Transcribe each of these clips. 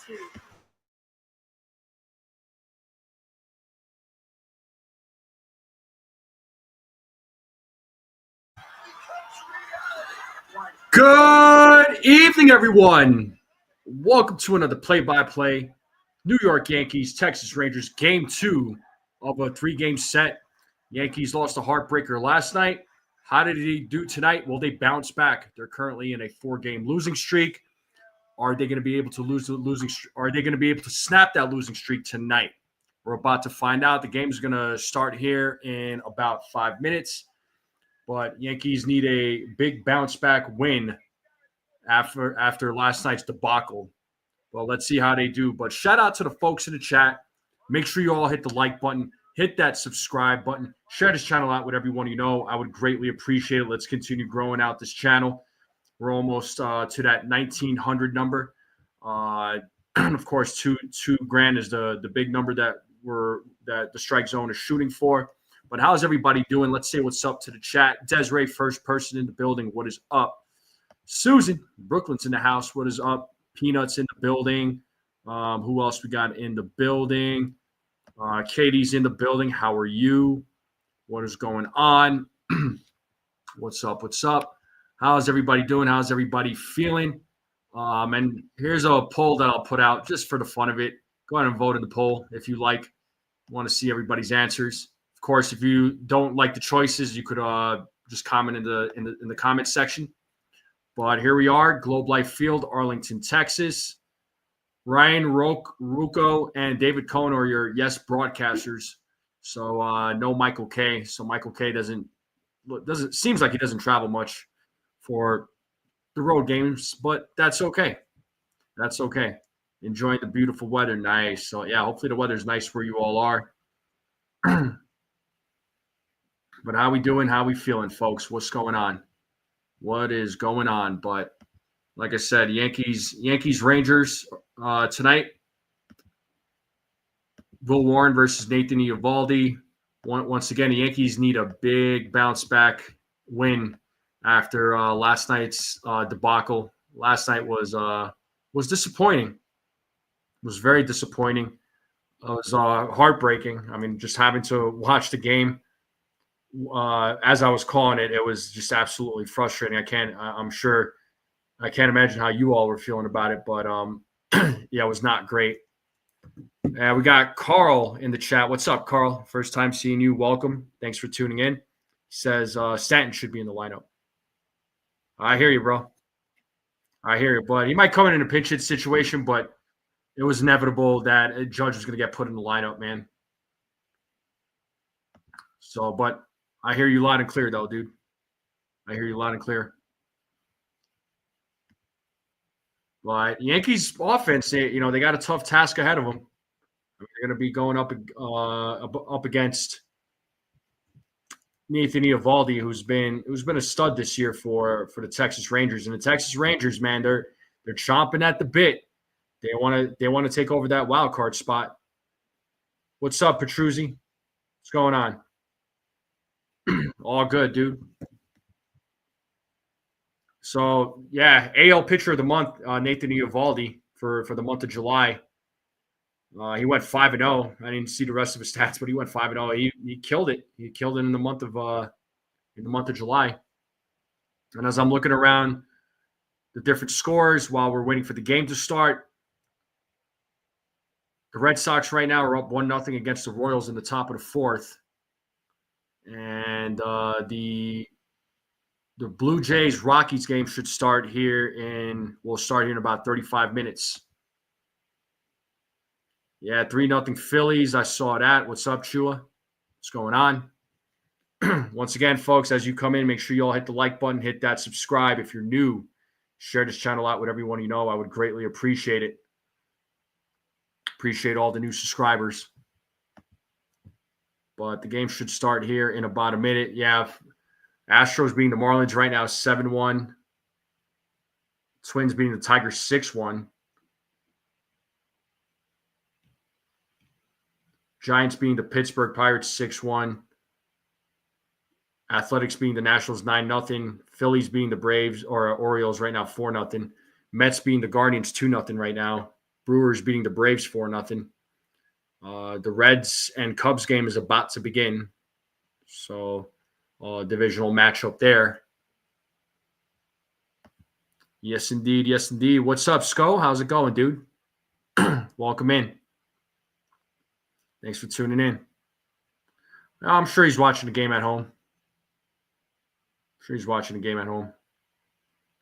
Good evening, everyone. Welcome to another play-by-play New York Yankees, Texas Rangers, Game 2 of a three-game set. Yankees lost a heartbreaker last night. How did they do tonight? Well, they bounced back. They're currently in a four-game losing streak. Are they going to be able to Are they going to be able to snap that losing streak tonight? We're about to find out. The game is going to start here in about 5 minutes. But Yankees need a big bounce-back win after last night's debacle. Well, let's see how they do. But shout out to the folks in the chat. Make sure you all hit the like button, hit that subscribe button, share this channel out with everyone you know. I would greatly appreciate it. Let's continue growing out this channel. We're almost to that 1,900 number. Of course, two grand is the big number that the strike zone is shooting for. But how's everybody doing? Let's say what's up to the chat. Desiree, first person in the building. What is up? Susan, Brooklyn's in the house. What is up? Peanuts in the building. Who else we got in the building? Katie's in the building. How are you? What is going on? What's up? What's up? How's everybody doing? How's everybody feeling? And here's a poll that I'll put out just for the fun of it. Go ahead and vote in the poll if you like. Want to see everybody's answers. Of course, if you don't like the choices, you could just comment in the comment section. But here we are, Globe Life Field, Arlington, Texas. Ryan Rucco and David Cohn are your yes broadcasters. So no Michael K. So Michael K doesn't seems like he doesn't travel much for the road games, but that's okay. That's okay. Enjoying the beautiful weather. Nice. So yeah, hopefully the weather's nice where you all are. But how we doing? How we feeling, folks? What's going on? What is going on? But like I said, Yankees Rangers tonight. Will Warren versus Nathan Eovaldi. Once again, the Yankees need a big bounce back win after last night's debacle. Last night was disappointing. It was very disappointing. It was heartbreaking. I mean, just having to watch the game. As I was calling it, it was just absolutely frustrating. I can't imagine how you all were feeling about it, but yeah, it was not great. We got Carl in the chat. What's up, Carl? First time seeing you. Welcome. Thanks for tuning in. He says Stanton should be in the lineup. I hear you, bro. I hear you, but he might come in a pinch hit situation, but it was inevitable that a Judge was going to get put in the lineup, man. So, but I hear you loud and clear, though, dude. I hear you loud and clear. But Yankees offense, they got a tough task ahead of them. I mean, they're going to be going up against Nathan Eovaldi, who's been a stud this year for the Texas Rangers. And the Texas Rangers, man, they're chomping at the bit. They want to take over that wild card spot. What's up, Petruzzi? What's going on? All good, dude. So, yeah, AL Pitcher of the Month, Nathan Eovaldi for the month of July. He went 5-0. I didn't see the rest of his stats, but he went 5-0. He killed it. He killed it in the month of July. And as I'm looking around the different scores while we're waiting for the game to start, the Red Sox right now are up 1-0 against the Royals in the top of the fourth. And the Blue Jays Rockies game should start here in about 35 minutes. Yeah, 3-0 Phillies. I saw that. What's up, Chua? What's going on? Once again, folks, as you come in, make sure you all hit the like button, hit that subscribe. If you're new, share this channel out with everyone you know. I would greatly appreciate it. Appreciate all the new subscribers. But the game should start here in about a minute. Yeah, Astros beating the Marlins right now 7-1. Twins beating the Tigers 6-1. Giants beating the Pittsburgh Pirates 6-1. Athletics beating the Nationals 9-0. Phillies beating the Braves or Orioles right now 4-0. Mets beating the Guardians 2-0 right now. Brewers beating the Braves 4-0. The Reds and Cubs game is about to begin. So, divisional matchup there. Yes, indeed. Yes, indeed. What's up, Sco? How's it going, dude? Welcome in. Thanks for tuning in. I'm sure he's watching the game at home.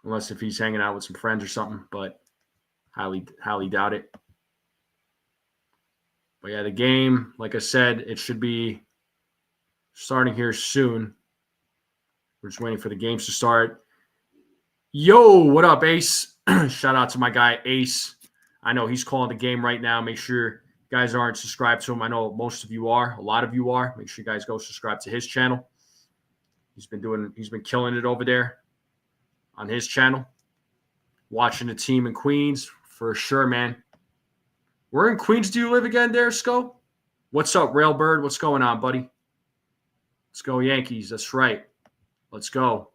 Unless if he's hanging out with some friends or something, but highly doubt it. But yeah, the game, like I said, it should be starting here soon. We're just waiting for the games to start. Yo, what up, Ace? Shout out to my guy, Ace. I know he's calling the game right now. Make sure you guys aren't subscribed to him. I know most of you are. A lot of you are. Make sure you guys go subscribe to his channel. He's been killing it over there on his channel. Watching the team in Queens for sure, man. Where in Queens do you live again there, Sco? What's up, Railbird? What's going on, buddy? Let's go Yankees. That's right. Let's go.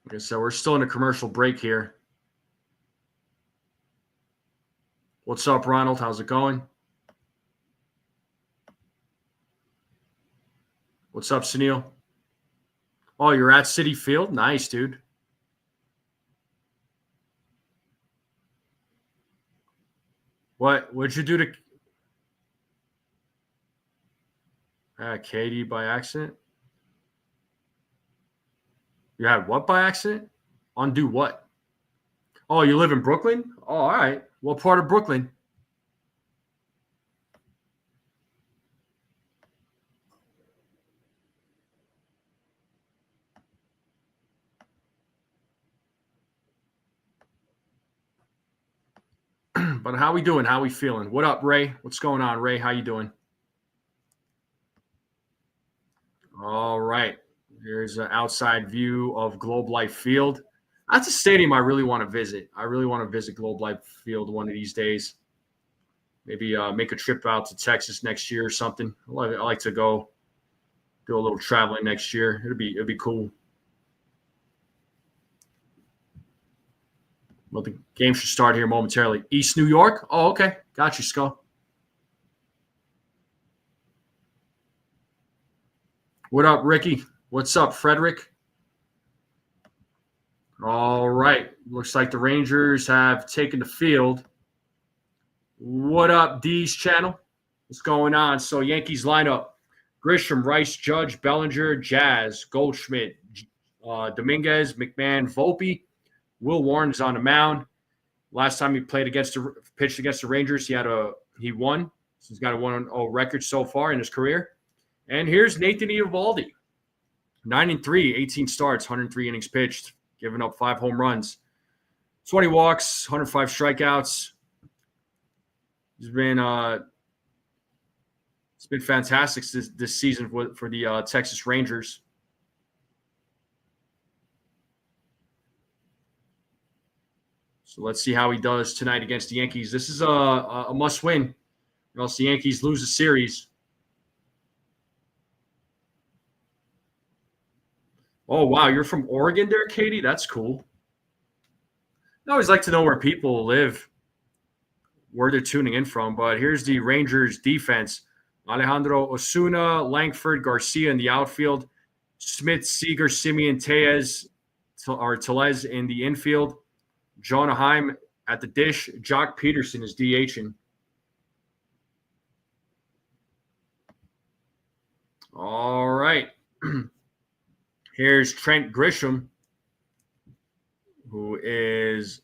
Okay, so we're still in a commercial break here. What's up, Ronald? How's it going? What's up, Sunil? Oh, you're at Citi Field? Nice, dude. What'd you do to Katie by accident? You had what by accident? Undo what? Oh, you live in Brooklyn? Oh, all right. What part of Brooklyn? But how we doing? How we feeling? What up, Ray? What's going on, Ray? How you doing? All right. Here's an outside view of Globe Life Field. That's a stadium I really want to visit. I really want to visit Globe Life Field one of these days. Maybe make a trip out to Texas next year or something. I like to go do a little traveling next year. It'd be cool. Well, the game should start here momentarily. East New York? Oh, okay. Got you, Skull. What up, Ricky? What's up, Frederick? All right. Looks like the Rangers have taken the field. What up, D's channel? What's going on? So Yankees lineup. Grisham, Rice, Judge, Bellinger, Jazz, Goldschmidt, Dominguez, McMahon, Volpe. Will Warren's on the mound. Last time he pitched against the Rangers, he won. So he's got a 1-0 record so far in his career. And here's Nathan Eovaldi. 9-3, 18 starts, 103 innings pitched, giving up 5 home runs, 20 walks, 105 strikeouts. It's been fantastic this season for the Texas Rangers. So let's see how he does tonight against the Yankees. This is a must-win, or else the Yankees lose the series. Oh, wow, you're from Oregon there, Katie? That's cool. I always like to know where people live, where they're tuning in from. But here's the Rangers defense. Alejandro Osuna, Langford, Garcia in the outfield. Smith, Seager, Simeon, Tellez in the infield. Jonah Heim at the dish. Jock Peterson is DHing. All right. Here's Trent Grisham, who is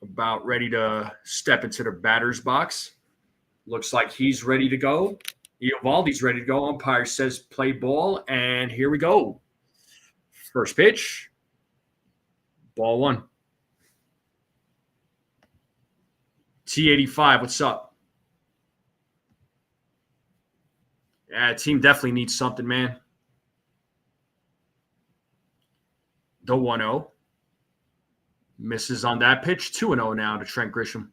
about ready to step into the batter's box. Looks like he's ready to go. Eovaldi's ready to go. Umpire says play ball, and here we go. First pitch. Ball 1. T85, what's up? Yeah, the team definitely needs something, man. The 1-0. Misses on that pitch. 2-0 now to Trent Grisham.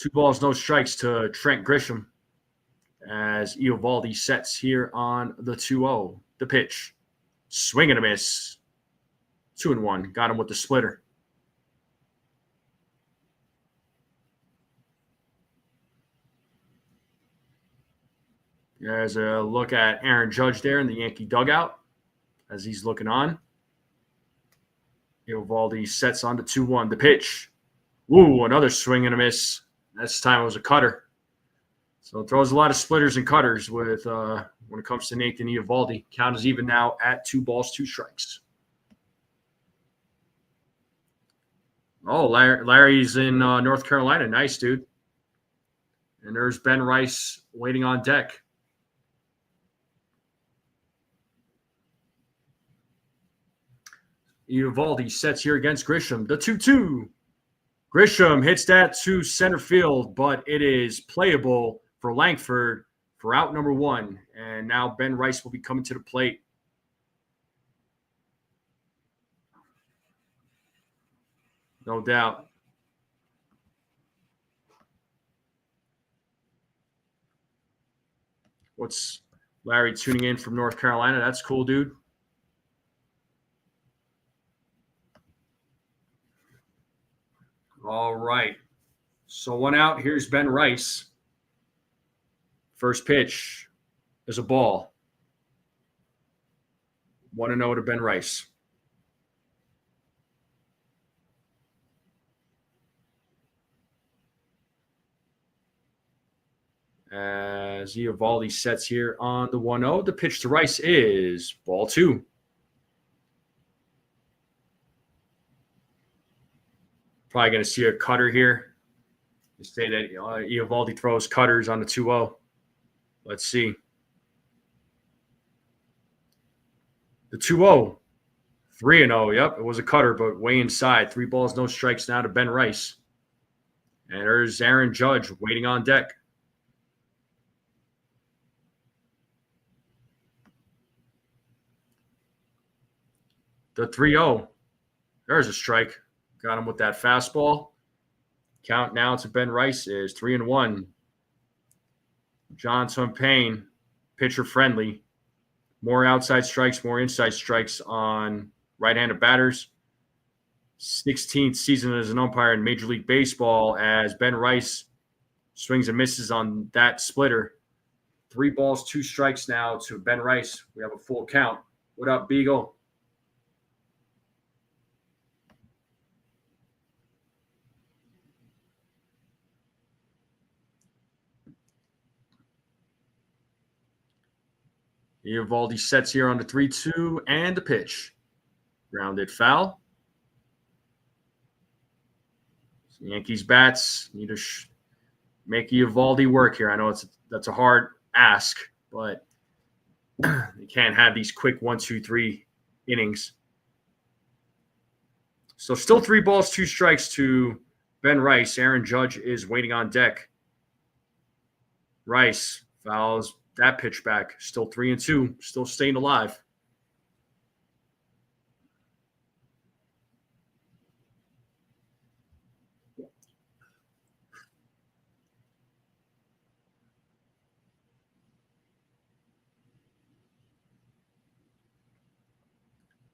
2 balls, no strikes to Trent Grisham as Eovaldi sets here on the 2-0. The pitch. Swing and a miss. 2-1. Got him with the splitter. There's a look at Aaron Judge there in the Yankee dugout as he's looking on. Eovaldi sets on the 2-1. The pitch. Ooh, another swing and a miss. This time it was a cutter. So it throws a lot of splitters and cutters with when it comes to Nathan Eovaldi. Count is even now at 2 balls, 2 strikes. Oh, Larry's in North Carolina. Nice, dude. And there's Ben Rice waiting on deck. Eovaldi sets here against Grisham. The 2-2. Grisham hits that to center field, but it is playable for Langford for out number 1. And now Ben Rice will be coming to the plate. No doubt. What's Larry tuning in from North Carolina? That's cool, dude. All right. So 1 out. Here's Ben Rice. First pitch is a ball. 1-0 to Ben Rice. As Eovaldi sets here on the 1-0, the pitch to Rice is ball 2. Probably going to see a cutter here. You say that Eovaldi throws cutters on the 2-0. Let's see. The 2-0. 3-0. Yep, it was a cutter, but way inside. 3 balls, no strikes now to Ben Rice. And there's Aaron Judge waiting on deck. The 3-0. There's a strike. Got him with that fastball. Count now to Ben Rice is 3-1. Johnson Payne, pitcher friendly. More outside strikes, more inside strikes on right-handed batters. 16th season as an umpire in Major League Baseball as Ben Rice swings and misses on that splitter. 3 balls, 2 strikes now to Ben Rice. We have a full count. What up, Beagle? Eovaldi sets here on the 3-2 and the pitch. Grounded foul. Yankees bats need to make Eovaldi work here. I know that's a hard ask, but you can't have these quick 1, 2, 3 innings. So still 3 balls, 2 strikes to Ben Rice. Aaron Judge is waiting on deck. Rice fouls that pitch back. Still 3-2. Still staying alive.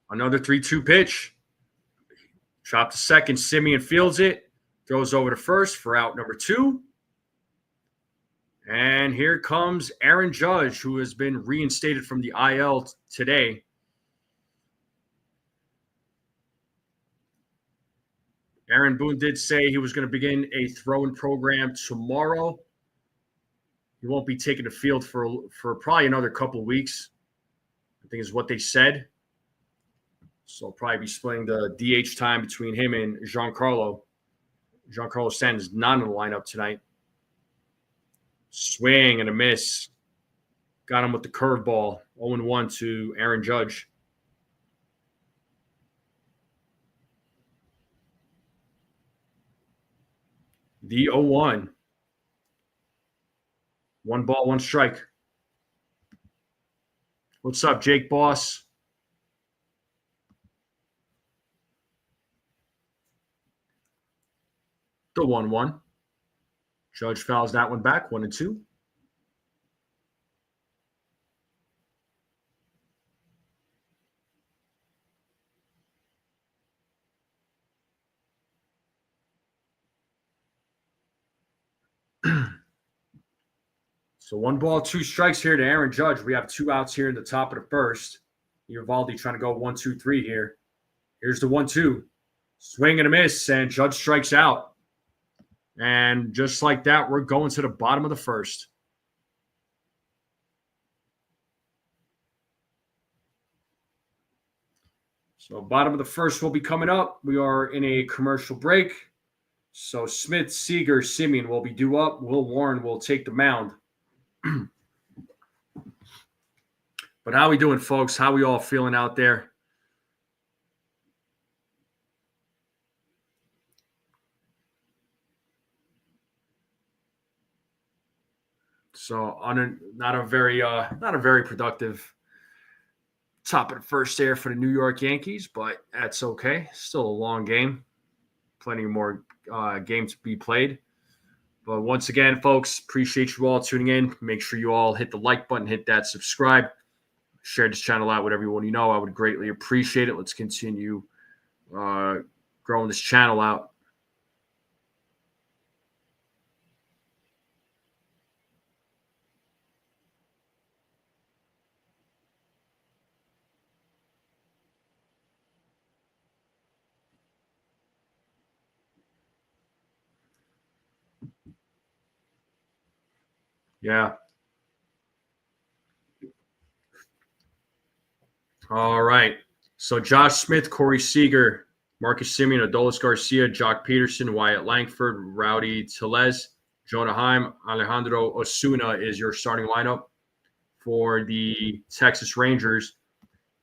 Another 3-2 pitch. Chop to second. Simeon fields it. Throws over to first for out number 2. And here comes Aaron Judge, who has been reinstated from the IL today. Aaron Boone did say he was going to begin a throwing program tomorrow. He won't be taking the field for probably another couple of weeks, I think is what they said. So I'll probably be splitting the DH time between him and Giancarlo. Giancarlo Stanton is not in the lineup tonight. Swing and a miss. Got him with the curveball. 0-1 to Aaron Judge. The 0-1. 1 ball, 1 strike. What's up, Jake Boss? The 1-1. Judge fouls that one back, 1-2. So 1-2 strikes here to Aaron Judge. We have 2 outs here in the top of the first. Eovaldi trying to go 1-2-3 here. Here's the 1-2. Swing and a miss, and Judge strikes out. And just like that, we're going to the bottom of the first. So bottom of the first will be coming up. We are in a commercial break. So Smith, Seager, Simeon will be due up. Will Warren will take the mound. But how we doing, folks? How we all feeling out there? So on not a very productive top of the first there for the New York Yankees, but that's okay. Still a long game. Plenty more games to be played. But once again, folks, appreciate you all tuning in. Make sure you all hit the like button, hit that subscribe, share this channel out with everyone you know. I would greatly appreciate it. Let's continue growing this channel out. Yeah. All right. So Josh Smith, Corey Seager, Marcus Simeon, Adolis Garcia, Jock Peterson, Wyatt Langford, Rowdy Tellez, Jonah Heim, Alejandro Osuna is your starting lineup for the Texas Rangers.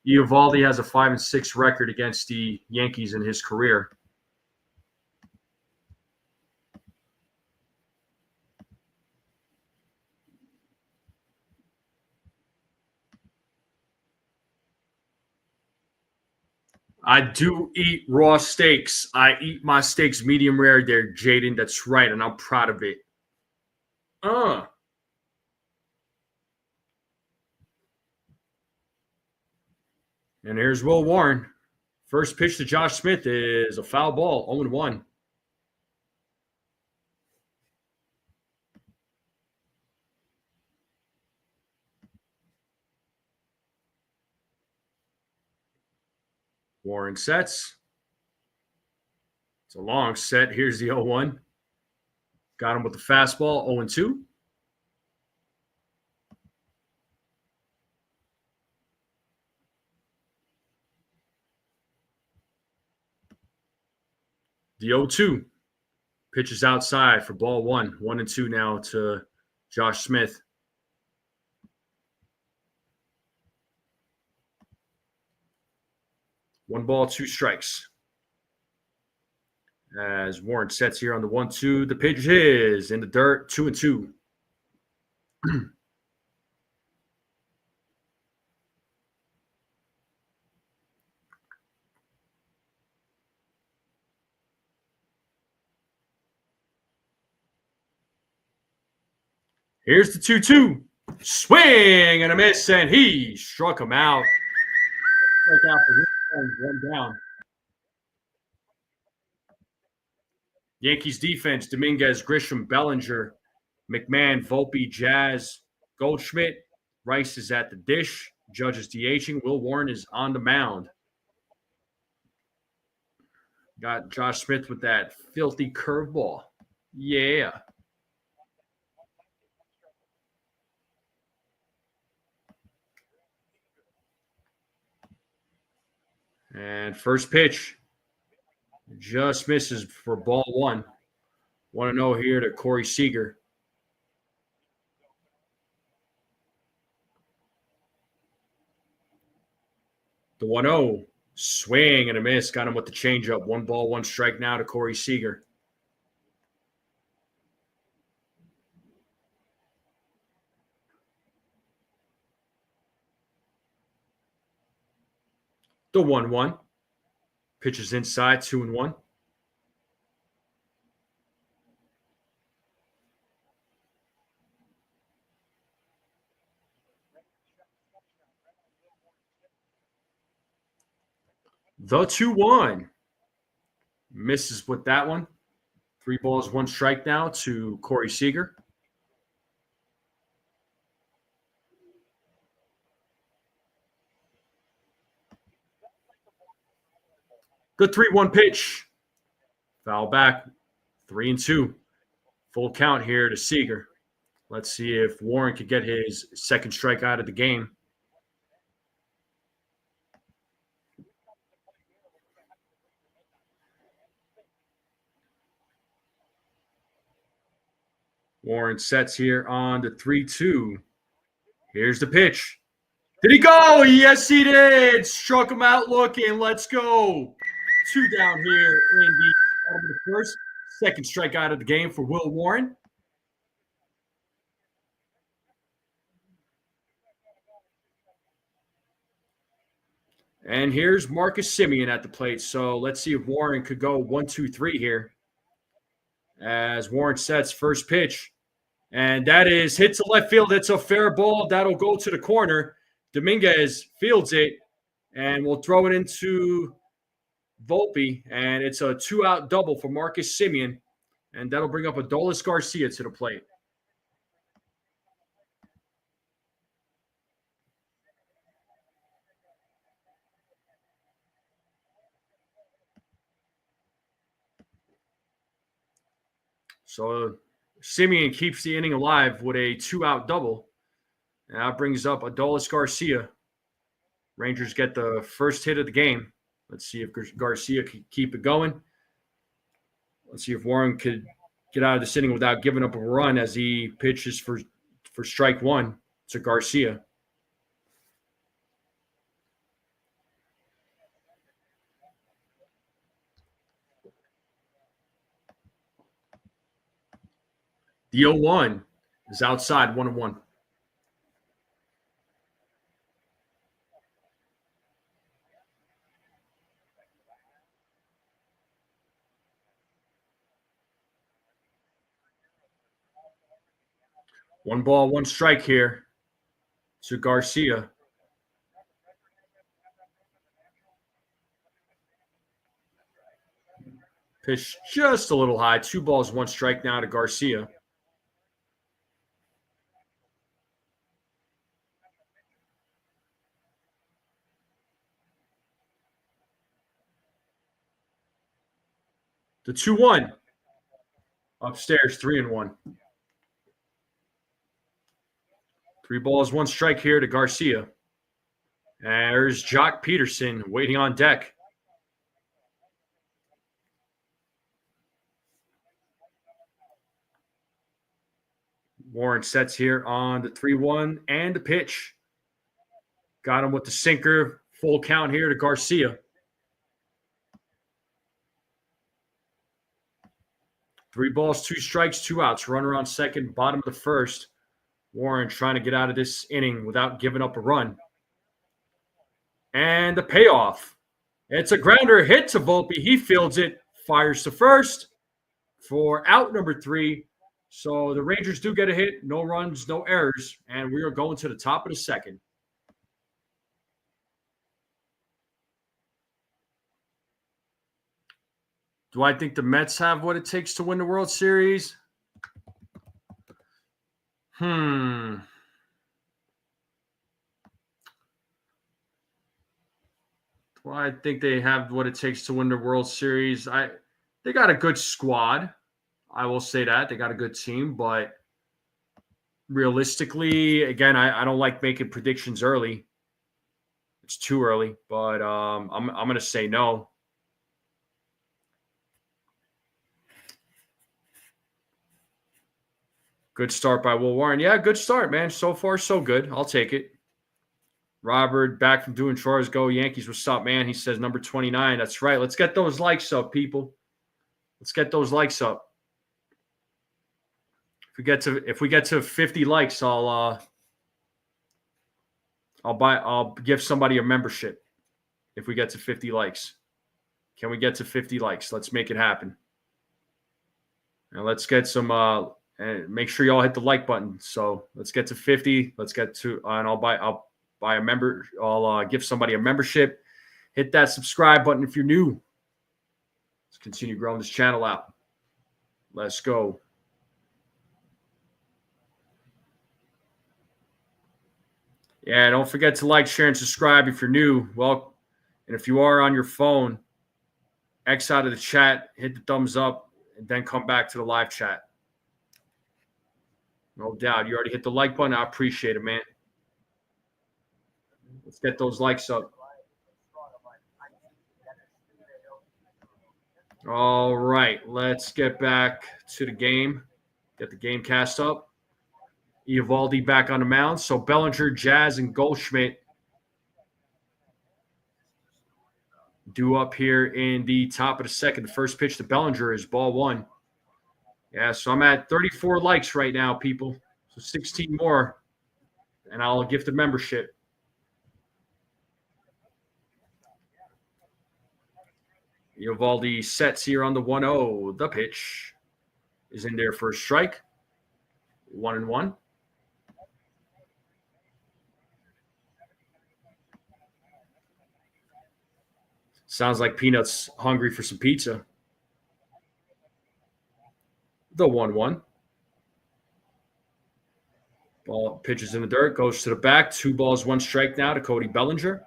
Eovaldi has a 5-6 record against the Yankees in his career. I do eat raw steaks. I eat my steaks medium rare there, Jaden. That's right, and I'm proud of it. And here's Will Warren. First pitch to Josh Smith is a foul ball, 0-1. Warren sets. It's a long set. Here's the 0-1. Got him with the fastball, 0-2. The 0-2. Pitches outside for ball 1. 1-2 now to Josh Smith. One ball, 2 strikes. As Warren sets here on the 1-2, the pitch is in the dirt, 2-2. Here's the 2-2. Swing and a miss, and he struck him out. Strike out for 1 down. Yankees defense, Dominguez, Grisham, Bellinger, McMahon, Volpe, Jazz, Goldschmidt. Rice is at the dish. Judge is DHing. Will Warren is on the mound. Got Josh Smith with that filthy curveball. Yeah. And first pitch just misses for ball 1. 1-0 here to Corey Seager. The 1-0. Swing and a miss. Got him with the changeup. 1 ball, 1 strike now to Corey Seager. The 1-1. Pitches inside, 2-1. The 2-1. Misses with that one. 3 balls, 1 strike now to Corey Seager. The 3-1 pitch. Foul back. 3-2. Full count here to Seager. Let's see if Warren could get his second strikeout of the game. Warren sets here on the 3-2. Here's the pitch. Did he go? Yes, he did. Struck him out looking. Let's go. 2 down here in the bottom of the first. Second strikeout of the game for Will Warren. And here's Marcus Semien at the plate. So let's see if Warren could go 1-2-3 here. As Warren sets first pitch. And that is hit to left field. It's a fair ball. That'll go to the corner. Dominguez fields it. And we'll throw it into Volpe. And it's a 2-out double for Marcus Semien. And that'll bring up Adolis Garcia to the plate. So Semien keeps the inning alive with a 2-out double. And that brings up Adolis Garcia. Rangers get the first hit of the game. Let's see if Garcia can keep it going. Let's see if Warren could get out of this inning without giving up a run as he pitches for strike 1 to Garcia. The 0-1 is outside, 1-1. One ball, 1 strike here to Garcia. Pitch just a little high. 2 balls, 1 strike now to Garcia. The 2-1. Upstairs, 3-1. 3 balls, 1 strike here to Garcia. And there's Jock Peterson waiting on deck. Warren sets here on the 3-1 and the pitch. Got him with the sinker. Full count here to Garcia. 3 balls, 2 strikes, 2 outs. Runner on second, bottom of the first. Warren trying to get out of this inning without giving up a run. And the payoff. It's a grounder hit to Volpe. He fields it, fires to first for out number 3. So the Rangers do get a hit. No runs, no errors. And we are going to the top of the second. Do I think the Mets have what it takes to win the World Series? Do I think they have what it takes to win the World Series? They got a good squad. I will say that. They got a good team, but realistically, again, I don't like making predictions early. It's too early, but I'm going to say no. Good start by Will Warren. Yeah, good start, man. So far, so good. I'll take it. Robert, back from doing chores, go Yankees. What's up, man? He says number 29. That's right. Let's get those likes up, people. Let's get those likes up. If we get to 50 likes, I'll give somebody a membership. If we get to 50 likes. Can we get to 50 likes? Let's make it happen. And let's get some and make sure y'all hit the like button. So let's get to 50. Let's get to and I'll buy a member. I'll give somebody a membership. Hit that subscribe button if you're new. Let's continue growing this channel out. Let's go. Yeah, don't forget to like, share, and subscribe if you're new. Well, and if you are on your phone, X out of the chat, hit the thumbs up, and then come back to the live chat. No doubt. You already hit the like button. I appreciate it, man. Let's get those likes up. All right, let's get back to the game. Get the game cast up. Eovaldi back on the mound. So Bellinger, Jazz, and Goldschmidt due up here in the top of the second. The first pitch to Bellinger is ball one. Yeah, so I'm at 34 likes right now, people. So 16 more, and I'll gift the membership. Eovaldi sets here on the 1-0. The pitch is in there for a strike. 1-1. Sounds like Peanut's hungry for some pizza. The 1-1. Ball pitches in the dirt, goes to the back. 2 balls, 1 strike now to Cody Bellinger.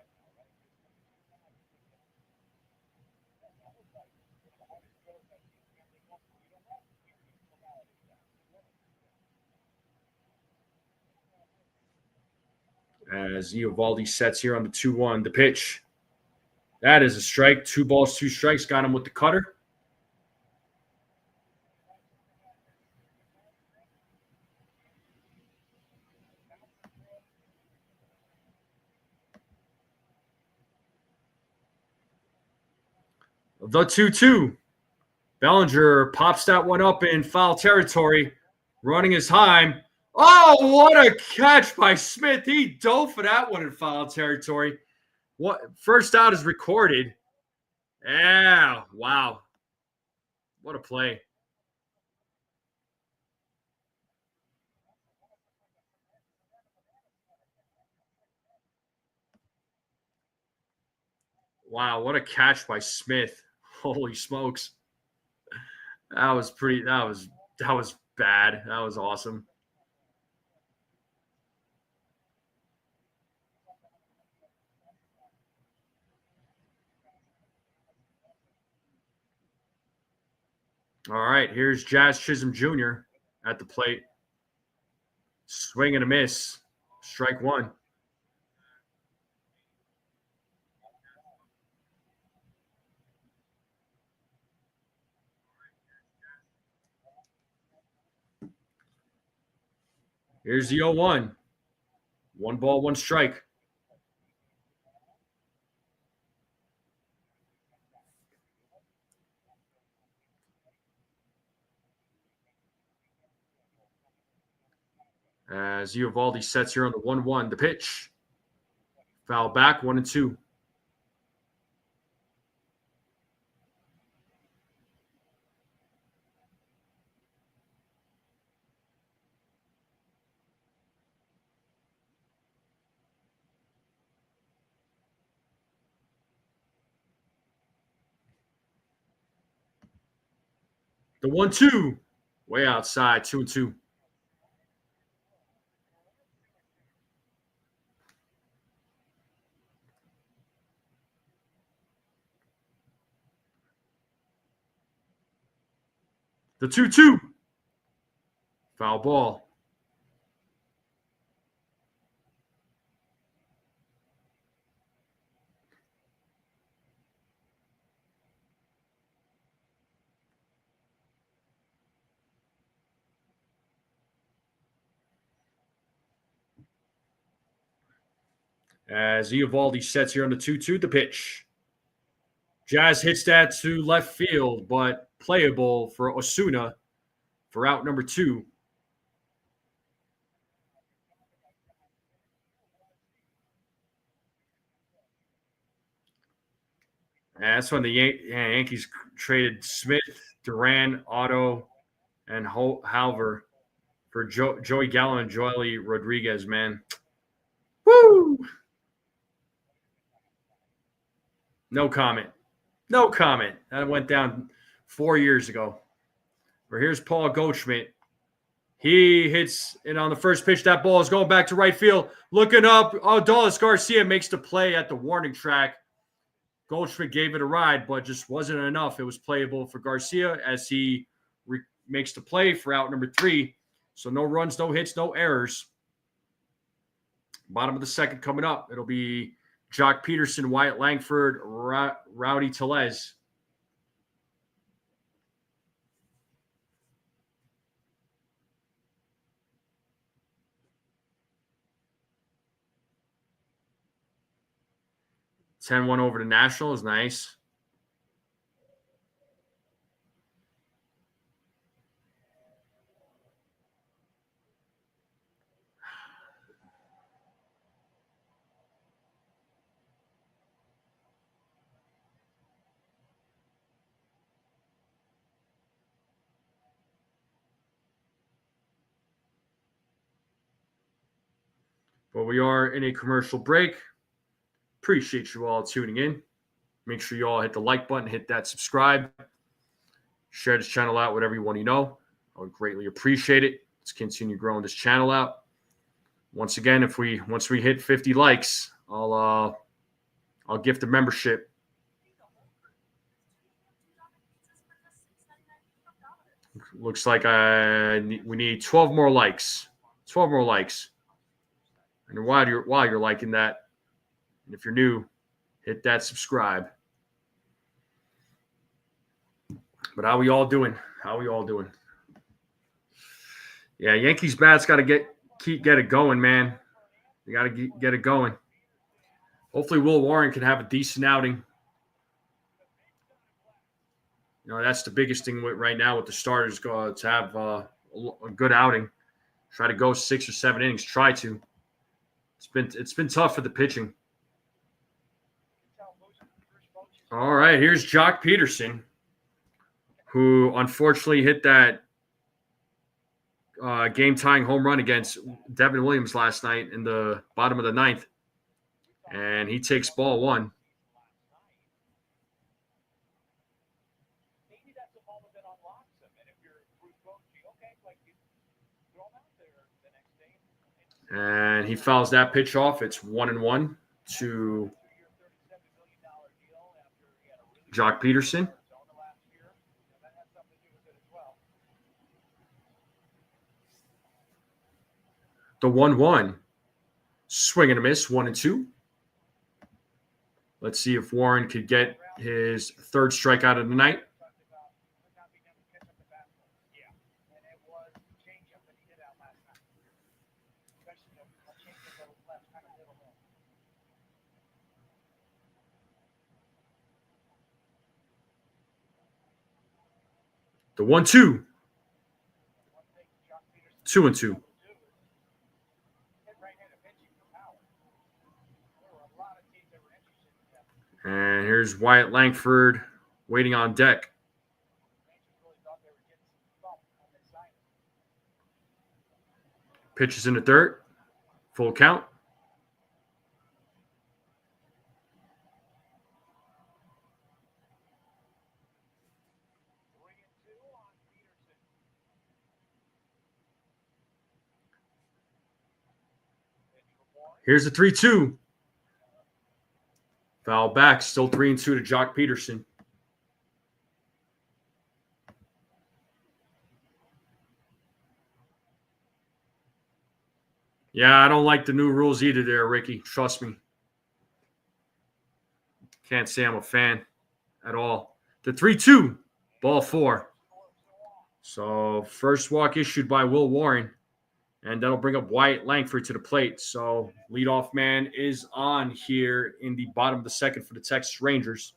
As Eovaldi sets here on the 2-1. The pitch. That is a strike. 2 balls, 2 strikes. Got him with the cutter. The 2-2. Bellinger pops that one up in foul territory, running his time. Oh, what a catch by Smith. He dove for that one in foul territory. What first out is recorded. Yeah, wow. What a play. Wow, what a catch by Smith. Holy smokes. That was bad. That was awesome. All right, here's Jazz Chisholm Jr. at the plate. Swing and a miss. Strike 1. Here's the 0-1. 1 ball, 1 strike. As Eovaldi sets here on the 1-1. The pitch. Foul back, 1-2. The 1-2. Way outside, 2-2. The 2-2. Foul ball. As Eovaldi sets here on the 2-2, the pitch. Jazz hits that to left field, but playable for Osuna for out number 2. And that's when the Yankees traded Smith, Duran, Otto, and Halver for Joey Gallo and Joely Rodriguez, man. Woo! No comment. No comment. That went down 4 years ago. But here's Paul Goldschmidt. He hits it on the first pitch. That ball is going back to right field. Looking up. Oh, Dallas Garcia makes the play at the warning track. Goldschmidt gave it a ride, but just wasn't enough. It was playable for Garcia as he makes the play for out number 3. So no runs, no hits, no errors. Bottom of the second coming up. It'll be Jock Peterson, Wyatt Langford, Rowdy Tellez. (10-1) over to National is nice. But we are in a commercial break. Appreciate you all tuning in. Make sure you all hit the like button, hit that subscribe. Share this channel out with everyone you know. I would greatly appreciate it. Let's continue growing this channel out. Once again, once we hit 50 likes, I'll gift a membership. Looks like we need 12 more likes. 12 more likes. And while you're liking that, and if you're new, hit that subscribe. But how we all doing? Yeah, Yankees bats got to get it going, man. They got to get it going. Hopefully, Will Warren can have a decent outing. You know, that's the biggest thing right now with the starters, to have a good outing. Try to go 6 or 7 innings. Try to. It's been tough for the pitching. All right, here's Jock Peterson, who unfortunately hit that game-tying home run against Devin Williams last night in the bottom of the 9th. And he takes ball 1. And he fouls that pitch off. It's 1-1 to Jock Peterson. The 1-1. Swing and a miss, 1-2. Let's see if Warren could get his 3rd strikeout of the night. The 1-2. 2-2. And here's Wyatt Langford waiting on deck. Pitches in the dirt. Full count. Here's the 3-2. Foul back, still 3-2 to Jock Peterson. Yeah, I don't like the new rules either there, Ricky. Trust me. Can't say I'm a fan at all. The 3-2, ball 4. So first walk issued by Will Warren. And that'll bring up Wyatt Langford to the plate. So leadoff man is on here in the bottom of the second for the Texas Rangers.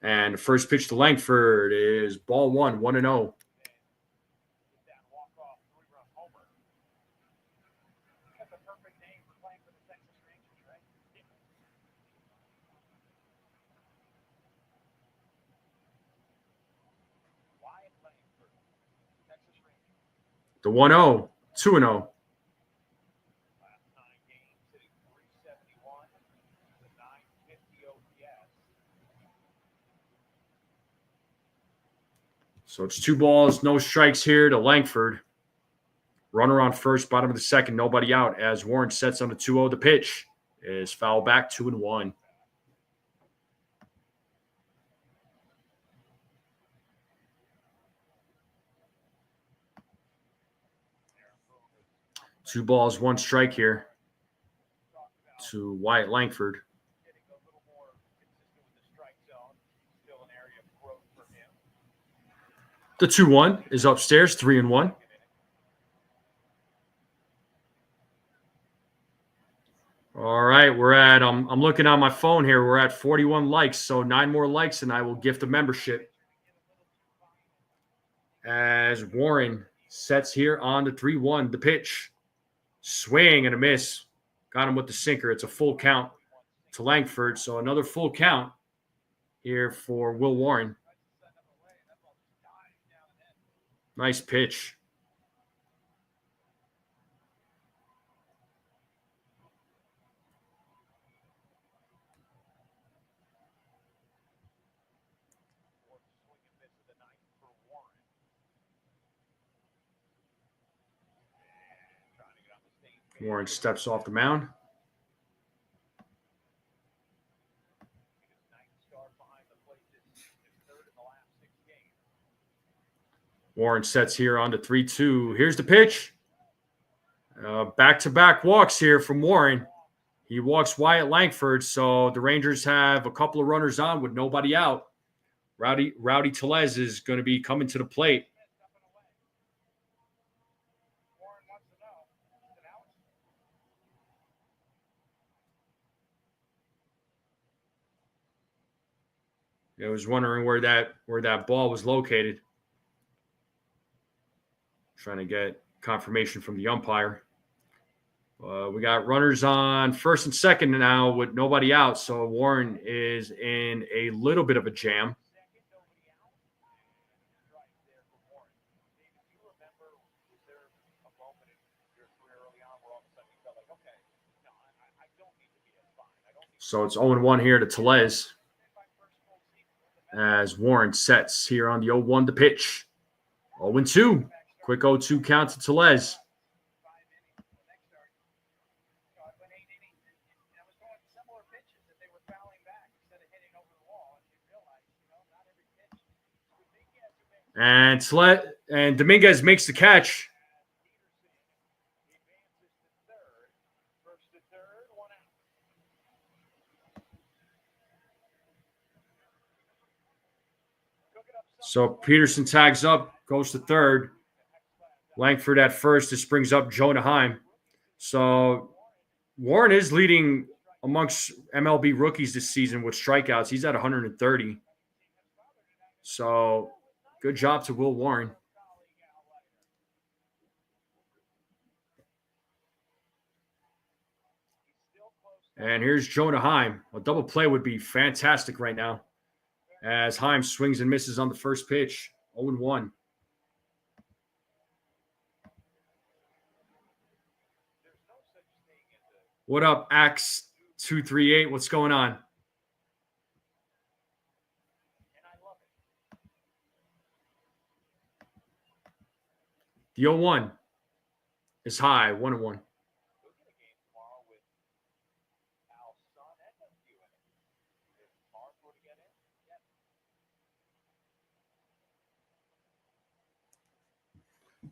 And the first pitch to Langford is ball 1, 1-0. The 1-0, 2-0. So it's 2 balls, no strikes here to Langford. Runner on first, bottom of the second, nobody out as Warren sets on the 2-0. The pitch is foul back, 2-1. Two balls, one strike here to Wyatt Langford. The 2-1 is upstairs, 3-1. All right, we're at, I'm looking on my phone here. We're at 41 likes, so 9 more likes and I will gift a membership. As Warren sets here on the 3-1, the pitch. Swing and a miss. Got him with the sinker. It's a full count to Langford, so another full count here for Will Warren. Nice pitch. Warren steps off the mound. Warren sets here on the 3-2. Here's the pitch. Back-to-back walks here from Warren. He walks Wyatt Langford, so the Rangers have a couple of runners on with nobody out. Rowdy Tellez is going to be coming to the plate. I was wondering where that ball was located. Trying to get confirmation from the umpire. We got runners on first and second now with nobody out, so Warren is in a little bit of a jam. So it's 0-1 here to Tellez as Warren sets here on the 0-1 the pitch. 0-2. Quick 0-2 count to Tellez. And Dominguez makes the catch. So Peterson tags up, goes to third. Langford at first. This brings up Jonah Heim. So Warren is leading amongst MLB rookies this season with strikeouts. He's at 130. So good job to Will Warren. And here's Jonah Heim. A double play would be fantastic right now as Heim swings and misses on the first pitch. 0-1. What up, Axe238? What's going on? The 0-1 is high, 1-1.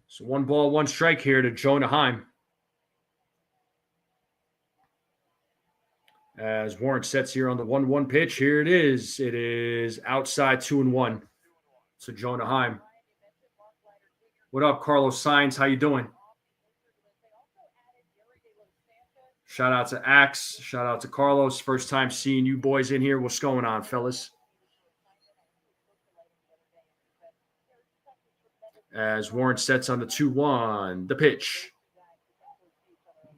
So 1 ball, 1 strike here to Jonah Heim. As Warren sets here on the 1-1 pitch, here it is. It is outside 2-1 to Jonah Heim. What up, Carlos Sainz? How you doing? Shout out to Axe. Shout out to Carlos. First time seeing you boys in here. What's going on, fellas? As Warren sets on the 2-1, the pitch.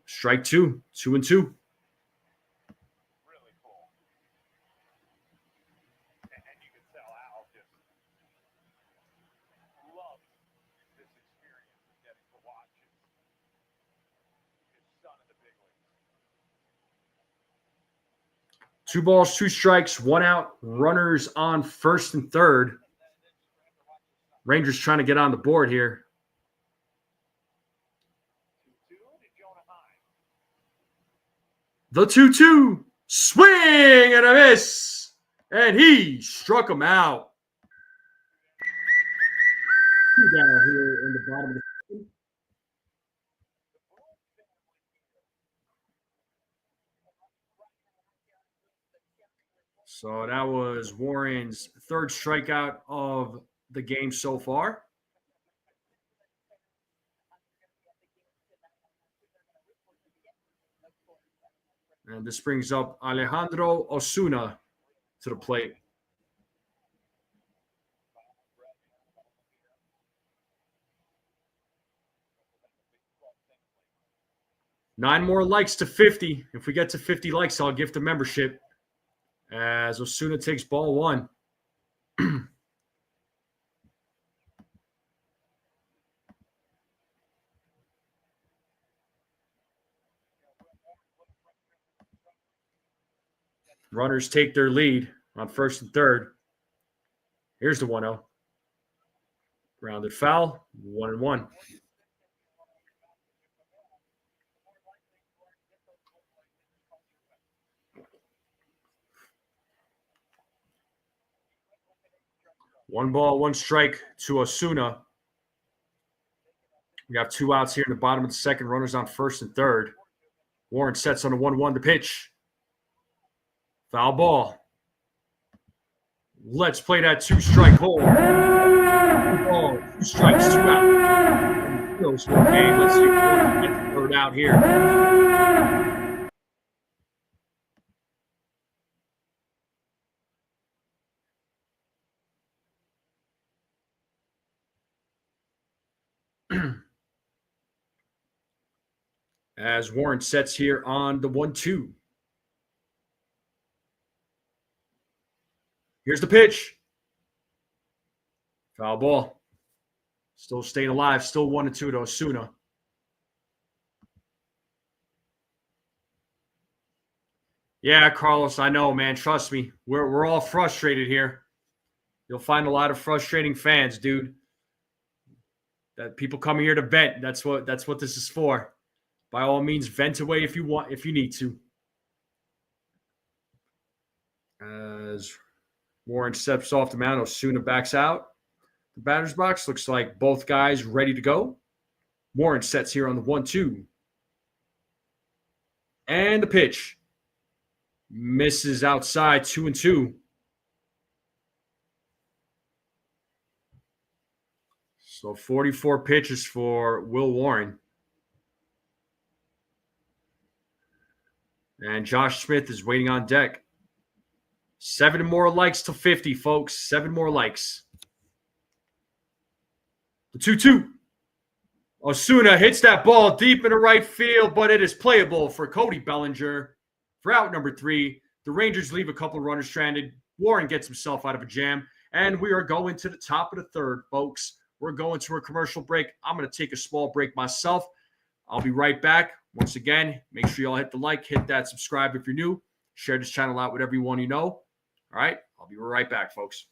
Strike 2, 2-2. 2 balls, 2 strikes, 1 out. Runners on first and third. Rangers trying to get on the board here. The 2-2. Swing and a miss. And he struck him out. 2 down here in the bottom of the second. So that was Warren's 3rd strikeout of the game so far. And this brings up Alejandro Osuna to the plate. Nine more likes to 50. If we get to 50 likes, I'll gift a membership. As Osuna takes ball 1. Runners take their lead on first and third. Here's the 1-0. Grounded foul, 1-1. One ball, 1 strike to Osuna. We have 2 outs here in the bottom of the second. Runners on first and third. Warren sets on a 1-1 to pitch. Foul ball. Let's play that 2-strike hold. 2 balls, 2 strikes, 2 out. Let's see if Warren gets the 3rd out here. As Warren sets here on the 1-2. Here's the pitch. Foul ball. Still staying alive. Still 1-2 to Osuna. Yeah, Carlos, I know, man. Trust me. We're all frustrated here. You'll find a lot of frustrating fans, dude. That people coming here to vent. That's what this is for. By all means, vent away if you want, if you need to. As Warren steps off the mound, Osuna backs out. The batter's box looks like both guys ready to go. Warren sets here on the 1-2. And the pitch. Misses outside, 2-2. So 44 pitches for Will Warren. And Josh Smith is waiting on deck. 7 more likes to 50, folks. 7 more likes. The 2-2. Osuna hits that ball deep into right field, but it is playable for Cody Bellinger for out number 3. The Rangers leave a couple of runners stranded. Warren gets himself out of a jam. And we are going to the top of the 3rd, folks. We're going to a commercial break. I'm going to take a small break myself. I'll be right back. Once again, make sure you all hit the like, hit that subscribe if you're new. Share this channel out with everyone you know. All right? I'll be right back, folks.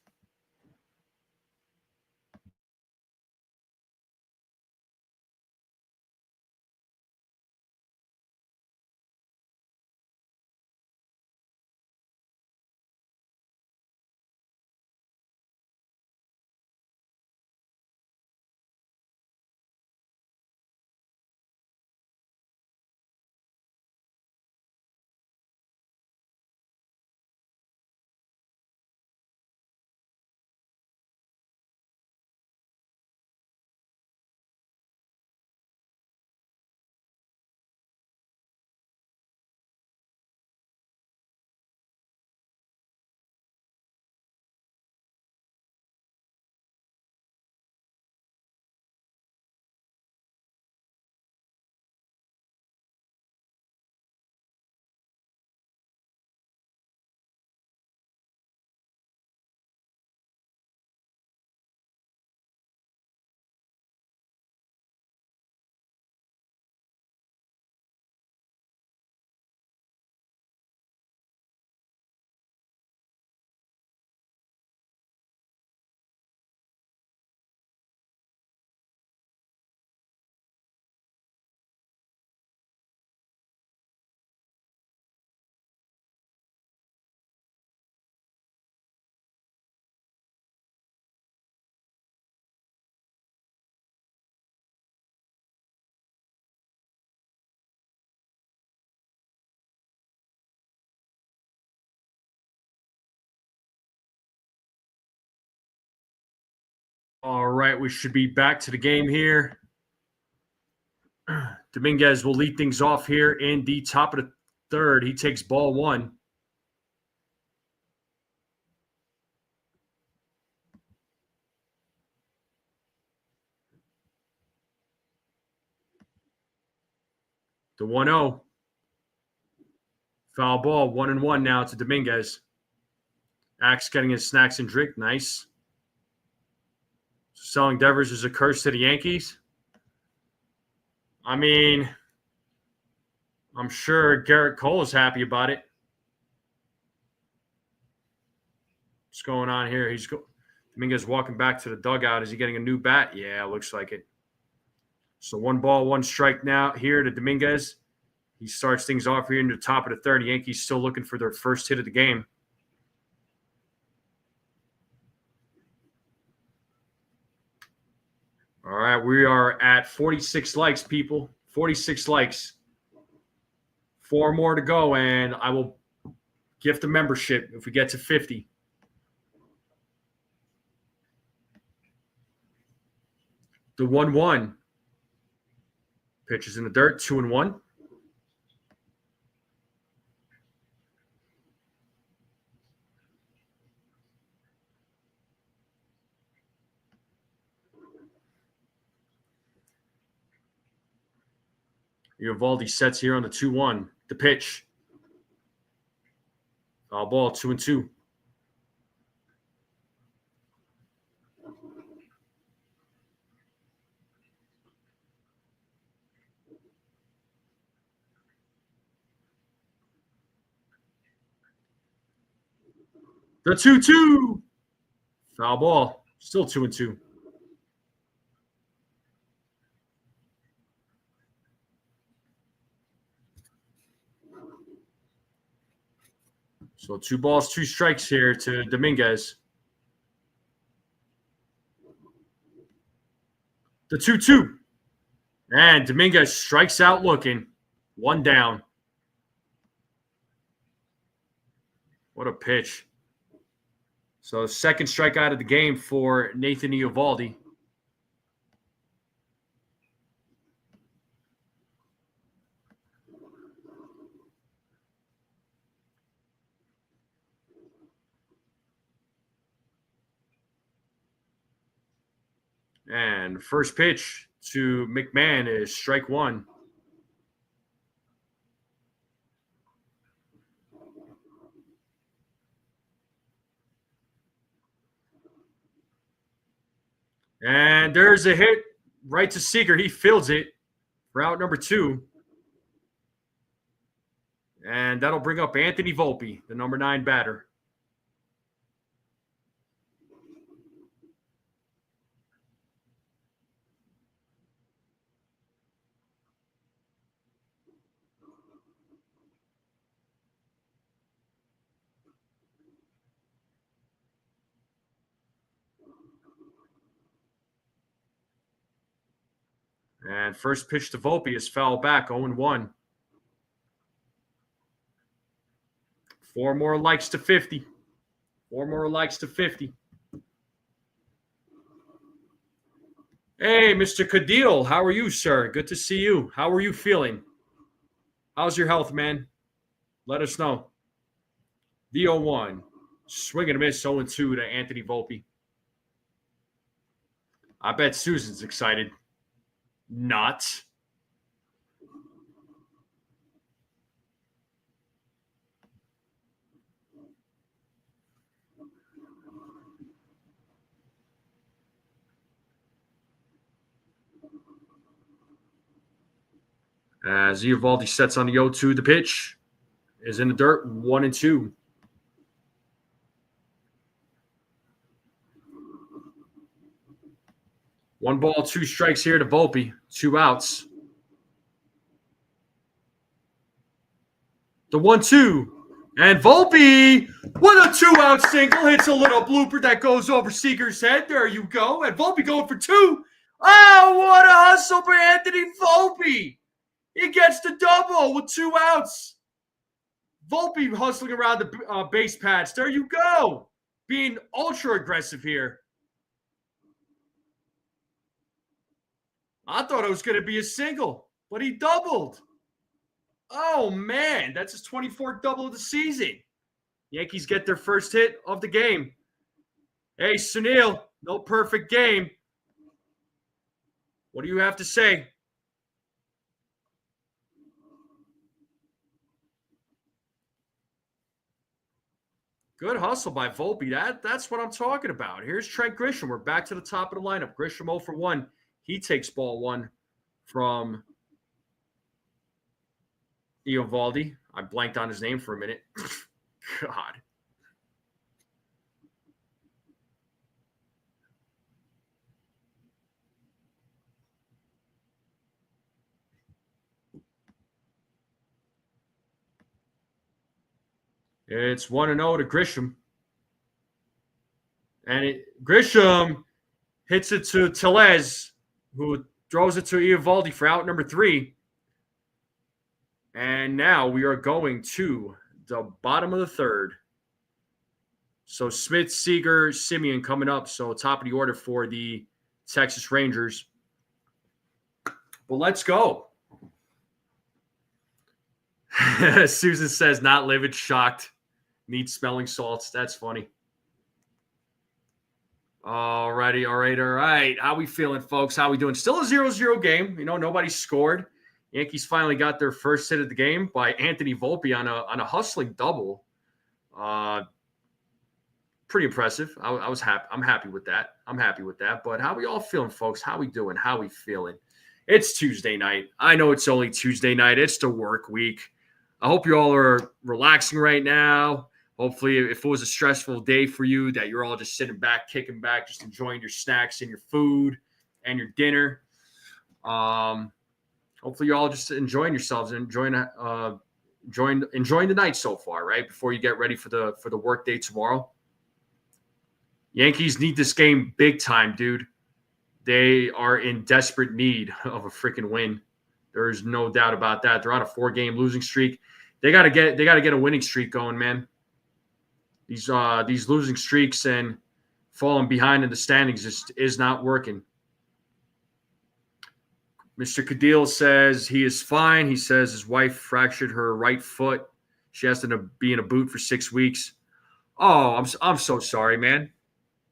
right, we should be back to the game here. Dominguez will lead things off here in the top of the third. He takes ball one. The 1-0. Foul ball, 1-1 now to Dominguez. Axe getting his snacks and drink. Nice. Selling Devers is a curse to the Yankees. I mean, I'm sure Garrett Cole is happy about it. What's going on here? Dominguez walking back to the dugout. Is he getting a new bat? Yeah, looks like it. So 1 ball, 1 strike now here to Dominguez. He starts things off here in the top of the third. Yankees still looking for their first hit of the game. All right, we are at 46 likes, people. 46 likes. 4 more to go, and I will gift a membership if we get to 50. The 1-1. Pitch is in the dirt, 2-1. Eovaldi sets here on the 2-1. The pitch. Foul ball, 2-2. The 2-2. Foul ball. Still 2-2. So 2 balls, 2 strikes here to Dominguez. The 2-2. And Dominguez strikes out looking. 1 down. What a pitch. So 2nd strikeout of the game for Nathan Eovaldi. And first pitch to McMahon is strike 1. And there's a hit right to Seager. He fields it for out number 2. And that'll bring up Anthony Volpe, the number 9 batter. And first pitch to Volpe is foul back, 0-1. 4 more likes to 50. 4 more likes to 50. Hey, Mr. Cadil, how are you, sir? Good to see you. How are you feeling? How's your health, man? Let us know. The 0-1. Swing and a miss, 0-2 to Anthony Volpe. I bet Susan's excited. Not. As Eovaldi sets on the 0-2, the pitch is in the dirt, 1-2. One ball, 2 strikes here to Volpe. 2 outs. The 1-2. And Volpe, with a 2-out single, hits a little blooper that goes over Seager's head. There you go. And Volpe going for 2. Oh, what a hustle for Anthony Volpe. He gets the double with 2 outs. Volpe hustling around the base paths. There you go. Being ultra aggressive here. I thought it was going to be a single, but he doubled. Oh, man. That's his 24th double of the season. Yankees get their first hit of the game. Hey, Sunil, no perfect game. What do you have to say? Good hustle by Volpe. That's what I'm talking about. Here's Trent Grisham. We're back to the top of the lineup. Grisham 0 for 1. He takes ball 1 from Eovaldi. I blanked on his name for a minute. God. It's 1-0 to Grisham. And Grisham hits it to Tellez, who throws it to Eovaldi for out number 3. And now we are going to the bottom of the third. So Smith, Seager, Simeon coming up. So top of the order for the Texas Rangers. But let's go. Susan says, not livid, shocked. Needs smelling salts. That's funny. Alrighty, all right. How we feeling, folks? How we doing? Still a 0-0 game. You know, nobody scored. Yankees finally got their first hit of the game by Anthony Volpe on a hustling double. Pretty impressive. I was happy. I'm happy with that. But how we all feeling, folks? How we doing? How we feeling? It's Tuesday night. I know it's only Tuesday night. It's the work week. I hope you all are relaxing right now. Hopefully, if it was a stressful day for you, that you're all just sitting back, kicking back, just enjoying your snacks and your food and your dinner. Hopefully, you're all just enjoying yourselves and enjoying the night so far, right? Before you get ready for the work day tomorrow. Yankees need this game big time, dude. They are in desperate need of a freaking win. There's no doubt about that. They're on a 4-game losing streak. They gotta get a winning streak going, man. These losing streaks and falling behind in the standings just is not working. Mr. Cadil says he is fine. He says his wife fractured her right foot. She has to be in a boot for 6 weeks. Oh, I'm so sorry, man.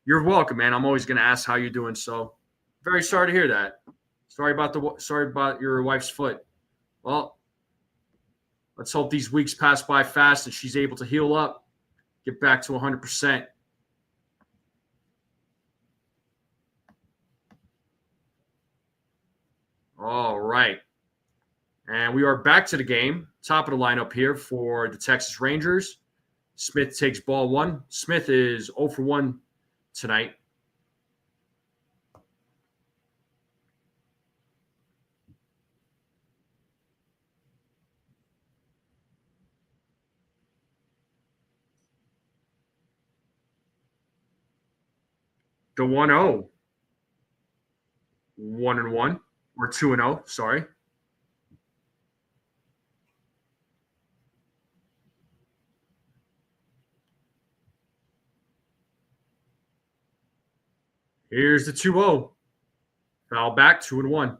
You're welcome, man. I'm always gonna ask how you're doing. So, very sorry to hear that. Sorry about your wife's foot. Well, let's hope these weeks pass by fast and she's able to heal up, get back to 100%. All right. And we are back to the game. Top of the lineup here for the Texas Rangers. Smith takes ball 1. Smith is 0 for 1 tonight. The 1-0. 1-1 or 2-0, sorry. Here's the 2-0. Foul back, 2-1.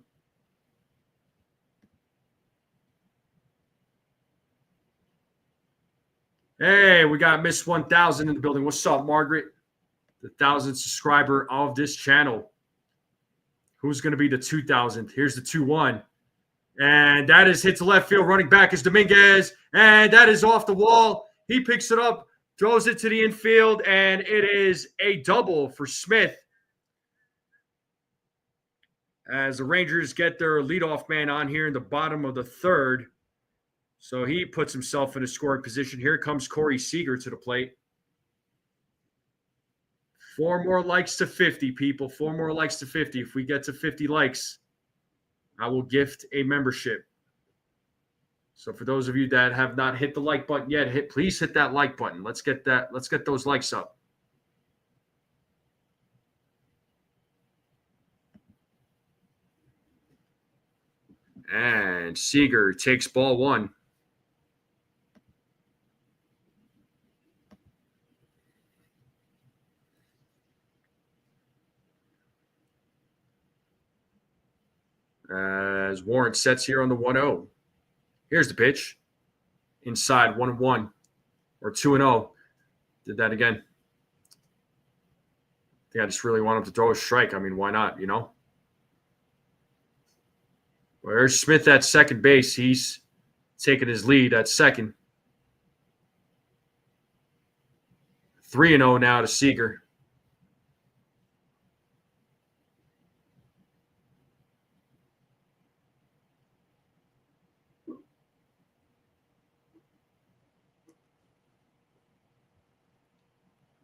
Hey, we got Miss 1000 in the building. What's up, Margaret? The 1,000th subscriber of this channel. Who's going to be the 2,000th? Here's the 2-1. And that is hit to left field. Running back is Dominguez. And that is off the wall. He picks it up, throws it to the infield, and it is a double for Smith. As the Rangers get their leadoff man on here in the bottom of the third. So he puts himself in a scoring position. Here comes Corey Seager to the plate. 4 more likes to 50, people. 4 more likes to 50. If we get to 50 likes, I will gift a membership. So for those of you that have not hit the like button yet, please hit that like button. Let's get those likes up. And Seager takes ball 1. As Warren sets here on the 1-0. Here's the pitch. Inside 1-1 or 2-0. Did that again. I think I just really want him to throw a strike. I mean, why not, you know? Where's Smith at second base? He's taking his lead at second. 3-0 now to Seager.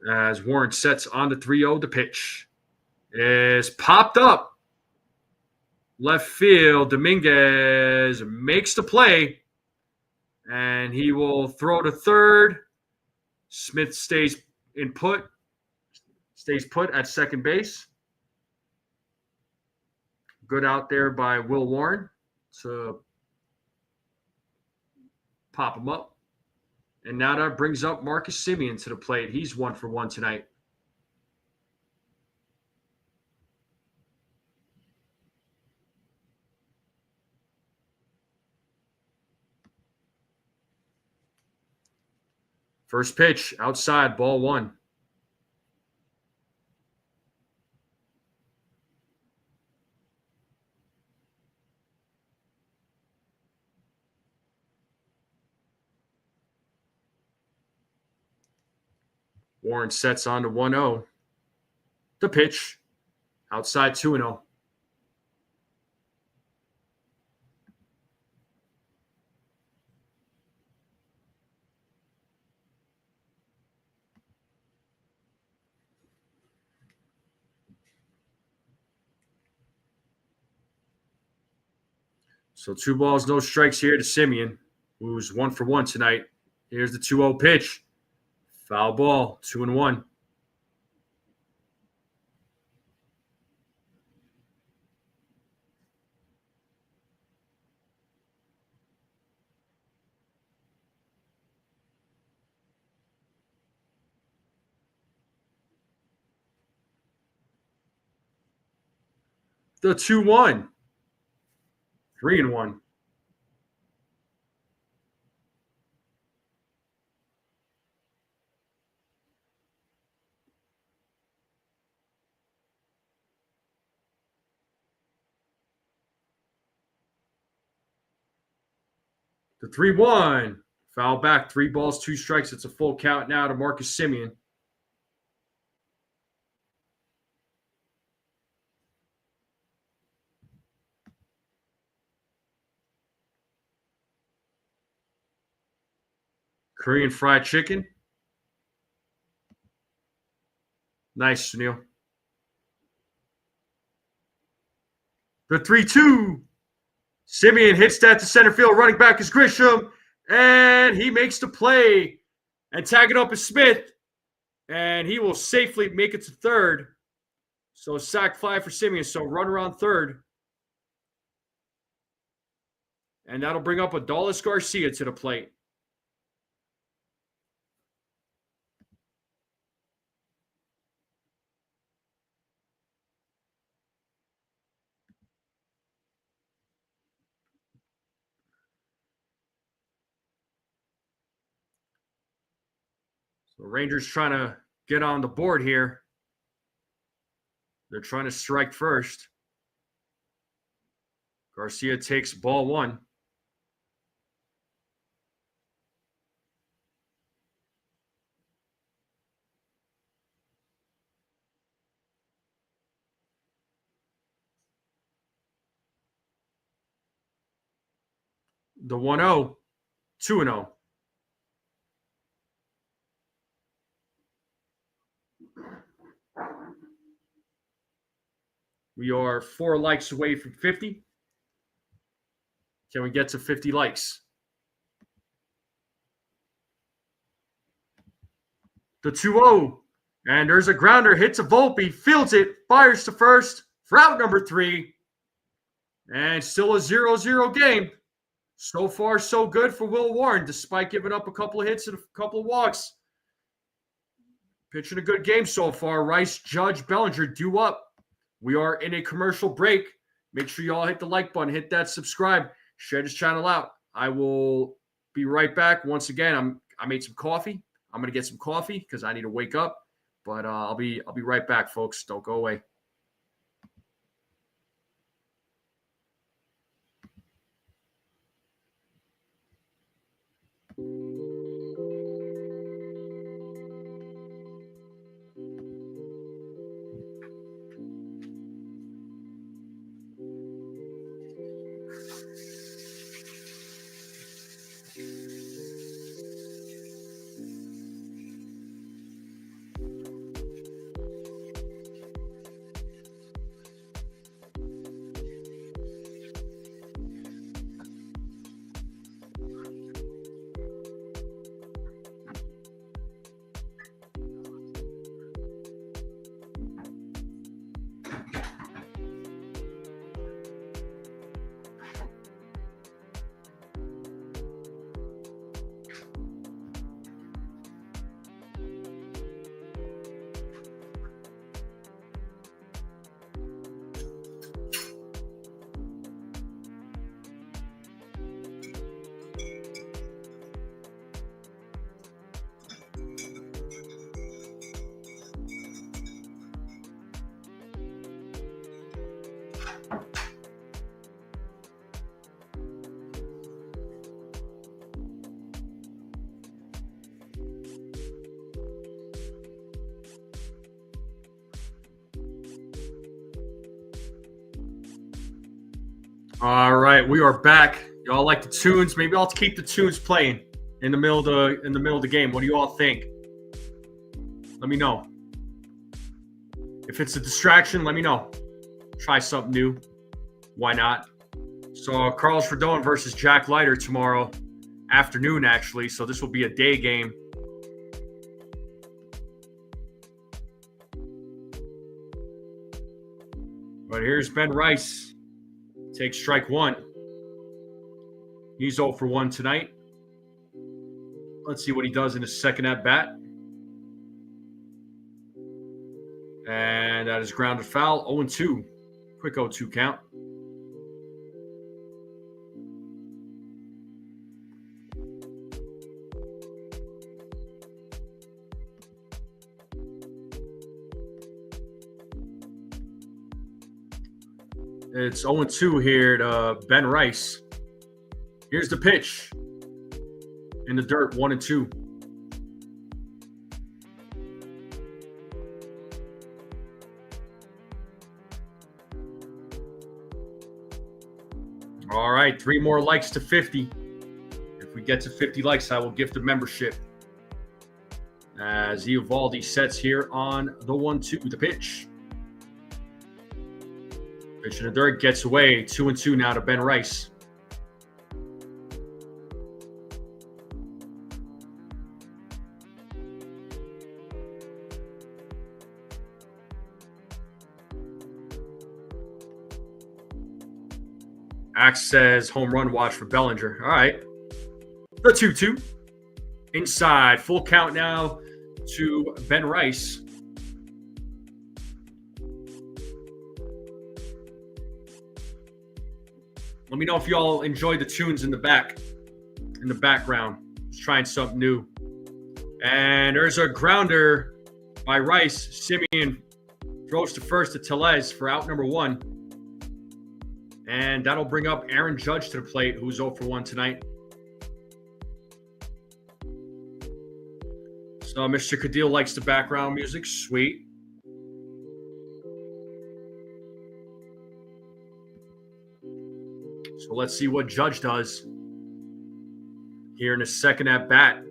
As Warren sets on the 3-0, the pitch is popped up. Left field, Dominguez makes the play, and he will throw to third. Smith stays put at second base. Good out there by Will Warren to pop him up. And now that brings up Marcus Semien to the plate. He's 1 for 1 tonight. First pitch, outside, ball 1. Warren sets on to 1-0. The pitch, outside 2-0. So 2 balls, no strikes here to Semien, who's 1 for 1 tonight. Here's the 2-0 pitch. Foul ball, 2-1. The 2-1. 3-1. The 3-1. Foul back. 3 balls, 2 strikes. It's a full count now to Marcus Semien. Korean fried chicken. Nice, Sunil. The 3-2. Semien hits that to center field. Running back is Grisham. And he makes the play. And tagging up is Smith. And he will safely make it to third. So sack fly for Semien. So runner on third. And that'll bring up Adolis Garcia to the plate. So Rangers trying to get on the board here. They're trying to strike first. Garcia takes ball 1. The 1-0, 2-0. We are 4 likes away from 50. Can we get to 50 likes? The 2-0. And there's a grounder, hits a Volpe, fields it, fires to first for out number 3. And still a 0-0 game. So far, so good for Will Warren, despite giving up a couple of hits and a couple of walks. Pitching a good game so far. Rice, Judge, Bellinger due up. We are in a commercial break. Make sure you all hit the like button, hit that subscribe, share this channel out. I will be right back. Once again, I made some coffee. I'm gonna get some coffee because I need to wake up. But I'll be right back, folks. Don't go away. All right, we are back. Y'all like the tunes? Maybe I'll keep the tunes playing in the middle of the game. What do you all think? Let me know. If it's a distraction, let me know. Try something new. Why not? So Carlos Rodon versus Jack Leiter tomorrow afternoon, actually. So this will be a day game. But here's Ben Rice. Takes strike one. He's 0 for 1 tonight. Let's see what he does in his second at bat. And that is grounded foul. 0-2. Quick 0-2 count. It's 0-2 here to Ben Rice. Here's the pitch. In the dirt, 1-2. All right, 3 more likes to 50. If we get to 50 likes, I will gift a membership. As Eovaldi sets here on the 1-2, the pitch. Pitch in the dirt, gets away. 2-2 now to Ben Rice. Axe says home run watch for Bellinger. All right. The 2-2. Inside. Full count now to Ben Rice. Let me know if y'all enjoyed the tunes in the background. Just trying something new. And there's a grounder by Rice. Simeon throws to first to Tellez for out number 1. And that'll bring up Aaron Judge to the plate, who's 0 for 1 tonight. So Mr. Cadil likes the background music. Sweet. So let's see what Judge does here in his second at bat.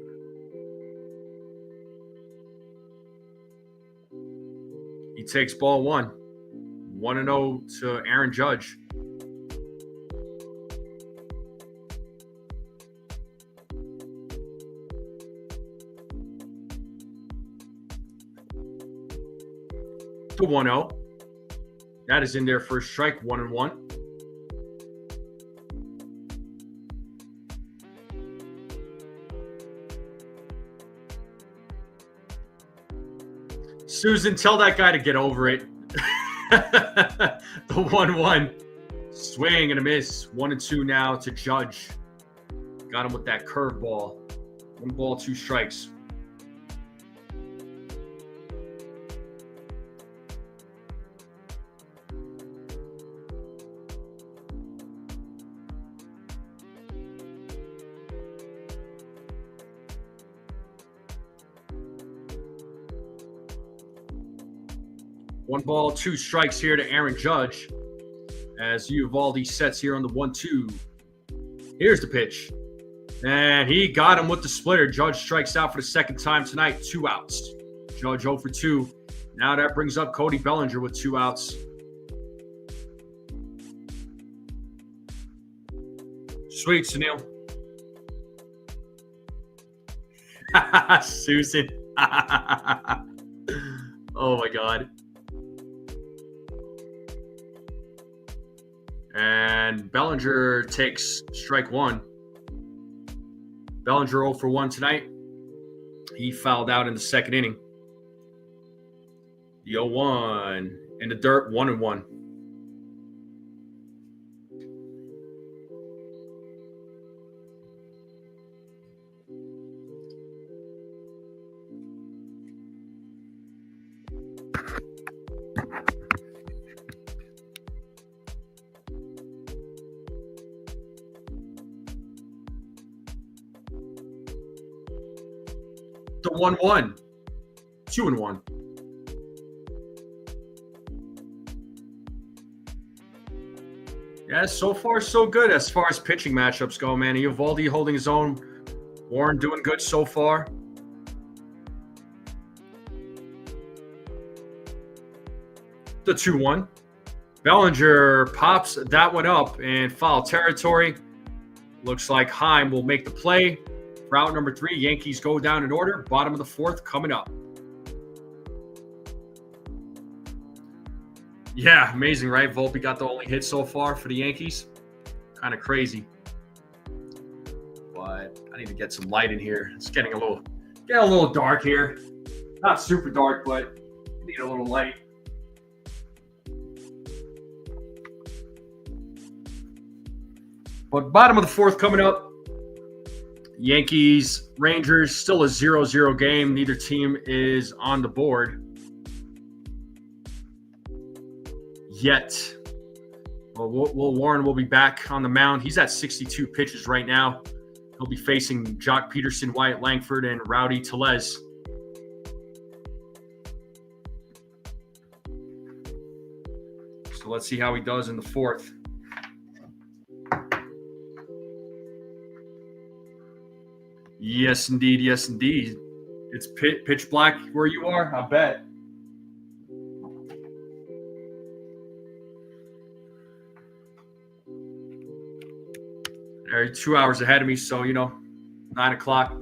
He takes ball 1. 1-0 to Aaron Judge. The 1-0. That is in there for a strike, 1-1. Susan, tell that guy to get over it. The 1-1. Swing and a miss. 1-2 now to Judge. Got him with that curveball. 1 ball, 2 strikes. One ball, 2 strikes here to Aaron Judge. As Uvalde sets here on the 1-2. Here's the pitch. And he got him with the splitter. Judge strikes out for the second time tonight. 2 outs. Judge 0 for 2. Now that brings up Cody Bellinger with 2 outs. Sweet, Snell. Susan. Oh, my God. And Bellinger takes strike 1. Bellinger 0 for 1 tonight. He fouled out in the second inning. The 0-1 in the dirt, 1-1. The 1-1. 2-1. Yeah, so far so good as far as pitching matchups go, man. Uvalde holding his own. Warren doing good so far. The 2-1. Bellinger pops that one up in foul territory. Looks like Heim will make the play. Route number 3, Yankees go down in order. Bottom of the 4th coming up. Yeah, amazing, right? Volpe got the only hit so far for the Yankees. Kind of crazy. But I need to get some light in here. It's getting a little dark here. Not super dark, but need a little light. But bottom of the 4th coming up. Yankees, Rangers, still a 0-0 game. Neither team is on the board yet. Well, Warren will be back on the mound. He's at 62 pitches right now. He'll be facing Jock Peterson, Wyatt Langford, and Rowdy Tellez. So let's see how he does in the 4th. Yes, indeed. Yes, indeed. It's pitch black where you are, I bet. They're 2 hours ahead of me, so, 9 o'clock.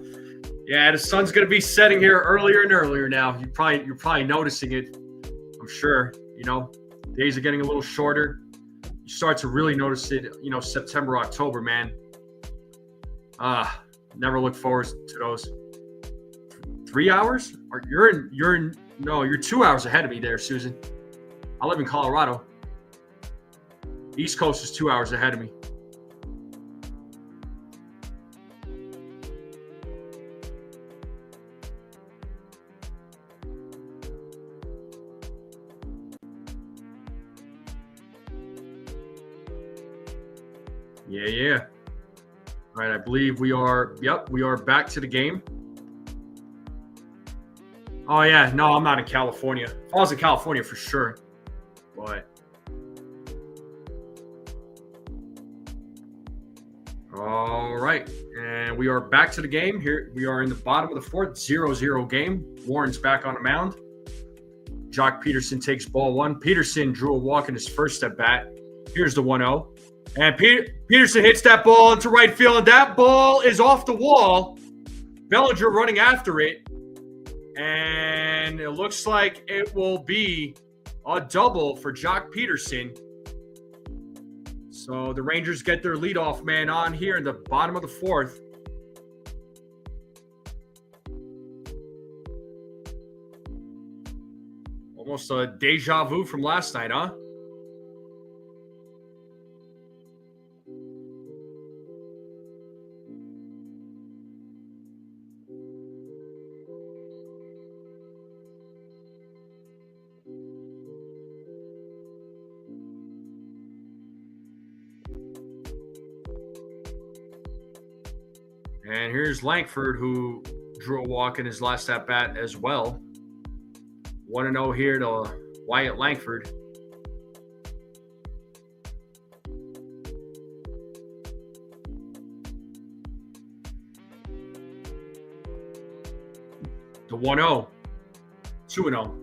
Yeah, the sun's going to be setting here earlier and earlier now. You're probably noticing it, I'm sure. Days are getting a little shorter. You start to really notice it, September, October, man. Never look forward to those. 3 hours? You're 2 hours ahead of me there, Susan. I live in Colorado. East Coast is 2 hours ahead of me. Yeah. All right, I believe we are back to the game. Oh, yeah. No, I'm not in California. If I was in California, for sure. But all right. And we are back to the game. Here we are in the bottom of the 4th, 0-0 game. Warren's back on the mound. Jock Peterson takes ball 1. Peterson drew a walk in his first at bat. Here's the 1-0. And Peterson hits that ball into right field, and that ball is off the wall. Bellinger running after it. And it looks like it will be a double for Jock Peterson. So the Rangers get their leadoff man on here in the bottom of the 4th. Almost a deja vu from last night, huh? And here's Langford, who drew a walk in his last at bat as well. 1-0 here to Wyatt Langford. The 1-0. 2-0.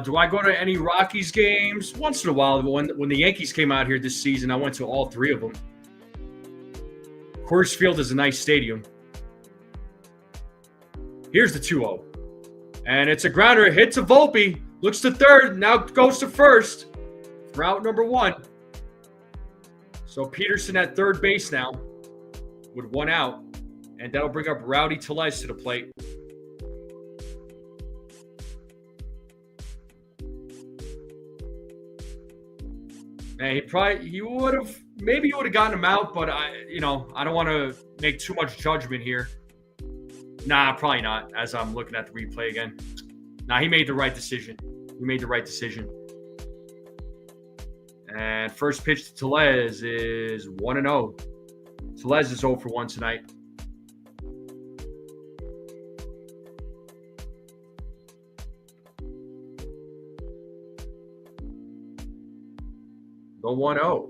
Do I go to any Rockies games? Once in a while. When the Yankees came out here this season, I went to all three of them. Coors Field is a nice stadium. Here's the 2-0. And it's a grounder. Hit to Volpe. Looks to third. Now goes to first. Route number 1. So Peterson at third base now with 1 out. And that'll bring up Rowdy Tellez to the plate. And he would have gotten him out, but I don't want to make too much judgment here. Nah, probably not. As I'm looking at the replay again, he made the right decision. And first pitch to Tellez is 1-0. Tellez is 0 for 1 tonight. The 1-0.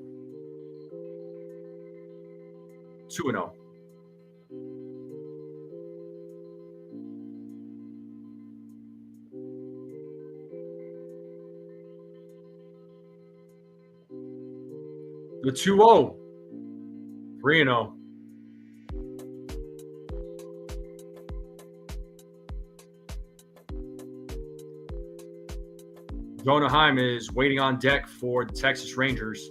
2-0. The 2-0. 3-0. Jonah Heim is waiting on deck for the Texas Rangers.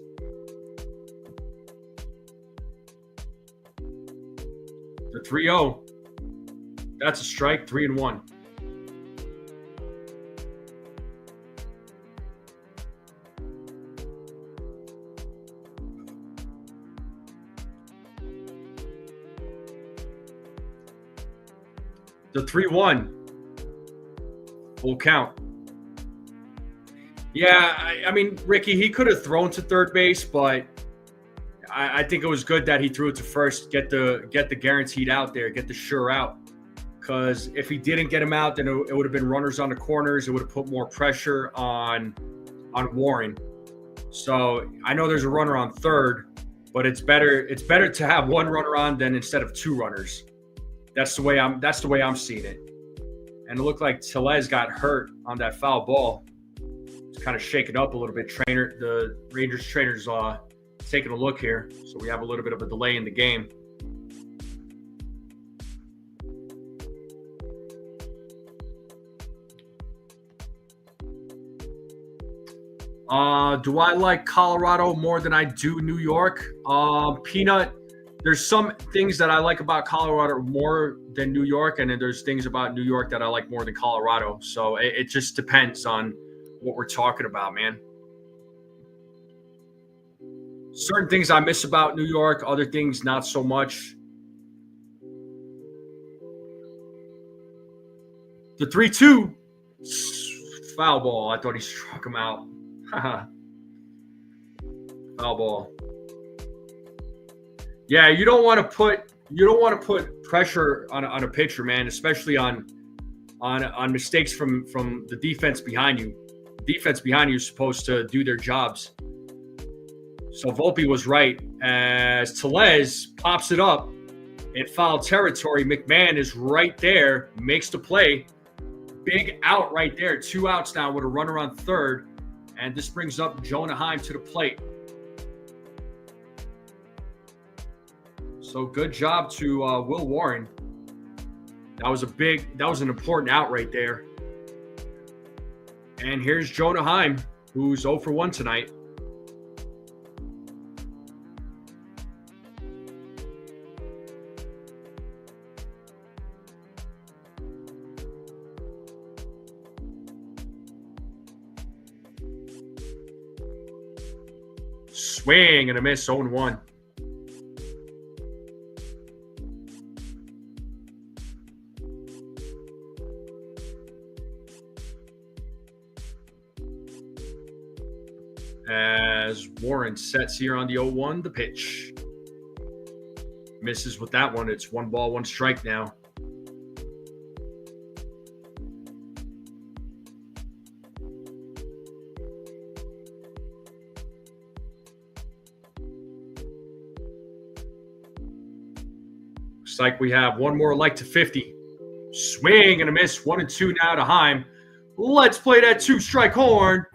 The 3-0. That's a strike, 3-1. The 3-1. Full count. Yeah, I mean, Ricky, he could have thrown to third base, but I think it was good that he threw it to first, get the guaranteed out there, get the sure out. Because if he didn't get him out, then it would have been runners on the corners. It would have put more pressure on Warren. So I know there's a runner on third, but it's better to have one runner on than instead of 2 runners. That's the way I'm seeing it. And it looked like Tellez got hurt on that foul ball. It's kind of shaken up a little bit. The Rangers trainer's taking a look here, so we have a little bit of a delay in the game. Do I like Colorado more than I do New York? Peanut, there's some things that I like about Colorado more than New York, and then there's things about New York that I like more than Colorado. So it just depends on what we're talking about, man. Certain things I miss about New York, other things not so much. The 3-2 foul ball. I thought he struck him out. Foul ball. Yeah, you don't want to put pressure on a pitcher, man, especially on mistakes from the defense behind you. The defense behind you is supposed to do their jobs. So Volpe was right. As Tellez pops it up in foul territory, McMahon is right there, makes the play. Big out right there. 2 outs now with a runner on third. And this brings up Jonah Heim to the plate. So good job to Will Warren. That was an important out right there. And here's Jonah Heim, who's 0 for 1 tonight. Swing and a miss, 0-1. As Warren sets here on the 0-1, the pitch. Misses with that one. It's 1 ball, 1 strike now. Looks like we have one more like to 50. Swing and a miss. 1-2 now to Heim. Let's play that 2-strike horn.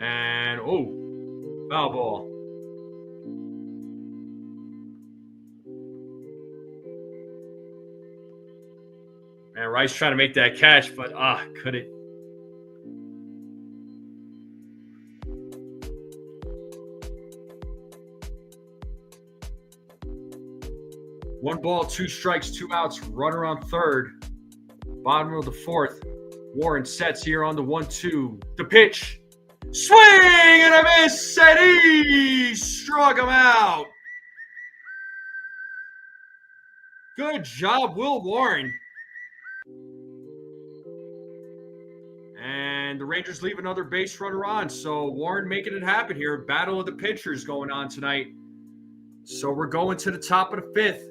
And, foul ball. Man, Rice trying to make that catch, but couldn't. One ball, 2 strikes, 2 outs, runner on third. Bottom of the 4th. Warren sets here on the 1-2. The pitch. Swing and a miss, and he struck him out. Good job, Will Warren. And the Rangers leave another base runner on. So Warren making it happen here. Battle of the pitchers going on tonight. So we're going to the top of the 5th.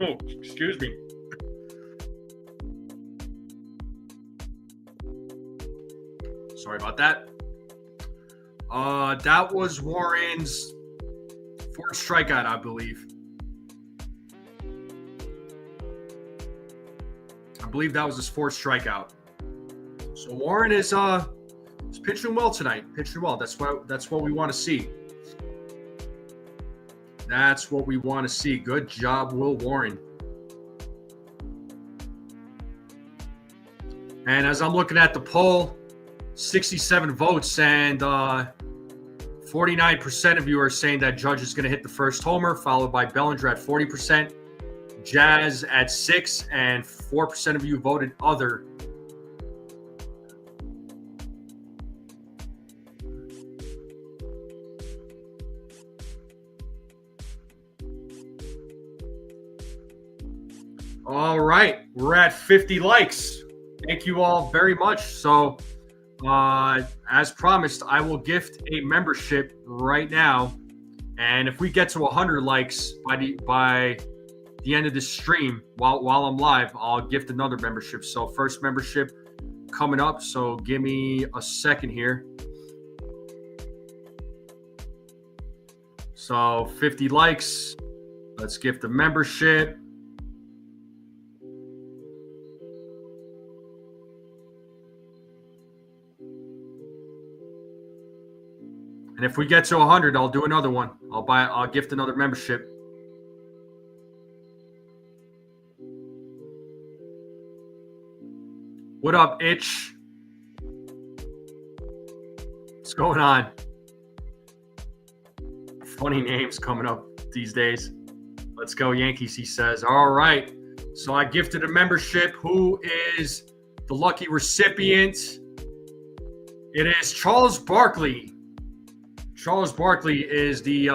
Oh, excuse me. Sorry about that. That was Warren's 4th strikeout, I believe. I believe that was his 4th strikeout. So Warren is pitching well tonight. Pitching well. That's what we want to see. That's what we want to see. Good job, Will Warren. And as I'm looking at the poll, 67 votes, and 49% of you are saying that Judge is going to hit the first homer, followed by Bellinger at 40%, Jazz at 6%, and 4% of you voted other. All right, we're at 50 likes. Thank you all very much. So, as promised, I will gift a membership right now. And if we get to 100 likes by the end of this stream, while I'm live, I'll gift another membership. So, first membership coming up. So, give me a second here. So, 50 likes. Let's gift a membership. And if we get to 100, I'll do another one. I'll gift another membership. What up, Itch? What's going on? Funny names coming up these days. Let's go, Yankees, he says. All right. So I gifted a membership. Who is the lucky recipient? It is Charles Barkley. Charles Barkley is the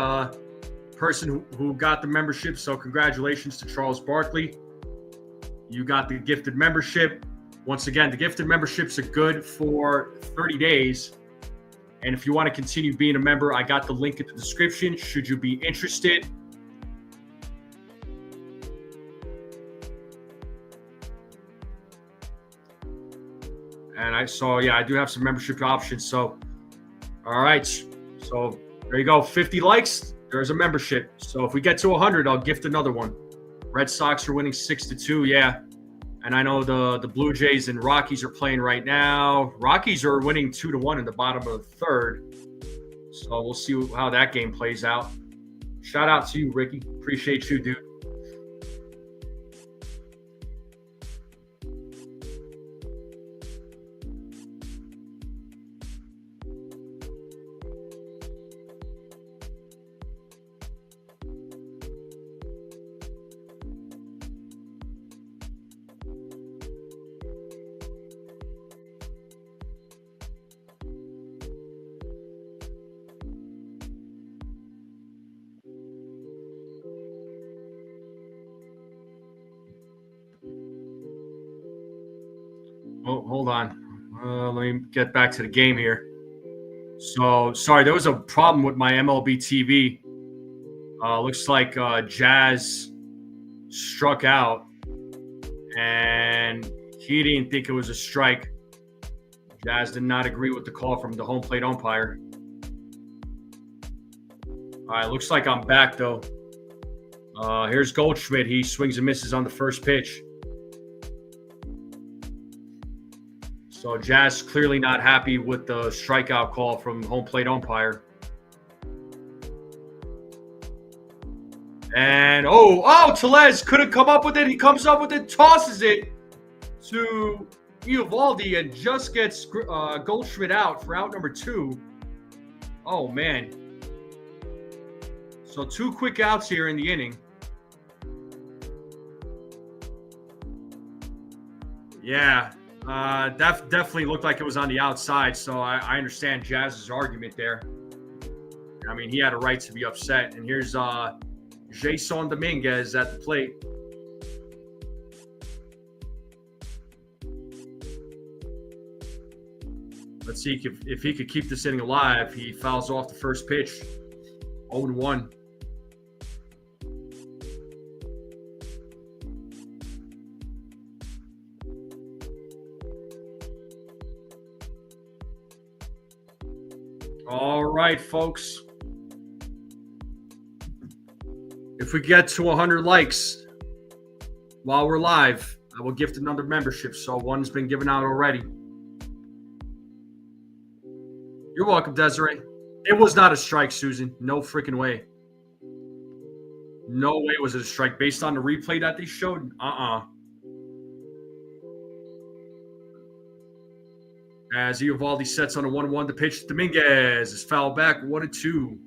person who got the membership. So congratulations to Charles Barkley. You got the gifted membership. Once again, the gifted memberships are good for 30 days. And if you want to continue being a member, I got the link in the description should you be interested. And I do have some membership options. So, all right. So there you go. 50 likes. There's a membership. So if we get to 100, I'll gift another one. Red Sox are winning 6-2. Yeah. And I know the Blue Jays and Rockies are playing right now. Rockies are winning 2-1 in the bottom of the 3rd. So we'll see how that game plays out. Shout out to you, Ricky. Appreciate you, dude. Oh, hold on. Let me get back to the game here. So, sorry, there was a problem with my MLB TV. Looks like Jazz struck out, and he didn't think it was a strike. Jazz did not agree with the call from the home plate umpire. All right, looks like I'm back, though. Here's Goldschmidt. He swings and misses on the first pitch. So Jazz clearly not happy with the strikeout call from home plate umpire. And, Tellez couldn't come up with it. He comes up with it, tosses it to Eovaldi, and just gets Goldschmidt out for out number 2. Oh, man. So 2 quick outs here in the inning. Yeah, that definitely looked like it was on the outside, so I understand Jazz's argument there. I mean, he had a right to be upset. And here's Jason Dominguez at the plate. Let's see if he could keep this inning alive. He fouls off the first pitch. 0-1. All right, folks. If we get to 100 likes while we're live, I will gift another membership. So one's been given out already. You're welcome, Desiree. It was not a strike, Susan. No freaking way. No way was it a strike. Based on the replay that they showed, As Eovaldi sets on a 1-1, the pitch to Dominguez is fouled back, 1-2.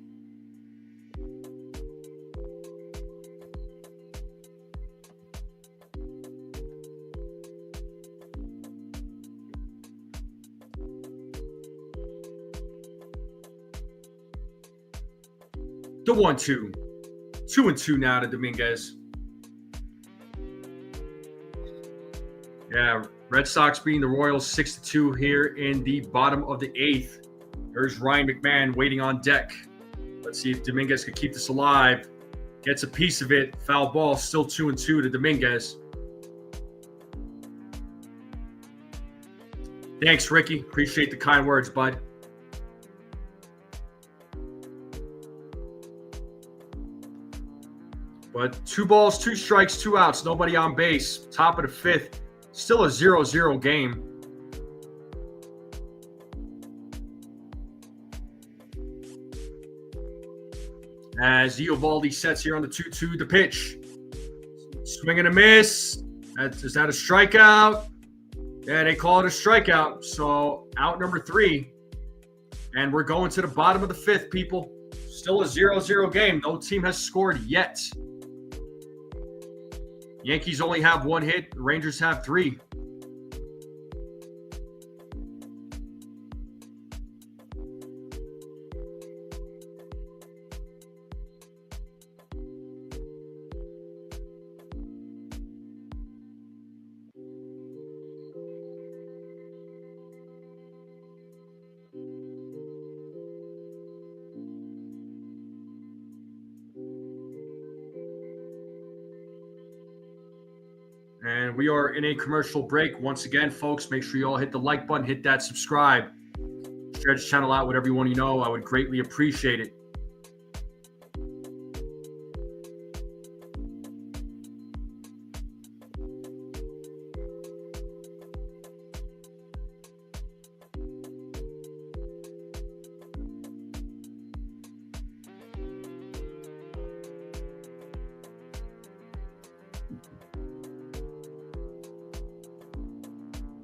The 1-2. 2-2 now to Dominguez. Yeah, Red Sox beating the Royals 6-2 here in the bottom of the 8th. There's Ryan McMahon waiting on deck. Let's see if Dominguez could keep this alive. Gets a piece of it. Foul ball, still 2-2 to Dominguez. Thanks, Ricky. Appreciate the kind words, bud. But 2 balls, 2 strikes, 2 outs. Nobody on base. Top of the 5th. Still a 0-0 game. As Eovaldi sets here on the 2-2, the pitch. Swing and a miss. Is that a strikeout? Yeah, they call it a strikeout. So out number 3. And we're going to the bottom of the 5th, people. Still a 0-0 game. No team has scored yet. Yankees only have 1 hit. The Rangers have 3. And we are in a commercial break. Once again, folks, make sure you all hit the like button, hit that subscribe. Share this channel out with everyone you know. I would greatly appreciate it.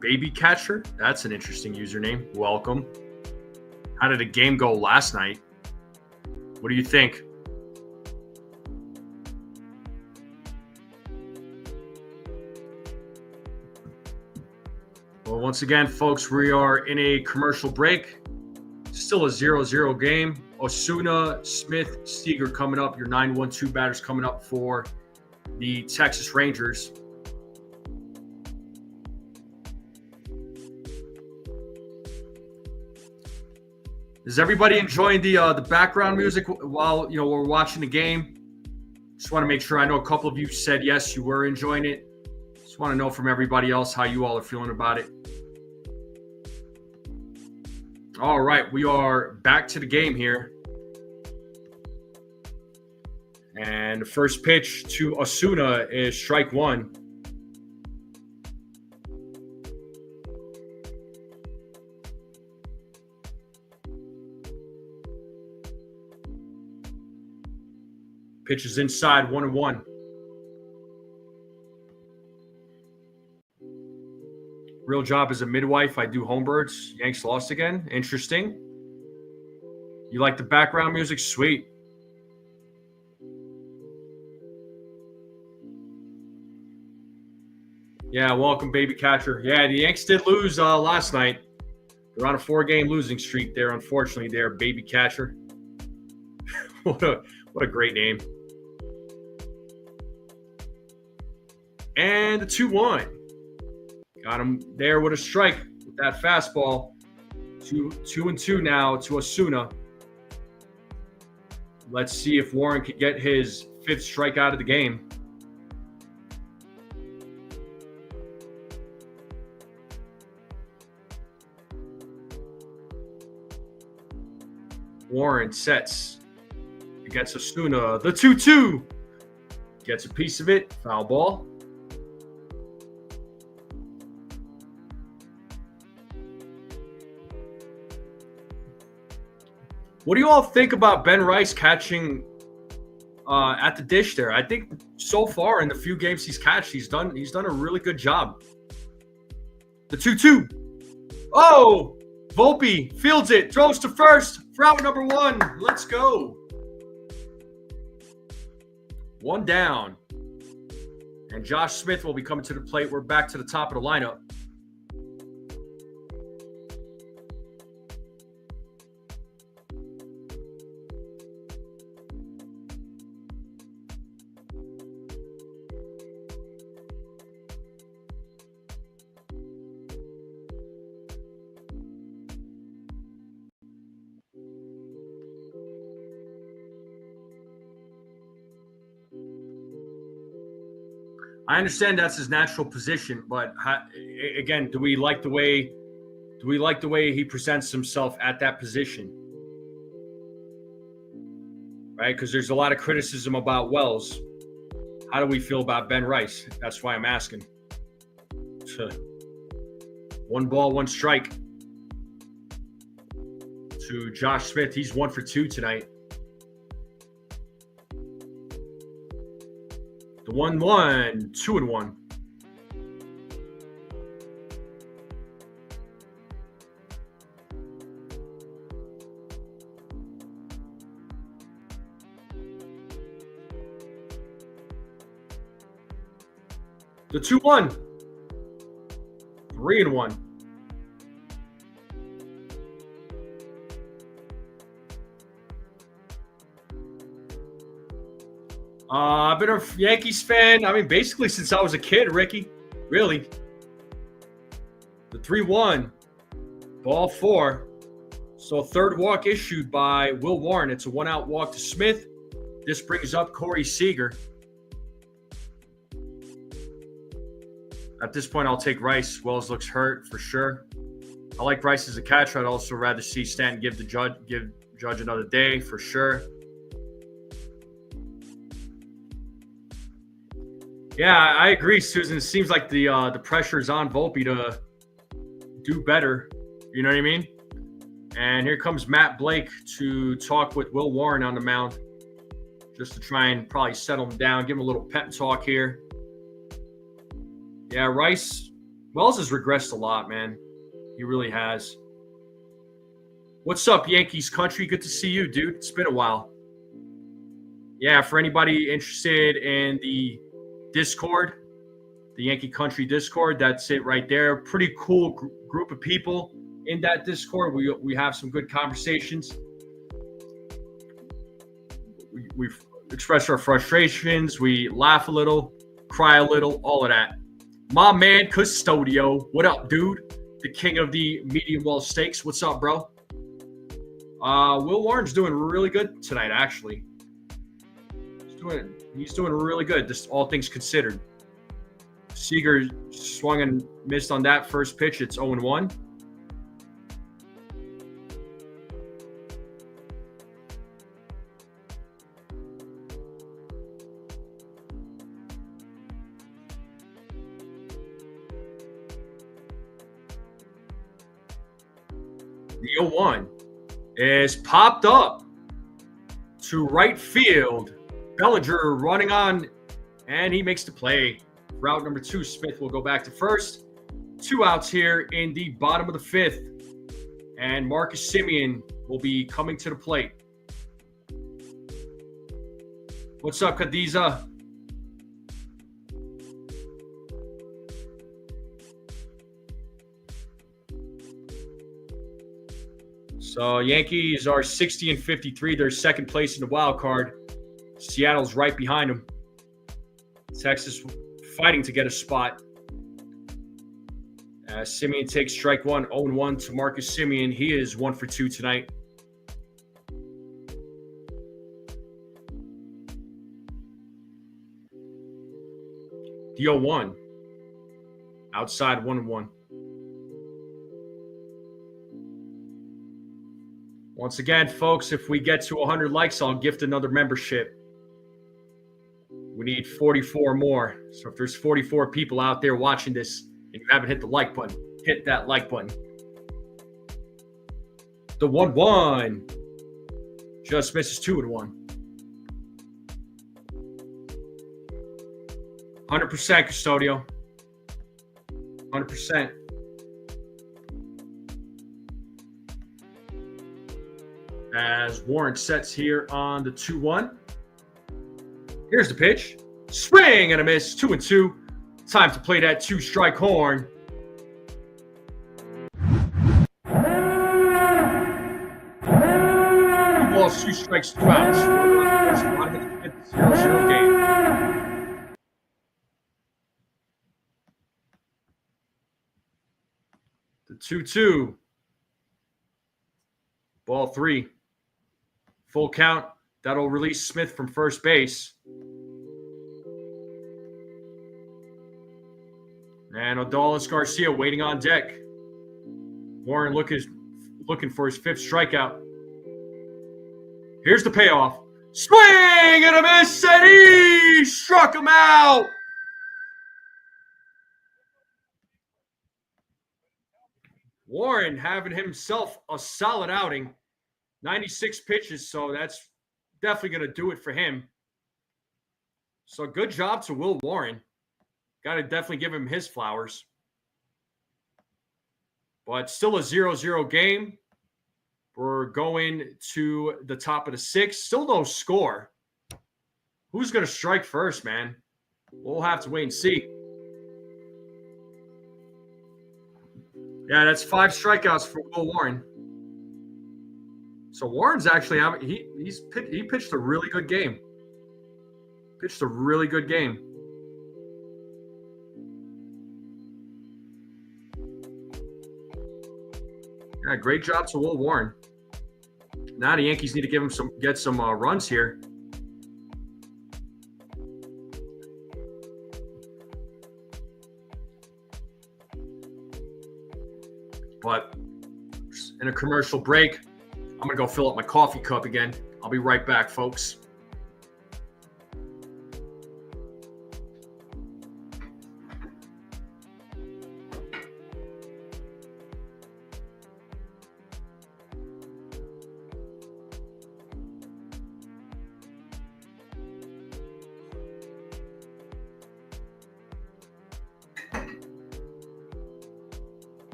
Baby Catcher? That's an interesting username. Welcome. How did the game go last night? What do you think? Well, once again, folks, we are in a commercial break. Still a 0-0 game. Osuna, Smith, Steger coming up. Your 9-1-2 batters coming up for the Texas Rangers. Is everybody enjoying the background music while we're watching the game? Just want to make sure. I know a couple of you said yes, you were enjoying it. Just want to know from everybody else how you all are feeling about it. All right, we are back to the game here. And the first pitch to Osuna is strike one. Pitch is inside, 1-1. Real job as a midwife. I do home birds. Yanks lost again. Interesting. You like the background music? Sweet. Yeah, welcome, baby catcher. Yeah, the Yanks did lose last night. They're on a 4-game losing streak there, unfortunately, there, baby catcher. What a great name. And the 2-1. Got him there with a strike with that fastball. 2-2 now to Osuna. Let's see if Warren could get his 5th strikeout of the game. Warren sets against Osuna. The 2-2. Gets a piece of it. Foul ball. What do you all think about Ben Rice catching at the dish there? I think so far in the few games he's catched, he's done a really good job. The 2-2. Oh, Volpe fields it, throws to first for out number 1. Let's go. 1 down. And Josh Smith will be coming to the plate. We're back to the top of the lineup. I understand that's his natural position, but again, do we like the way he presents himself at that position? Right? Because there's a lot of criticism about Wells. How do we feel about Ben Rice? That's why I'm asking. 1 ball, 1 strike to Josh Smith. He's 1 for 2 tonight. The 1-1, 2-1. The 2-1, 3-1. I've been a Yankees fan, I mean, basically since I was a kid, Ricky. Really. The 3-1. Ball 4. So 3rd walk issued by Will Warren. It's a 1-out walk to Smith. This brings up Corey Seager. At this point, I'll take Rice. Wells looks hurt for sure. I like Rice as a catcher. I'd also rather see Stanton give Judge another day for sure. Yeah, I agree, Susan. It seems like the pressure is on Volpe to do better. You know what I mean? And here comes Matt Blake to talk with Will Warren on the mound, just to try and probably settle him down, give him a little pep talk here. Yeah, Wells has regressed a lot, man. He really has. What's up, Yankees country? Good to see you, dude. It's been a while. Yeah, for anybody interested in the Discord, the Yankee Country Discord, that's it right there. Pretty cool group of people in that Discord. We have some good conversations. We express our frustrations. We laugh a little, cry a little, all of that. My man Custodio, what up, dude? The king of the medium well steaks. What's up, bro? Will Warren's doing really good tonight, actually. He's doing really good, just all things considered. Seager swung and missed on that first pitch. It's 0-1. The 0-1 is popped up to right field. Bellinger running on, and he makes the play. Route number 2, Smith will go back to first. 2 outs here in the bottom of the 5th. And Marcus Semien will be coming to the plate. What's up, Khadiza? So Yankees are 60-53. They're second place in the wild card. Seattle's right behind them. Texas fighting to get a spot. Semien takes strike 1, 0-1 to Marcus Semien. He is 1 for 2 tonight. The 0-1. Outside 1-1. Once again, folks, if we get to 100 likes, I'll gift another membership. We need 44 more. So if there's 44 people out there watching this and you haven't hit the like button, hit that like button. The 1-1 just misses 2-1. 100% Custodio. 100%. As Warren sets here on the 2-1. Here's the pitch. Swing and a miss. 2-2. Time to play that 2-strike horn. Balls, 2 strikes, 2 outs. 0-0 game. The 2-2. Ball 3. Full count. That'll release Smith from first base. And Adolis Garcia waiting on deck. Warren looking for his 5th strikeout. Here's the payoff. Swing and a miss, and he struck him out. Warren having himself a solid outing. 96 pitches, so that's definitely going to do it for him. So good job to Will Warren. Got to definitely give him his flowers. But still a 0-0 game. We're going to the top of the 6th. Still no score. Who's going to strike first, man? We'll have to wait and see. Yeah, that's 5 strikeouts for Will Warren. So Warren's actually he pitched a really good game. Pitched a really good game. Yeah, great job to Will Warren. Now the Yankees need to get some runs here. But in a commercial break, I'm going to go fill up my coffee cup again. I'll be right back, folks.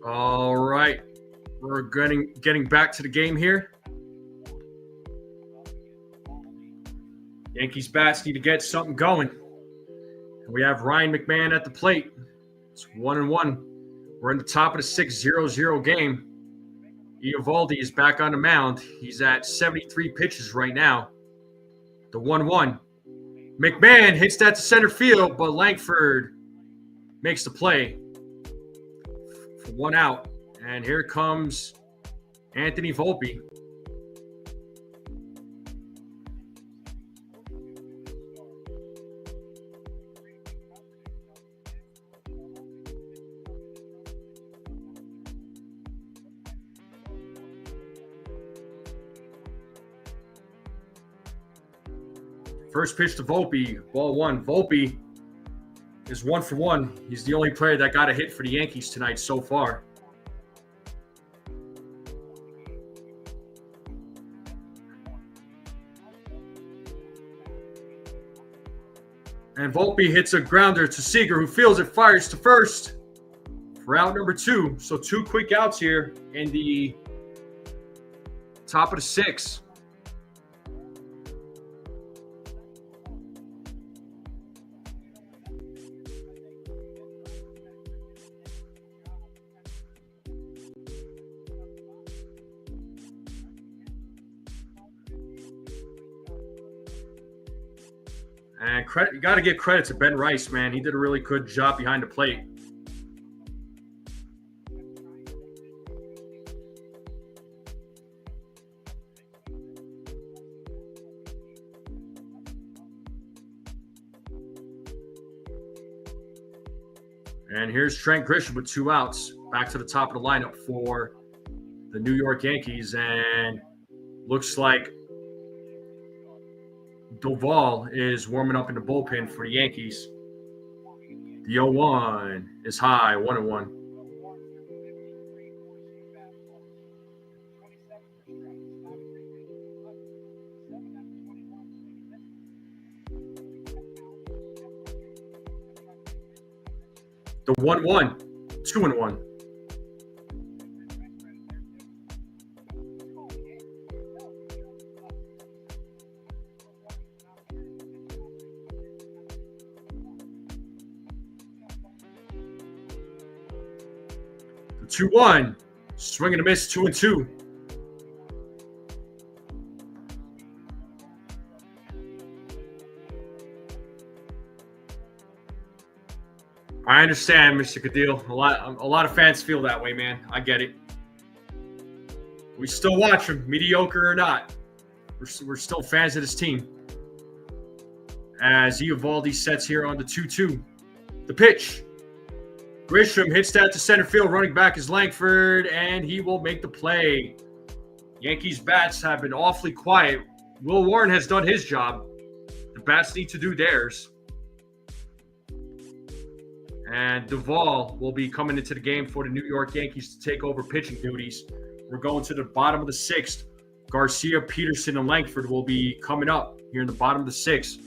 All right. We're getting back to the game here. Yankees bats need to get something going. We have Ryan McMahon at the plate. It's 1-1. We're in the top of the 6-0-0 game. Eovaldi is back on the mound. He's at 73 pitches right now. The 1-1. McMahon hits that to center field, but Langford makes the play for 1 out. And here comes Anthony Volpe. First pitch to Volpe, ball 1. Volpe is 1 for 1. He's the only player that got a hit for the Yankees tonight so far. And Volpe hits a grounder to Seager, who fields it, fires to first for out number 2. So 2 quick outs here in the top of the 6. And you got to give credit to Ben Rice, man. He did a really good job behind the plate. And here's Trent Grisham with 2 outs. Back to the top of the lineup for the New York Yankees. And looks like Doval is warming up in the bullpen for the Yankees. The 0-1 is high, 1-1. The 1-1, 2-1. The 2-1, swing and a miss, 2-2. I understand, Mr. Cadil. A lot of fans feel that way, man. I get it. We still watch him, mediocre or not. We're still fans of this team. As Eovaldi sets here on the 2-2. The pitch. Grisham hits that to center field. Running back is Langford, and he will make the play. Yankees bats have been awfully quiet. Will Warren has done his job. The bats need to do theirs. And Duvall will be coming into the game for the New York Yankees to take over pitching duties. We're going to the bottom of the 6th. Garcia, Peterson, and Langford will be coming up here in the bottom of the 6th.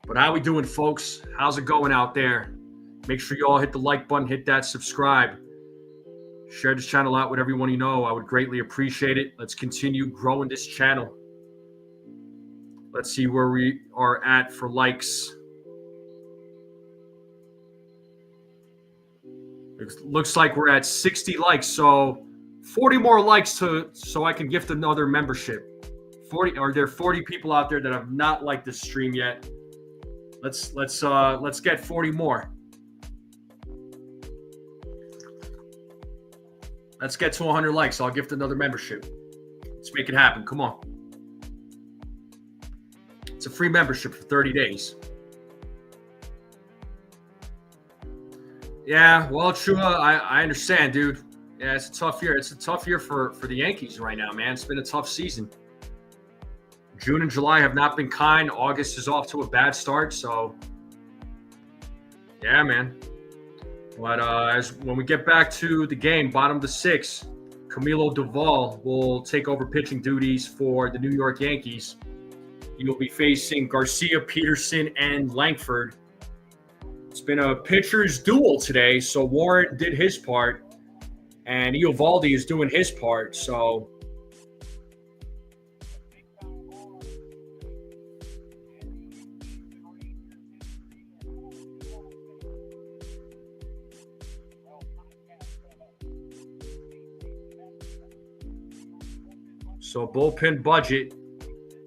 But how we doing, folks? How's it going out there? Make sure you all hit the like button, hit that subscribe. Share this channel out with everyone you know. I would greatly appreciate it. Let's continue growing this channel. Let's see where we are at for likes. It looks like we're at 60 likes, so 40 more likes so I can gift another membership. 40 are there 40 people out there that have not liked this stream yet? Let's get 40 more. Let's get to 100 likes. I'll gift another membership. Let's make it happen. Come on. It's a free membership for 30 days. Yeah, well, Chua, I understand, dude. Yeah, it's a tough year. It's a tough year for the Yankees right now, man. It's been a tough season. June and July have not been kind. August is off to a bad start, so yeah, man. But as when we get back to the game, bottom of the sixth, Camilo Duvall will take over pitching duties for the New York Yankees. He will be facing Garcia, Peterson, and Langford. It's been a pitcher's duel today, so Warren did his part, and Eovaldi is doing his part. So bullpen budget.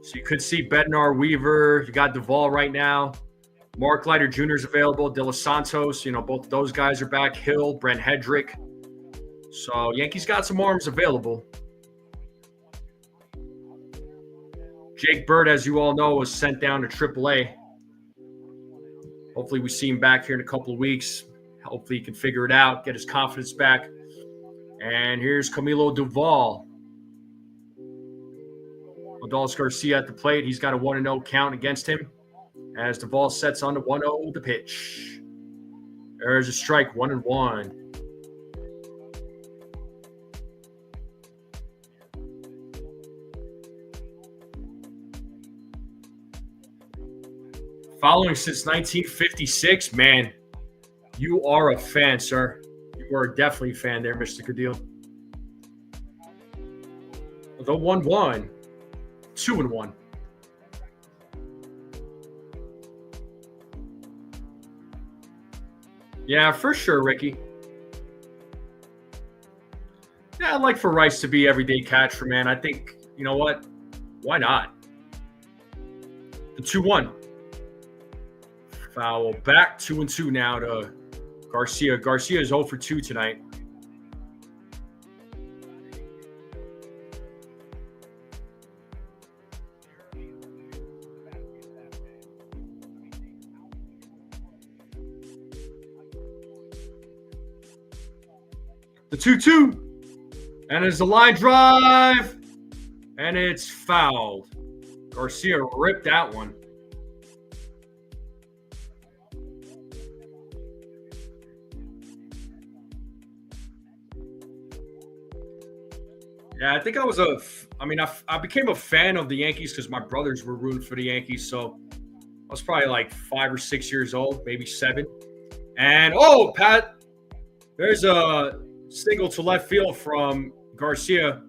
So you could see Bednar, Weaver. You got Duvall right now. Mark Leiter Jr. is available. De Los Santos, both of those guys are back. Hill, Brent Hedrick. So Yankees got some arms available. Jake Bird, as you all know, was sent down to AAA. Hopefully we see him back here in a couple of weeks. Hopefully he can figure it out, get his confidence back. And here's Camilo Duvall. Adolis Garcia at the plate. He's got a 1-0 count against him. As Duvall sets on the 1-0 the pitch. There's a strike, 1-1. Following since 1956, man, you are a fan, sir. You are definitely a fan there, Mr. Cadillo. The 1-1, 2-1. Yeah, for sure, Ricky. Yeah, I'd like for Rice to be everyday catcher, man. I think, you know what? Why not? The 2-1. Foul back, 2-2 now to Garcia. Garcia is 0 for 2 tonight. The 2-2. And it's a line drive. And it's fouled. Garcia ripped that one. Yeah, I think I became a fan of the Yankees because my brothers were rooting for the Yankees. So I was probably like 5 or 6 years old, maybe 7. And, Pat, there's a single to left field from Garcia.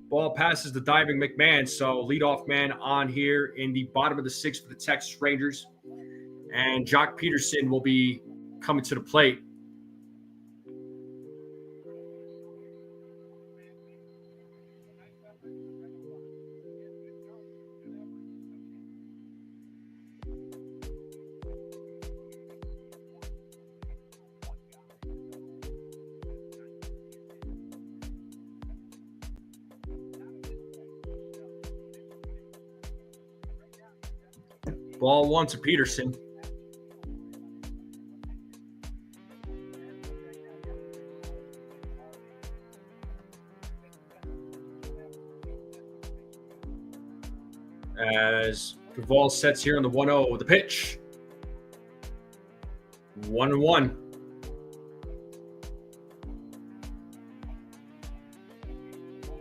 Ball passes the diving McMahon. So leadoff man on here in the bottom of the 6th for the Texas Rangers. And Jock Peterson will be coming to the plate. Ball 1 to Peterson. As Duvall sets here on the 1-0 with the pitch. 1-1.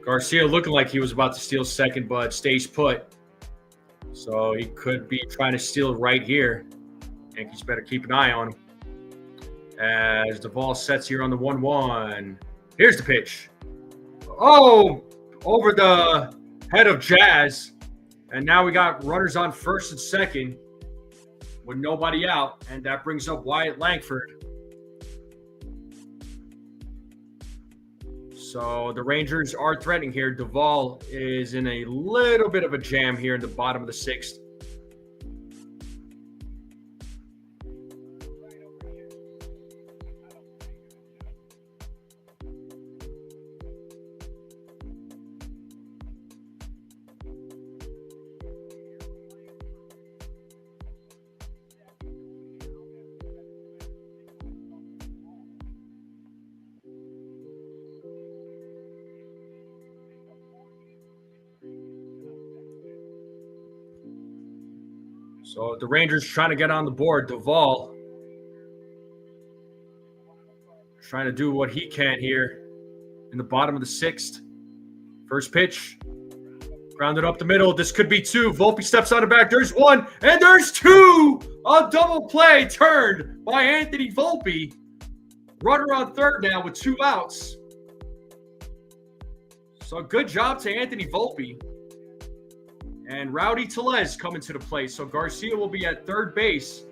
Garcia looking like he was about to steal second, but stays put. So he could be trying to steal right here. Yankees better keep an eye on him. As Duvall sets here on the 1-1. Here's the pitch. Oh, over the head of Jazz. And now we got runners on first and second with nobody out. And that brings up Wyatt Langford. So the Rangers are threatening here. Duvall is in a little bit of a jam here in the bottom of the 6th. So the Rangers trying to get on the board. Duvall. trying to do what he can here in the bottom of the sixth. First pitch. Grounded up the middle. This could be two. Volpe steps on the back. There's one, and there's two. A double play turned by Anthony Volpe. Runner on third now with 2 outs. So good job to Anthony Volpe. And Rowdy Tellez coming to the plate. So Garcia will be at third base.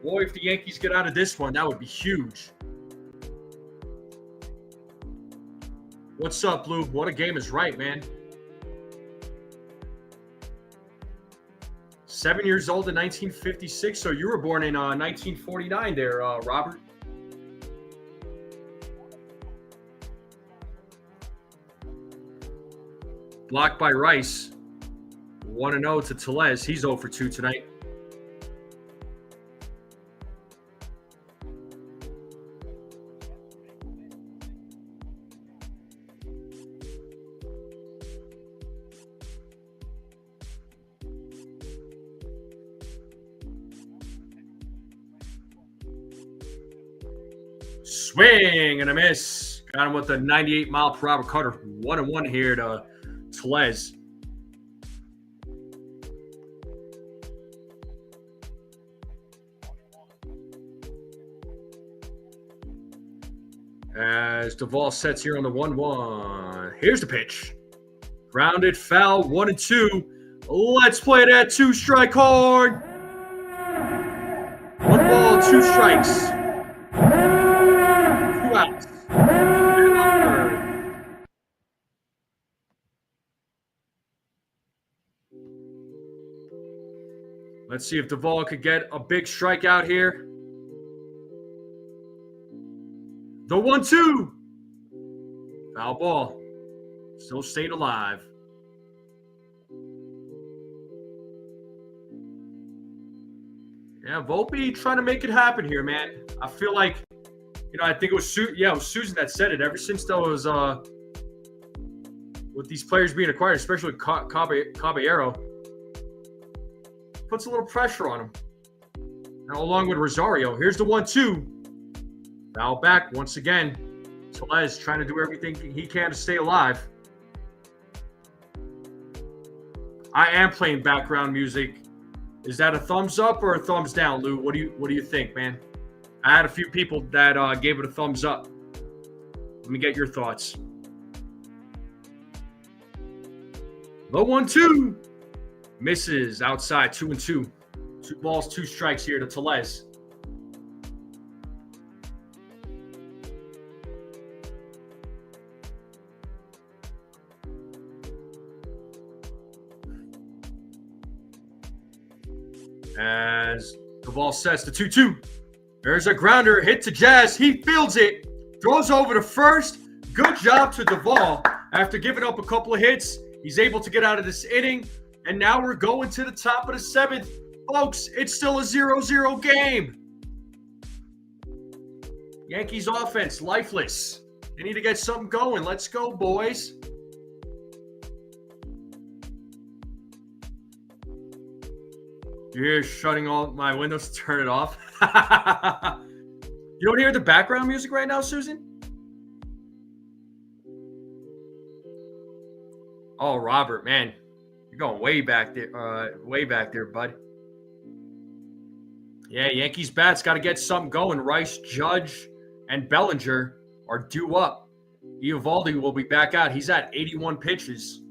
Boy, if the Yankees get out of this one, that would be huge. What's up, Blue? What a game is right, man. 7 years old in 1956, so you were born in 1949 there, Robert. Blocked by Rice. 1-0 to Tellez. He's 0 for 2 tonight. Swing and a miss. Got him with the 98-mile-per-hour cutter. 1-1 here to Tellez. As Duvall sets here on the 1-1. Here's the pitch. Grounded, foul, 1-2. Let's play that 2-strike card. 1 ball, 2 strikes. 2 outs. Let's see if Duvall could get a big strikeout here. The 1-2. Foul ball. Still stayed alive. Yeah, Volpe trying to make it happen here, man. I feel like, I think it was Susan that said it. Ever since there was with these players being acquired, especially with Caballero, puts a little pressure on him. Now, along with Rosario, here's the 1-2. Foul back once again. Tellez trying to do everything he can to stay alive. I am playing background music. Is that a thumbs up or a thumbs down, Lou? What do you think, man? I had a few people that gave it a thumbs up. Let me get your thoughts. The 1-2 misses outside. 2-2. 2 balls, 2 strikes here to Tellez. As Duvall sets the 2-2. There's a grounder hit to Jazz. He fields it. Throws over to first. Good job to Duvall. After giving up a couple of hits, he's able to get out of this inning. And now we're going to the top of the 7th. Folks, it's still a 0-0 game. Yankees offense, lifeless. They need to get something going. Let's go, boys. You're shutting all my windows to turn it off. You don't hear the background music right now, Susan? Oh, Robert, man. You're going way back there, bud. Yeah, Yankees bats got to get something going. Rice, Judge, and Bellinger are due up. Eovaldi will be back out. He's at 81 pitches.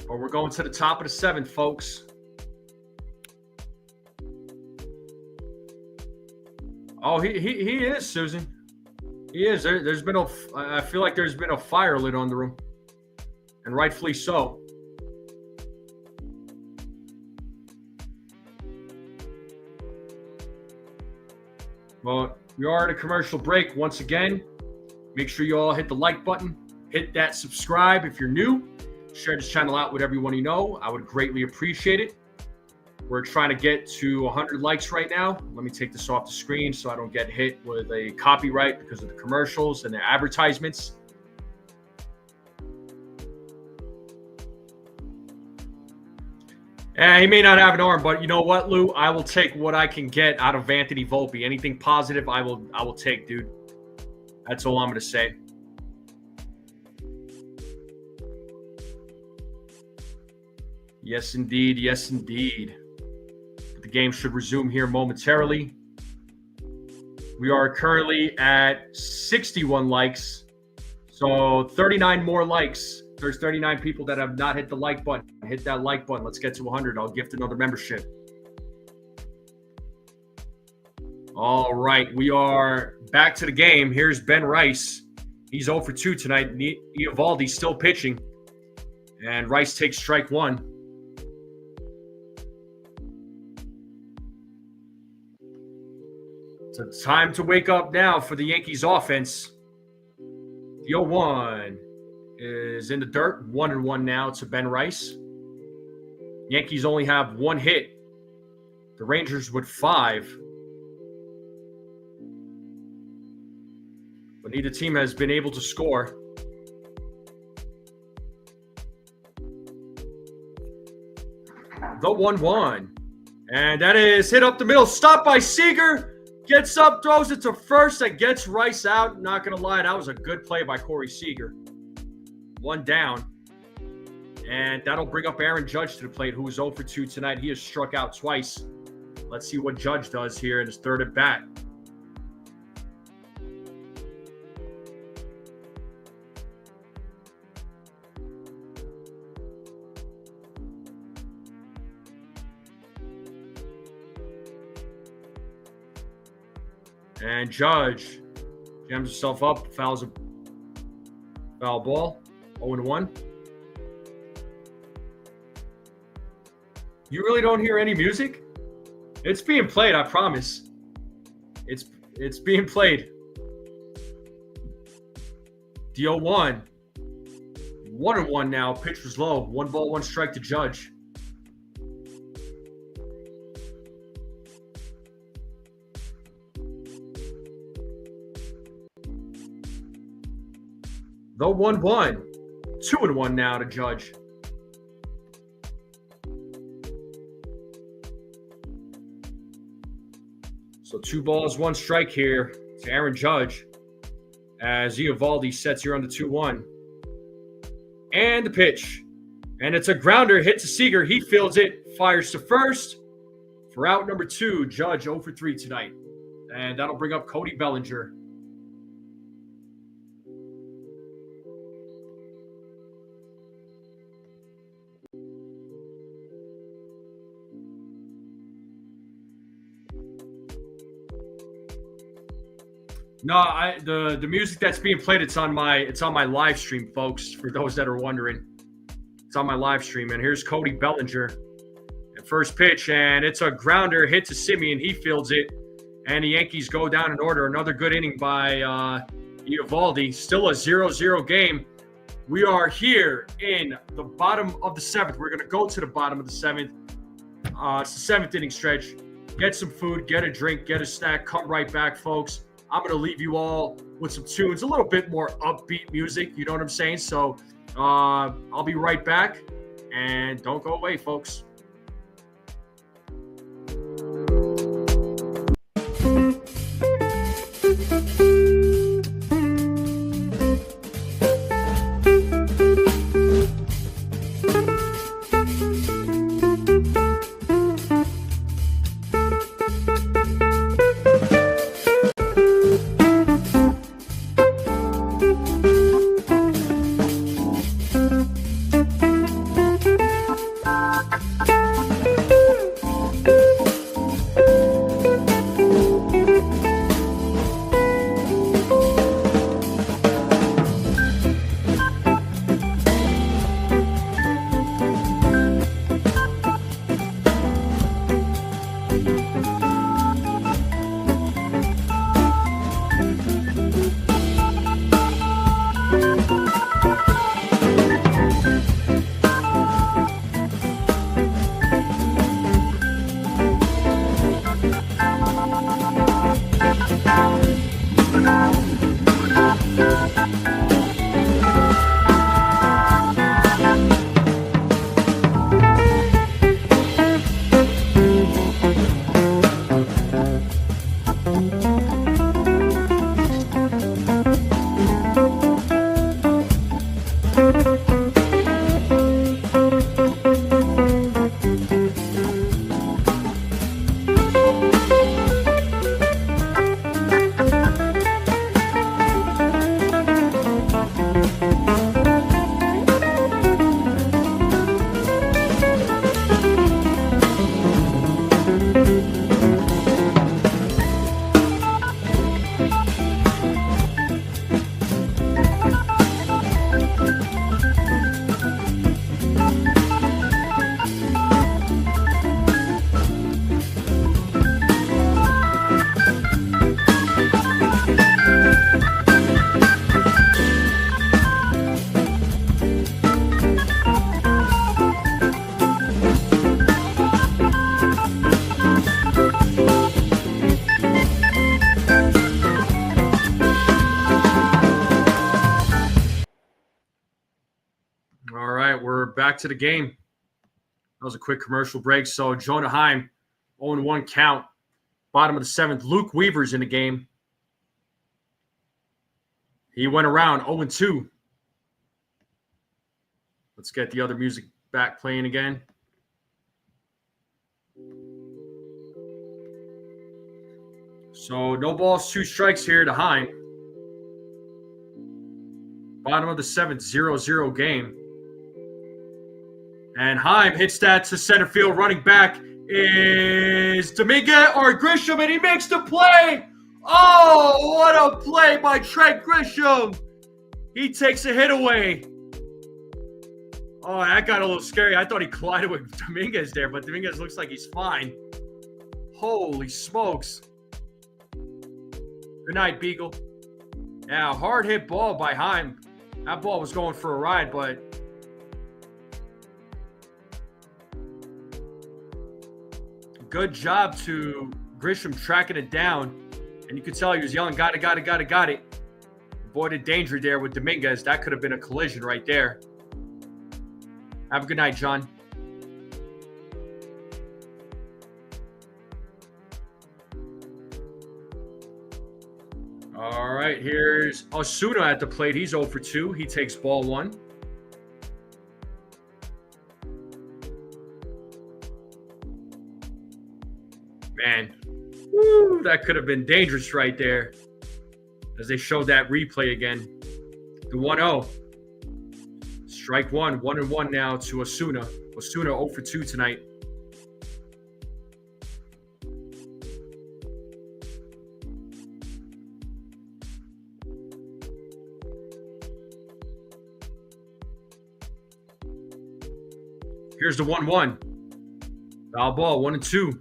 But we're going to the top of the 7th, folks. Oh, he is, Susan. He is. There's been I feel like there's been a fire lit on the room. And rightfully so. Well, we are at a commercial break once again. Make sure you all hit the like button. Hit that subscribe if you're new. Share this channel out with everyone you know. I would greatly appreciate it. We're trying to get to 100 likes right now. Let me take this off the screen so I don't get hit with a copyright because of the commercials and the advertisements. He may not have an arm, but you know what, Lou? I will take what I can get out of Anthony Volpe. Anything positive, I will take, dude. That's all I'm going to say. Yes, indeed. Yes, indeed. The game should resume here momentarily. We are currently at 61 likes. So 39 more likes. There's 39 people that have not hit the like button. Hit that like button. Let's get to 100. I'll gift another membership. All right. We are back to the game. Here's Ben Rice. He's 0 for 2 tonight. Eovaldi's still pitching. And Rice takes strike one. It's time to wake up now for the Yankees offense. The 0-1 is in the dirt. 1-1 now to Ben Rice. Yankees only have one hit. The Rangers with 5. But neither team has been able to score. The 1-1. And that is hit up the middle. Stopped by Seager. Gets up, throws it to first, and gets Rice out. Not going to lie, that was a good play by Corey Seager. One down. And that'll bring up Aaron Judge to the plate, who is 0 for 2 tonight. He has struck out twice. Let's see what Judge does here in his third at bat. And Judge jams himself up, fouls a foul ball, 0-1. You really don't hear any music? It's being played, I promise. It's being played. The 0-1. 1-1 now. Pitch was low. 1 ball, 1 strike to Judge. The 1-1. 2-1 now to Judge. So 2 balls, 1 strike here to Aaron Judge as Eovaldi sets here on the 2-1. And the pitch. And it's a grounder hit to Seager. He fields it, fires to first. For out number 2, Judge 0 for 3 tonight. And that'll bring up Cody Bellinger. No, the music that's being played, it's on my live stream, folks, for those that are wondering. It's on my live stream. And here's Cody Bellinger at first pitch, and it's a grounder hit to Simeon. He fields it, and the Yankees go down in order. Another good inning by Eovaldi. Still a 0-0 game. We are here in the bottom of the 7th. We're going to go to the bottom of the 7th. It's the 7th inning stretch. Get some food, get a drink, get a snack. Come right back, folks. I'm going to leave you all with some tunes, a little bit more upbeat music, you know what I'm saying? So I'll be right back, and don't go away, folks. right, we're back to the game. That was a quick commercial break. So Jonah Heim, 0-1 count. Bottom of the 7th. Luke Weaver's in the game. He went around 0-2. Let's get the other music back playing again. So no balls, 2 strikes here to Heim. Bottom of the 7th, 0-0 game. And Heim hits that to center field. Running back is Dominguez or Grisham, and he makes the play. Oh, what a play by Trent Grisham. He takes a hit away. Oh, that got a little scary. I thought he collided with Dominguez there, but Dominguez looks like he's fine. Holy smokes. Good night, Beagle. Yeah, hard hit ball by Heim. That ball was going for a ride, but good job to Grisham tracking it down. And you could tell he was yelling, got it. Avoided danger there with Dominguez. That could have been a collision right there. Have a good night, John. All right, here's Osuna at the plate. He's 0-2. He takes ball 1. Man, woo, that could have been dangerous right there as they showed that replay again. The 1-0. Strike 1. 1-1 now to Osuna. Osuna 0-2 tonight. Here's the 1-1. Foul ball, 1-2.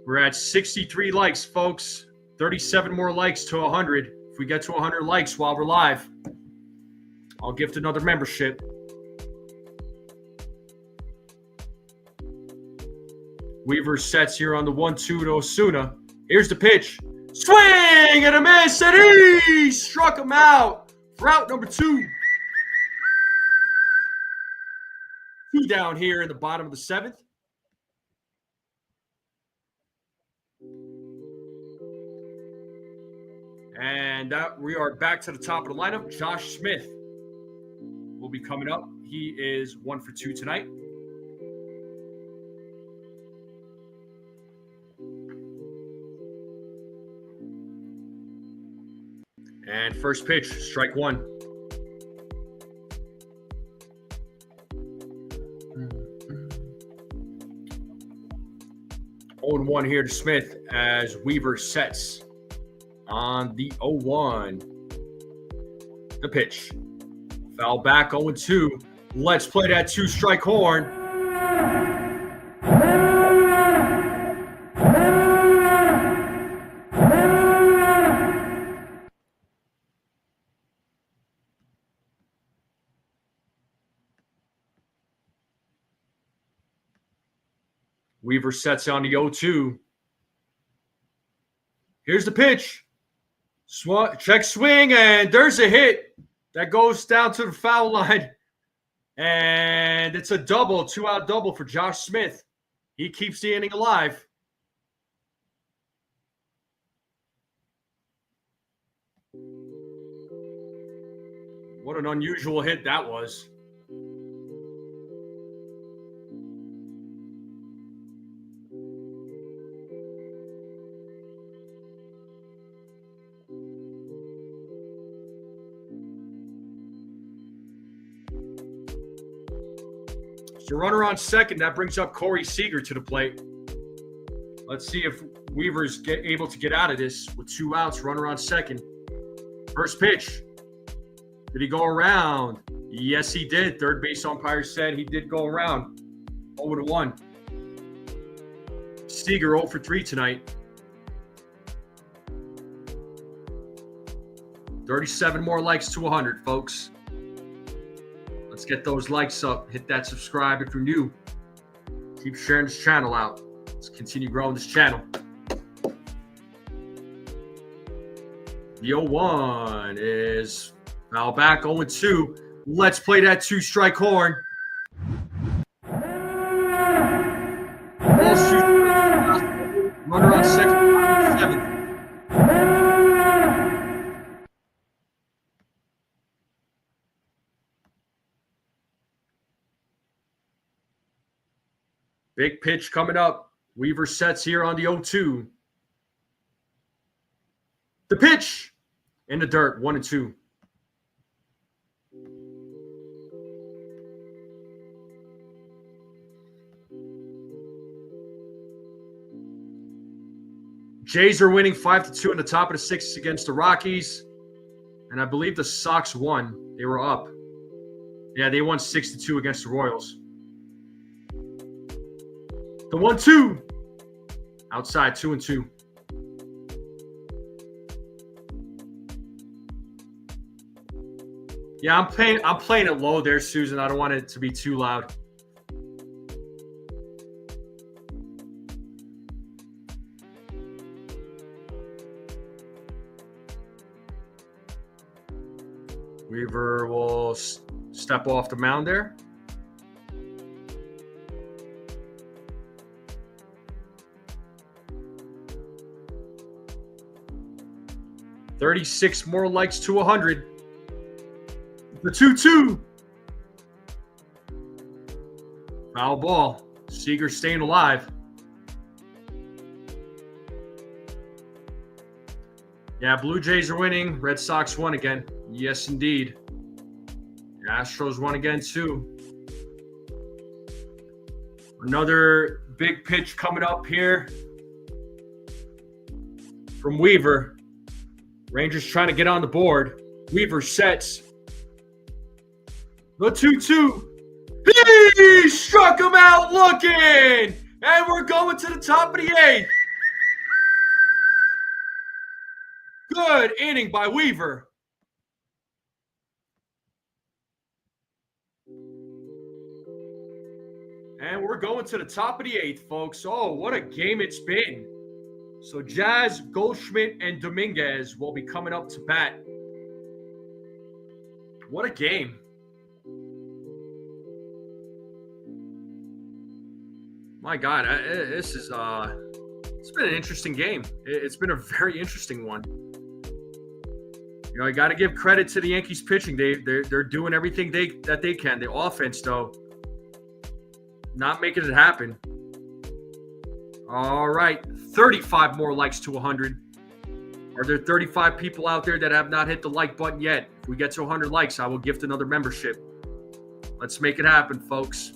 We're at 63 likes, folks. 37 more likes to 100. If we get to 100 likes while we're live, I'll gift another membership. Weaver sets here on the 1-2 to Osuna. Here's the pitch. Swing and a miss, and he struck him out for out number 2. 2 down here in the bottom of the 7th. And we are back to the top of the lineup. Josh Smith will be coming up. He is 1-2 tonight. And first pitch, strike 1. Oh, 1 here to Smith as Weaver sets on the 0-1. The pitch. Foul back, 0-2. Let's play that 2-strike horn. Weaver sets on the 0-2. Here's the pitch. Check swing, and there's a hit that goes down to the foul line. And it's a double, 2-out double for Josh Smith. He keeps the inning alive. What an unusual hit that was. So runner on second, that brings up Corey Seager to the plate. Let's see if Weaver's able to get out of this with 2 outs, runner on second. First pitch. Did he go around? Yes, he did. Third base umpire said he did go around. 0-1. Seager 0-3 tonight. 37 more likes to 100, folks. Let's get those likes up. Hit that subscribe if you're new. Keep sharing this channel out. Let's continue growing this channel. The 0-1 is foul back, 0-2. Let's play that 2-strike horn. Runner on second, 7. Big pitch coming up. Weaver sets here on the 0-2. The pitch in the dirt, 1-2. Jays are winning 5-2 in the top of the sixth against the Rockies. And I believe the Sox won. They were up. Yeah, they won 6-2 against the Royals. The 1-2. Outside, 2-2. Yeah, I'm playing it low there, Susan. I don't want it to be too loud. Weaver will step off the mound there. $36 more likes to 100. The 2-2. Foul ball. Seager staying alive. Yeah, Blue Jays are winning. Red Sox won again. Yes, indeed. The Astros won again, too. Another big pitch coming up here from Weaver. Rangers trying to get on the board. Weaver sets. The 2-2. He struck him out looking. And we're going to the top of the 8th. Good inning by Weaver. And we're going to the top of the 8th, folks. Oh, what a game it's been. So Jazz, Goldschmidt, and Dominguez will be coming up to bat. What a game. My God, this is it's been an interesting game. It's been a very interesting one. You know, I got to give credit to the Yankees pitching. They're doing everything that they can. The offense, though, not making it happen. All right, 35 more likes to 100. Are there 35 people out there that have not hit the like button yet? If we get to 100 likes, I will gift another membership. Let's make it happen, folks.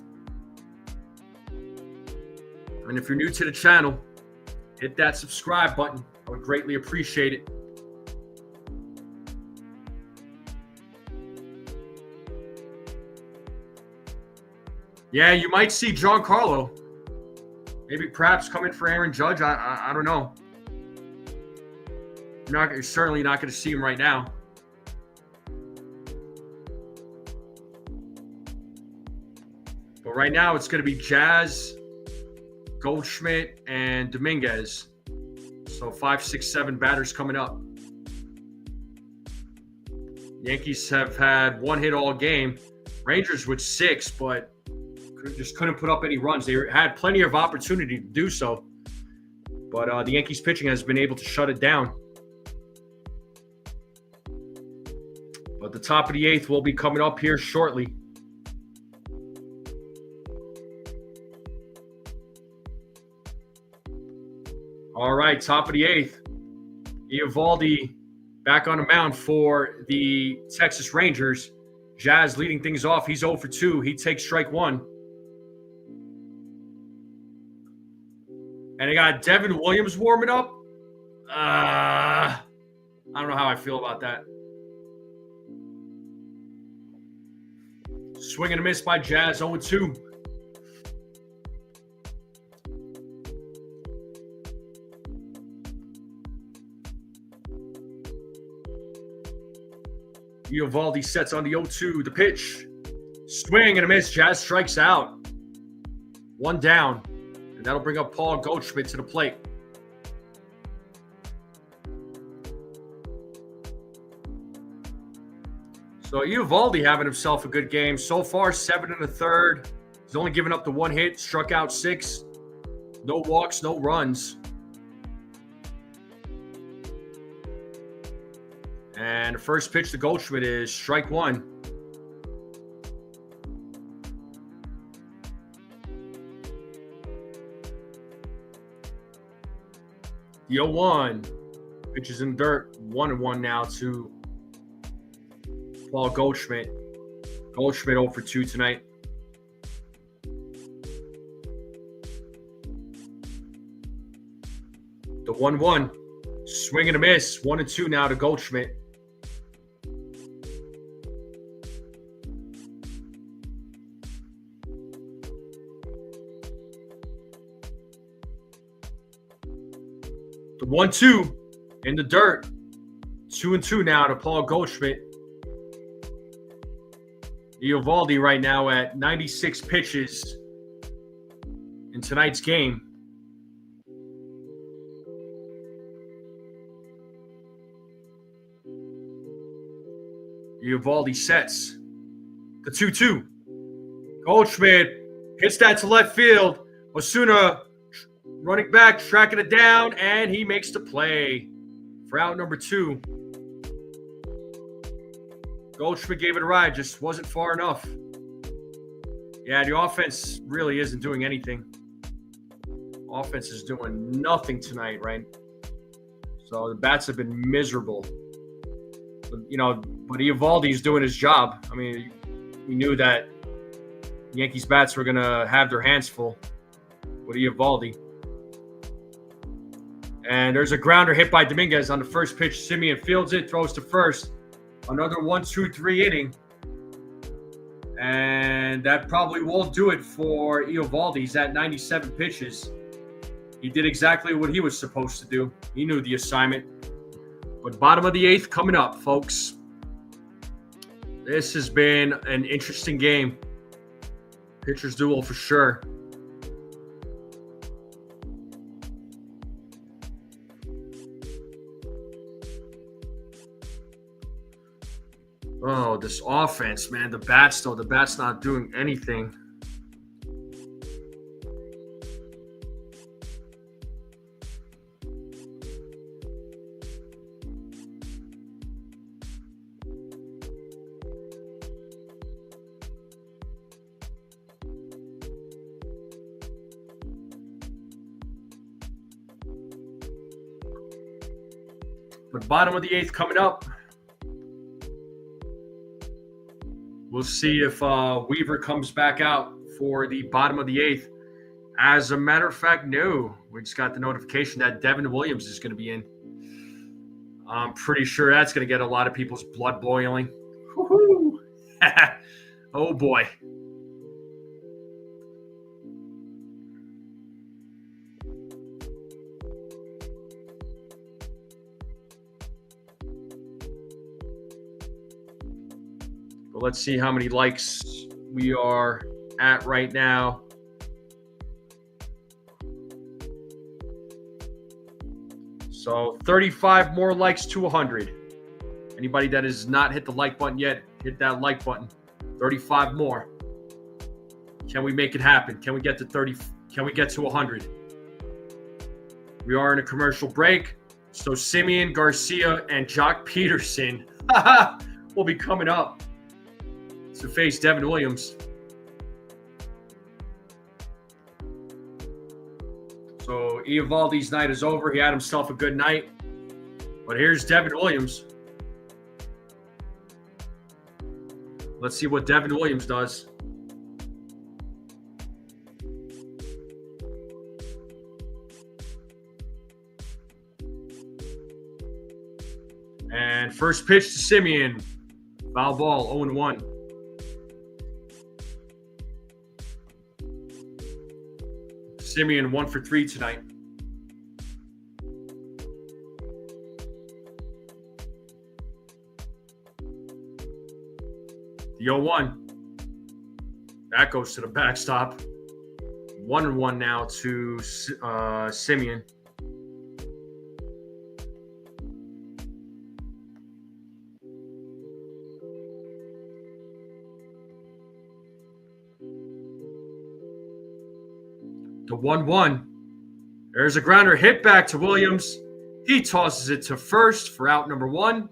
And if you're new to the channel, hit that subscribe button. I would greatly appreciate it. Yeah, you might see Giancarlo. Maybe perhaps come in for Aaron Judge. I don't know. You're certainly not going to see him right now. But right now it's going to be Jazz, Goldschmidt, and Dominguez. So 5, 6, 7 batters coming up. Yankees have had one hit all game. Rangers with 6, but just couldn't put up any runs. They had plenty of opportunity to do so. But the Yankees pitching has been able to shut it down. But the top of the 8th will be coming up here shortly. All right, top of the 8th. Eovaldi back on the mound for the Texas Rangers. Jazz leading things off. He's 0 for 2. He takes strike 1. And they got Devin Williams warming up. I don't know how I feel about that. Swing and a miss by Jazz, 0-2. Eovaldi sets on the 0-2. The pitch. Swing and a miss. Jazz strikes out. One down. And that'll bring up Paul Goldschmidt to the plate. So Eovaldi having himself a good game. So far, 7 1/3. He's only given up the 1 hit, struck out 6. No walks, no runs. And the first pitch to Goldschmidt is strike 1. The 0-1. Pitch is in dirt. 1-1 now to Paul Goldschmidt. Goldschmidt 0 for 2 tonight. The 1-1. Swing and a miss. 1-2 now to Goldschmidt. The 1-2 in the dirt. 2-2 now to Paul Goldschmidt. Eovaldi right now at 96 pitches in tonight's game. Eovaldi sets the 2-2. Goldschmidt hits that to left field. Osuna running back, tracking it down, and he makes the play for out number 2. Goldschmidt gave it a ride, just wasn't far enough. Yeah, the offense really isn't doing anything. Offense is doing nothing tonight, right? So the bats have been miserable. But Eovaldi's doing his job. I mean, we knew that Yankees bats were going to have their hands full with Eovaldi. And there's a grounder hit by Dominguez on the first pitch. Semien fields it, throws to first. Another 1-2-3 inning. And that probably won't do it for Eovaldi. He's at 97 pitches. He did exactly what he was supposed to do. He knew the assignment. But bottom of the 8th coming up, folks. This has been an interesting game. Pitcher's duel for sure. Oh, this offense, man. The bat's not doing anything. But bottom of the 8th coming up. We'll see if Weaver comes back out for the bottom of the 8th. As a matter of fact, no. We just got the notification that Devin Williams is going to be in. I'm pretty sure that's going to get a lot of people's blood boiling. Woo-hoo. Oh, boy. But let's see how many likes we are at right now. So 35 more likes to 100. Anybody that has not hit the like button yet, hit that like button. 35 more. Can we make it happen? Can we get to 30? Can we get to 100? We are in a commercial break. So Semien, Garcia, and Jock Peterson will be coming up to face Devin Williams. So Eovaldi's night is over. He had himself a good night. But here's Devin Williams. Let's see what Devin Williams does. And first pitch to Semien. Foul ball, 0-1. Semien 1 for 3 tonight. The 0-1. That goes to the backstop. 1-1 now to Simeon. The 1-1. There's a grounder hit back to Williams. He tosses it to first for out number 1.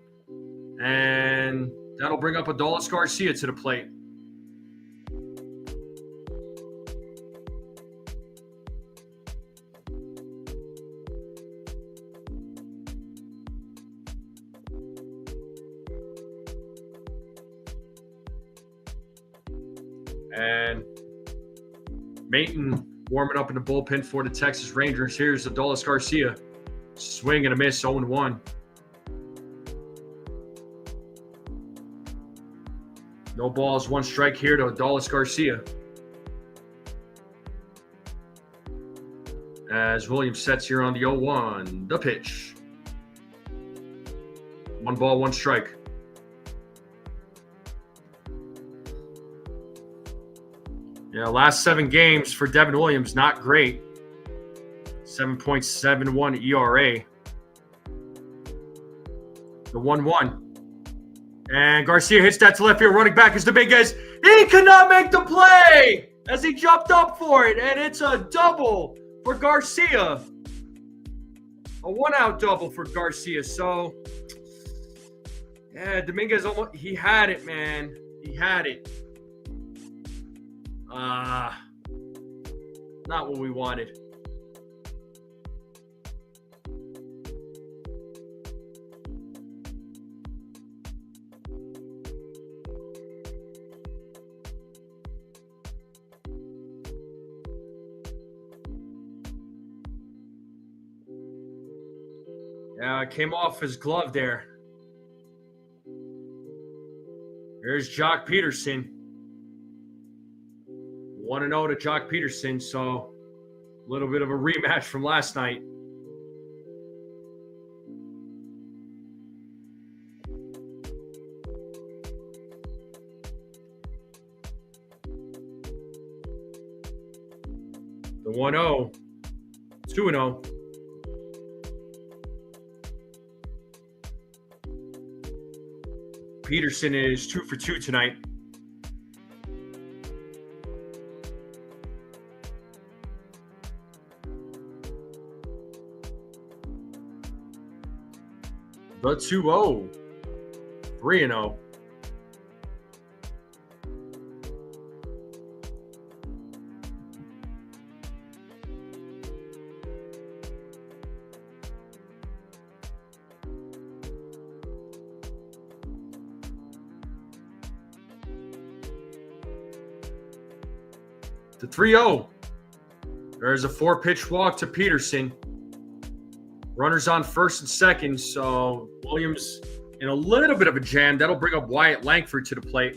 And that'll bring up Adolis Garcia to the plate. And Mayton warming up in the bullpen for the Texas Rangers. Here's Adolis Garcia. Swing and a miss, 0-1. No balls, 1 strike here to Adolis Garcia. As Williams sets here on the 0-1. The pitch. 1 ball, 1 strike. Yeah, last 7 games for Devin Williams, not great. 7.71 ERA. The 1-1. And Garcia hits that to left field. Running back is Dominguez. He cannot make the play as he jumped up for it. And it's a double for Garcia. A 1-out double for Garcia. So, yeah, Dominguez almost, he had it, man. He had it. Not what we wanted. Yeah, it came off his glove there. Here's Jock Peterson. 1-0 to Jock Peterson, so a little bit of a rematch from last night. The 1-0, 2-0. Peterson is 2 for 2 tonight. The 2-0. 3-0. The 3-0. There's a 4-pitch walk to Peterson. Runners on first and second, so Williams in a little bit of a jam. That'll bring up Wyatt Langford to the plate.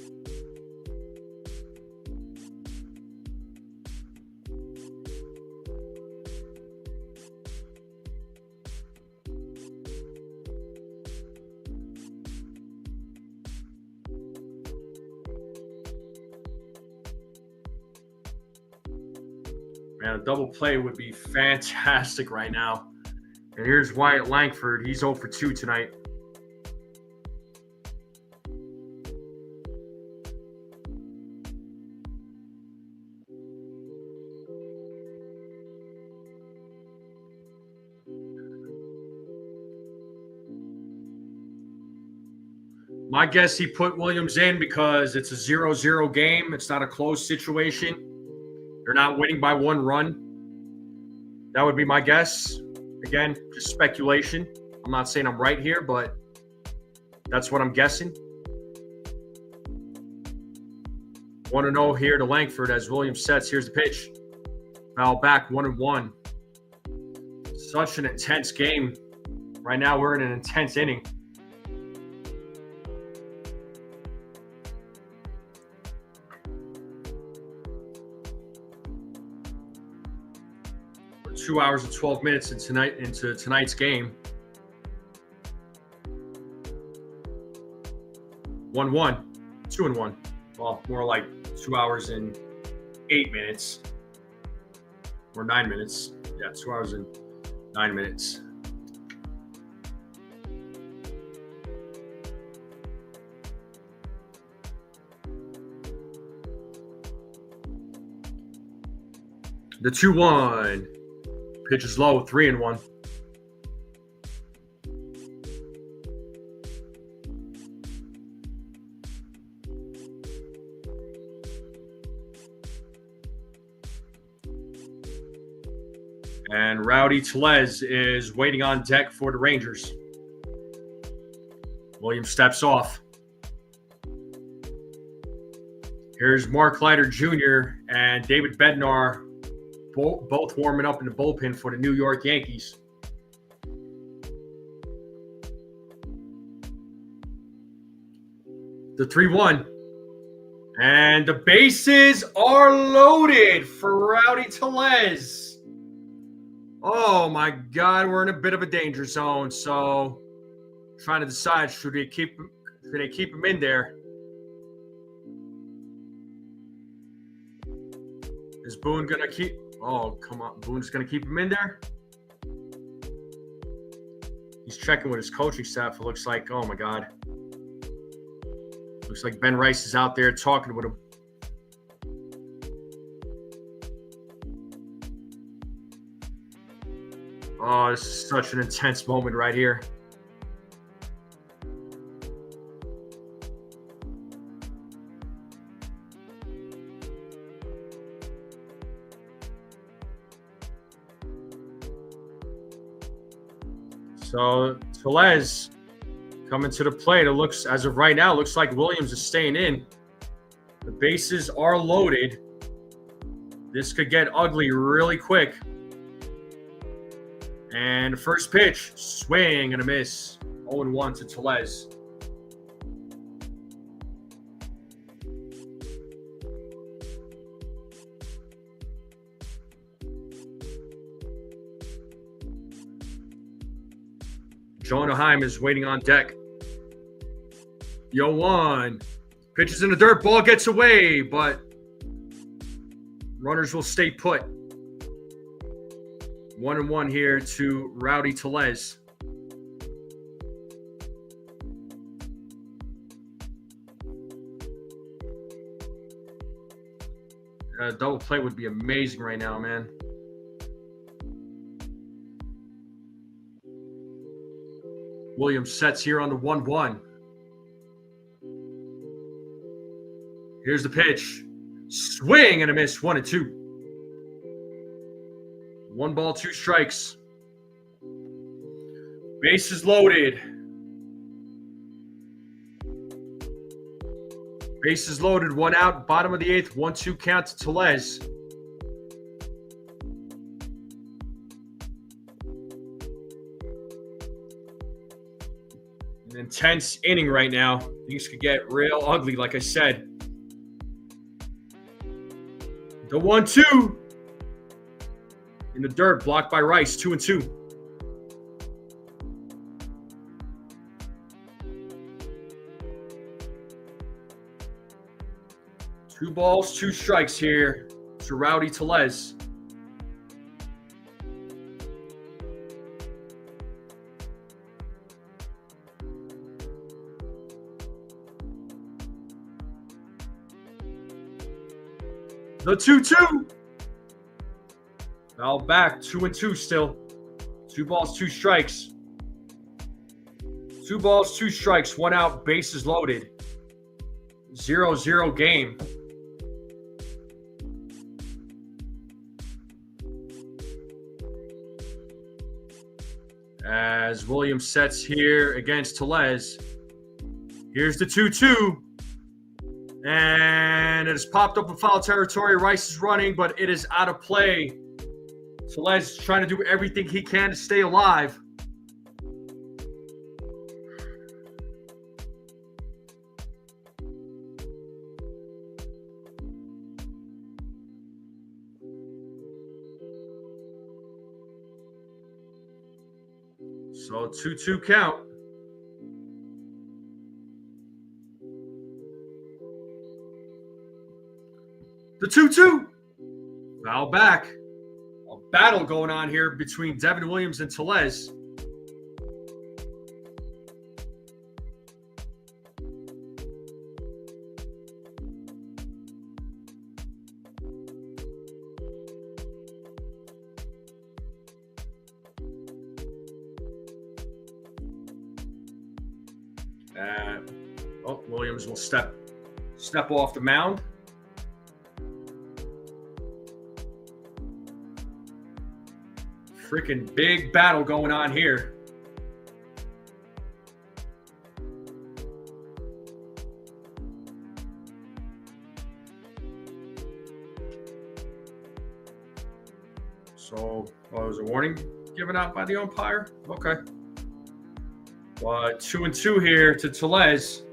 Man, a double play would be fantastic right now. And here's Wyatt Langford. He's 0 for 2 tonight. My guess he put Williams in because it's a 0-0 game. It's not a close situation. They're not winning by 1 run. That would be my guess. Again, just speculation. I'm not saying I'm right here, but that's what I'm guessing. 1-0 here to Langford as Williams sets. Here's the pitch. Foul back, 1-1. Such an intense game. Right now, we're in an intense inning. We're 2 hours and 12 minutes into tonight's game. 1-1, 2-1. Well, more like 2 hours and 8 minutes. Or 9 minutes. Yeah, 2 hours and 9 minutes. The 2-1. Pitch is low, 3-1. And Rowdy Tellez is waiting on deck for the Rangers. Williams steps off. Here's Mark Leiter Jr. and David Bednar, both warming up in the bullpen for the New York Yankees. The 3-1. And the bases are loaded for Rowdy Tellez. Oh my God, we're in a bit of a danger zone. So, trying to decide should they keep him in there. Is Boone gonna keep? Oh come on, Boone's gonna keep him in there. He's checking with his coaching staff. It looks like. Oh my God. Looks like Ben Rice is out there talking with him. Oh, this is such an intense moment right here. So Tellez coming to the plate. It looks, as of right now, looks like Williams is staying in. The bases are loaded. This could get ugly really quick. And the first pitch, swing and a miss. 0-1 to Tellez. Jonah Heim is waiting on deck. 0-1. Pitches in the dirt, ball gets away, but runners will stay put. 1-1 here to Rowdy Tellez. A double play would be amazing right now, man. Williams sets here on the 1-1. Here's the pitch. Swing and a miss. 1-2. 1 ball, 2 strikes. Bases loaded. Bases loaded. 1 out. Bottom of the 8th. 1-2 count to Tellez. An intense inning right now. Things could get real ugly, like I said. The 1-2. In the dirt, blocked by Rice, 2-2. Two balls, 2 strikes here to Rowdy Tellez. The 2-2. Foul back, 2-2 still. 2 balls, 2 strikes. 2 balls, 2 strikes, 1 out, bases loaded. 0-0 game. As Williams sets here against Tellez. Here's the 2-2. And it has popped up in foul territory. Rice is running, but it is out of play. Tellez is trying to do everything he can to stay alive. So 2-2 count. The 2-2. Foul back. A battle going on here between Devin Williams and Tellez. Williams will step off the mound. Freaking big battle going on here. So, was a warning given out by the umpire? Okay. 2-2 here to Tellez.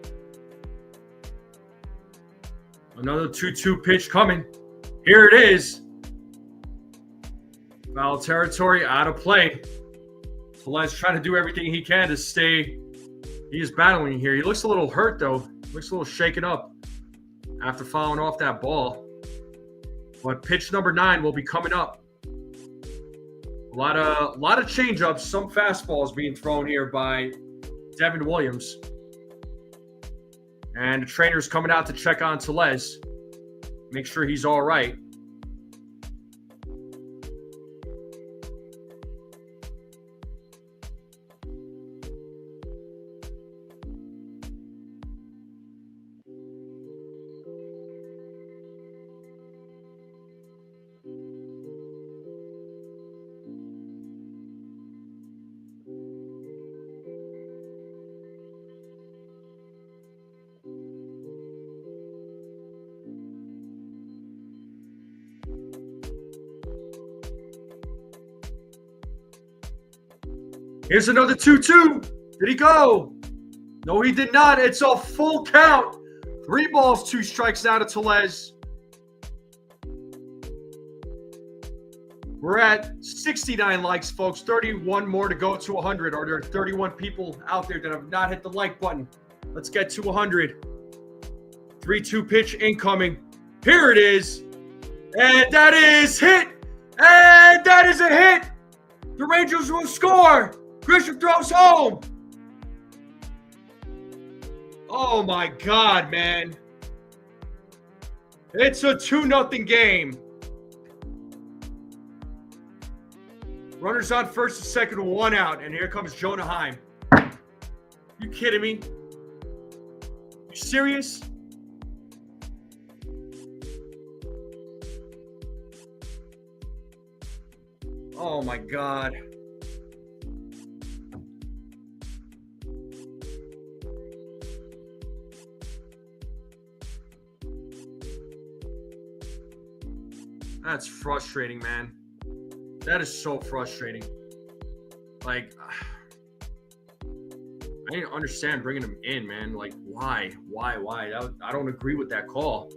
Another 2-2 pitch coming. Here it is. Foul territory, out of play. Tellez trying to do everything he can to stay. He is battling here. He looks a little hurt, though. Looks a little shaken up after fouling off that ball. But pitch number 9 will be coming up. A lot of change-ups, some fastballs being thrown here by Devin Williams. And the trainer's coming out to check on Tellez. Make sure he's all right. Here's another 2-2. Did he go? No, he did not. It's a full count. 3 balls, 2 strikes out of Tellez. We're at 69 likes, folks. 31 more to go to 100. Are there 31 people out there that have not hit the like button? Let's get to 100. 3-2 pitch incoming. Here it is. And that is hit. And that is a hit. The Rangers will score. Grisham throws home. Oh, my God, man. It's a 2-0 game. Runners on first and second, 1 out. And here comes Jonah Heim. You kidding me? You serious? Oh, my God. That's frustrating, man. That is so frustrating. Like, I didn't understand bringing him in, man. Like, why? I don't agree with that call.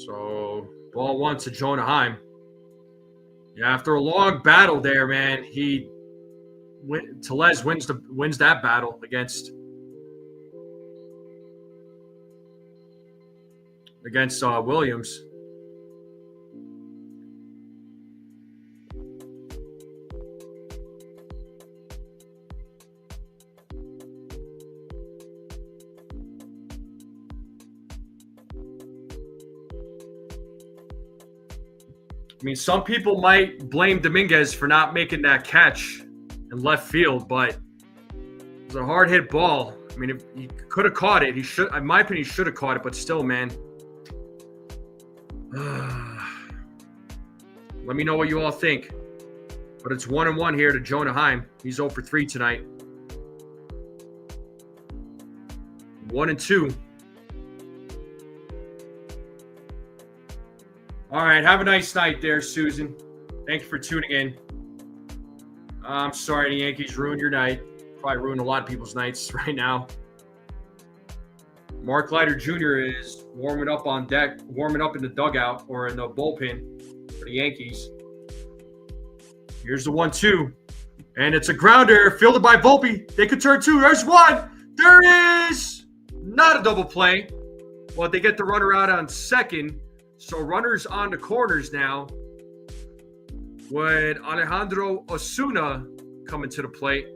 So, ball 1 to Jonah Heim. Yeah, after a long battle there, man, Tellez wins that battle against Williams. I mean, some people might blame Dominguez for not making that catch in left field, but it was a hard hit ball. I mean, if he could have caught it, he should. In my opinion, he should have caught it, but still, man. Let me know what you all think. But it's 1-1 here to Jonah Heim. He's 0 for 3 tonight. 1-2. All right, have a nice night there, Susan. Thank you for tuning in. I'm sorry the Yankees ruined your night. Probably ruined a lot of people's nights right now. Mark Leiter Jr. is warming up on deck, warming up in the dugout or in the bullpen for the Yankees. Here's the 1-2. And it's a grounder fielded by Volpe. They could turn two. There's one. There is not a double play. Well, they get the runner out on second. So runners on the corners now with Alejandro Osuna coming to the plate.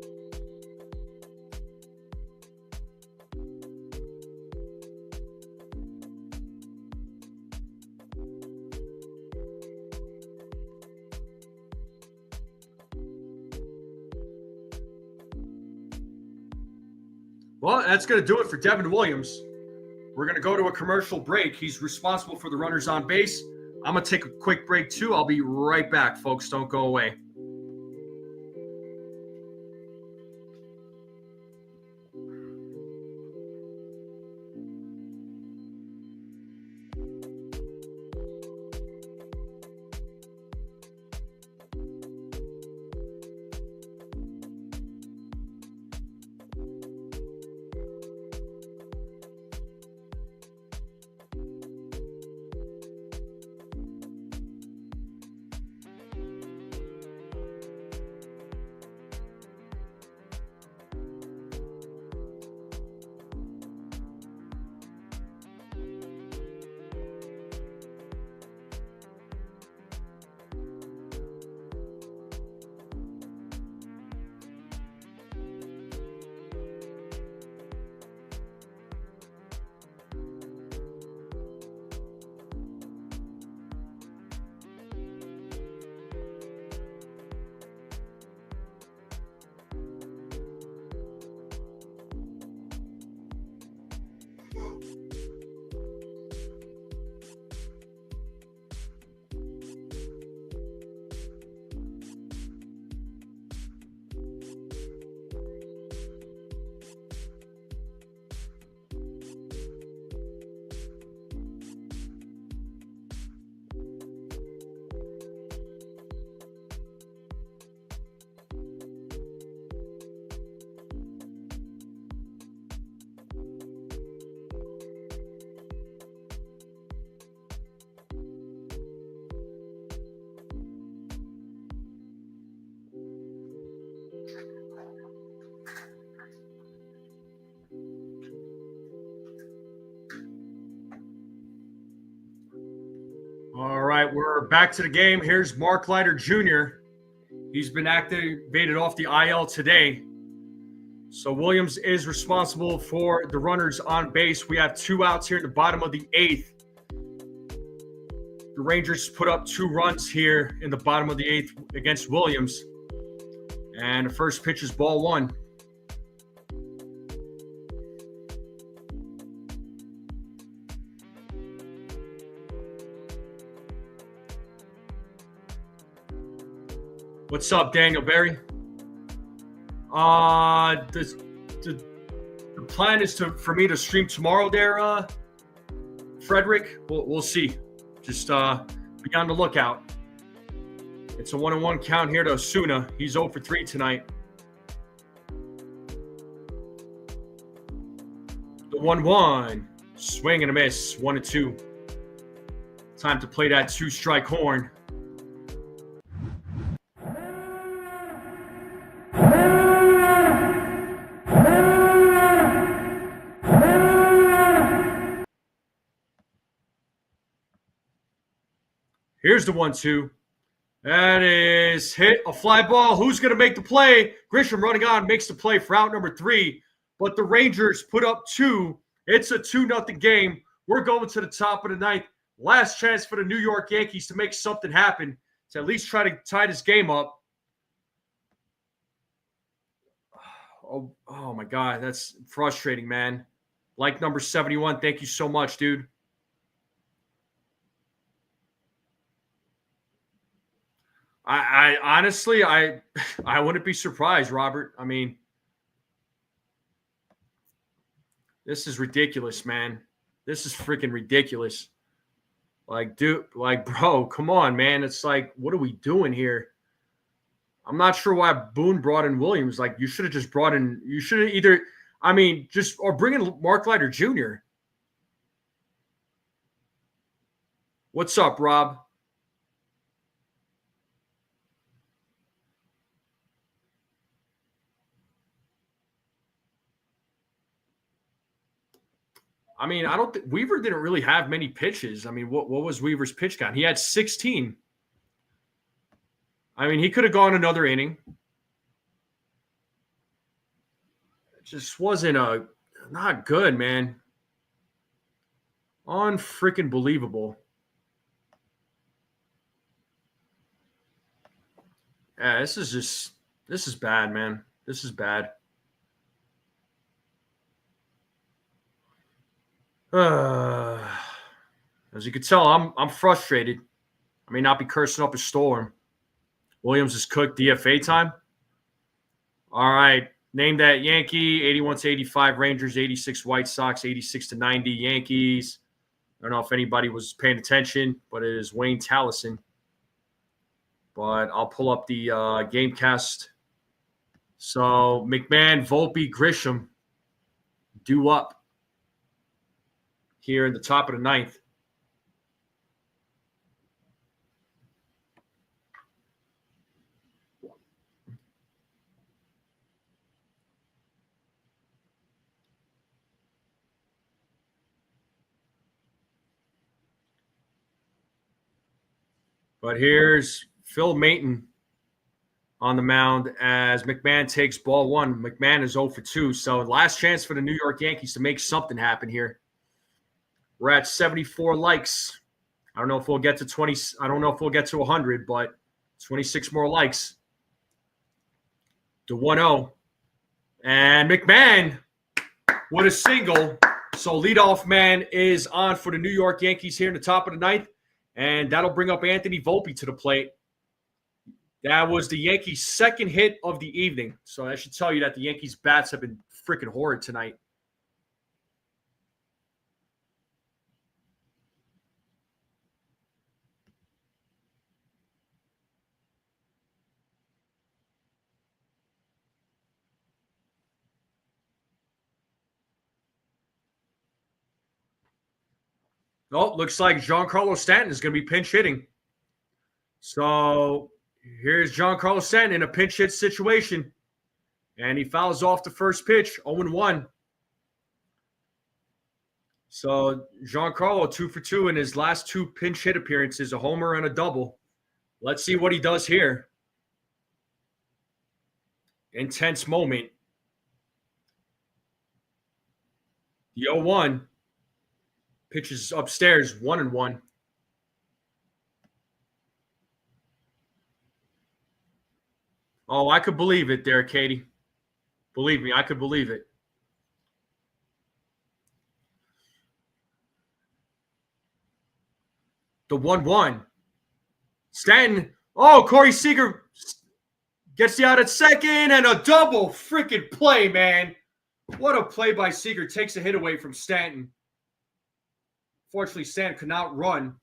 Well, that's going to do it for Devin Williams. We're going to go to a commercial break. He's responsible for the runners on base. I'm going to take a quick break, too. I'll be right back, folks. Don't go away. All right, we're back to the game. Here's Mark Leiter Jr. He's been activated off the IL today. So Williams is responsible for the runners on base. We have 2 outs here at the bottom of the 8th. The Rangers put up 2 runs here in the bottom of the 8th against Williams. And the first pitch is ball 1. What's up, Daniel Berry? The plan is for me to stream tomorrow there, Frederick. We'll see. Just be on the lookout. It's a 1-1 count here to Osuna. He's 0 for 3 tonight. The 1-1. Swing and a miss. 1-2. Time to play that 2-strike horn. Here's the 1-2. That is hit, a fly ball. Who's going to make the play? Grisham running on, makes the play for out number 3. But the Rangers put up 2. It's a 2-0 game. We're going to the top of the 9th. Last chance for the New York Yankees to make something happen, to at least try to tie this game up. Oh my God, that's frustrating, man. Like number 71, thank you so much, dude. I honestly, I wouldn't be surprised, Robert. I mean, this is ridiculous, man. This is freaking ridiculous. Like, dude, like, bro, come on, man. It's like, what are we doing here? I'm not sure why Boone brought in Williams. Like, you should have just brought in, you should have either, I mean, just, or bring in Mark Leiter Jr. What's up, Rob? I mean, I don't think Weaver didn't really have many pitches. I mean, what was Weaver's pitch count? He had 16. I mean, he could have gone another inning. It just wasn't not good, man. Unfreaking believable. Yeah, this is bad, man. This is bad. As you can tell, I'm frustrated. I may not be cursing up a storm. Williams is cooked. DFA time. All right. Name that Yankee. 81-85 Rangers. 86 White Sox. 86-90 Yankees. I don't know if anybody was paying attention, but it is Wayne Tallison. But I'll pull up the Gamecast. So McMahon, Volpe, Grisham due up here in the top of the ninth. But here's Phil Maton on the mound as McMahon takes ball one. McMahon is 0 for 2. So last chance for the New York Yankees to make something happen here. We're at 74 likes. I don't know if we'll get to 20. I don't know if we'll get to 100, but 26 more likes. To 1-0. And McMahon with a single. So leadoff man is on for the New York Yankees here in the top of the ninth. And that'll bring up Anthony Volpe to the plate. That was the Yankees' second hit of the evening. So I should tell you that the Yankees' bats have been freaking horrid tonight. Oh, looks like Giancarlo Stanton is going to be pinch hitting. So here's Giancarlo Stanton in a pinch hit situation. And he fouls off the first pitch, 0-1. So Giancarlo 2 for 2 in his last two pinch hit appearances, a homer and a double. Let's see what he does here. Intense moment. The 0-1. Pitches upstairs, 1-1. Oh, I could believe it there, Katie. Believe me, I could believe it. The 1-1. Stanton. Oh, Corey Seager gets the out at second and a double freaking play, man. What a play by Seager. Takes a hit away from Stanton. Fortunately, Stanton could not run.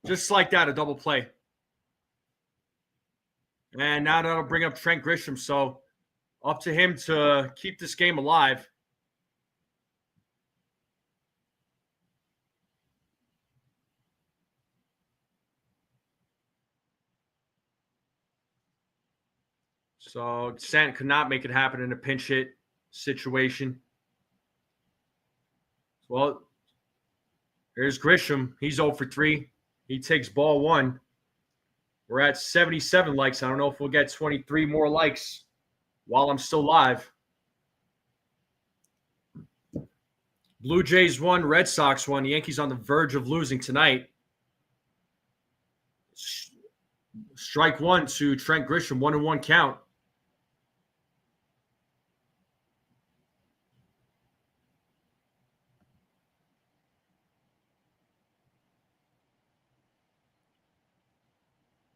Just like that, a double play. And now that'll bring up Trent Grisham. So up to him to keep this game alive. So Stanton could not make it happen in a pinch hit situation. Well, here's Grisham. He's 0 for 3. He takes ball one. We're at 77 likes. I don't know if we'll get 23 more likes while I'm still live. Blue Jays won. Red Sox won. The Yankees on the verge of losing tonight. Strike one to Trent Grisham. 1-1 count.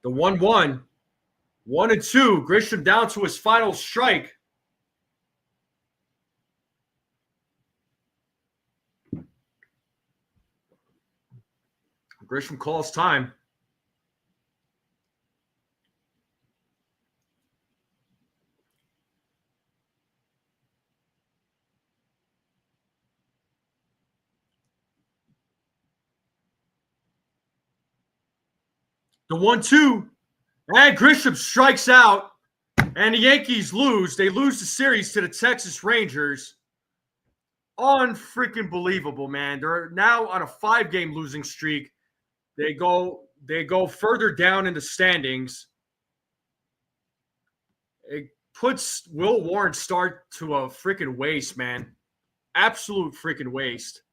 The 1-1. 1-2. Grisham down to his final strike. Grisham calls time. The 1-2. And Grisham strikes out. And the Yankees lose. They lose the series to the Texas Rangers. unfreaking believable, man. They're now on a 5-game losing streak. They go further down in the standings. It puts Will Warren's start to a freaking waste, man. Absolute freaking waste.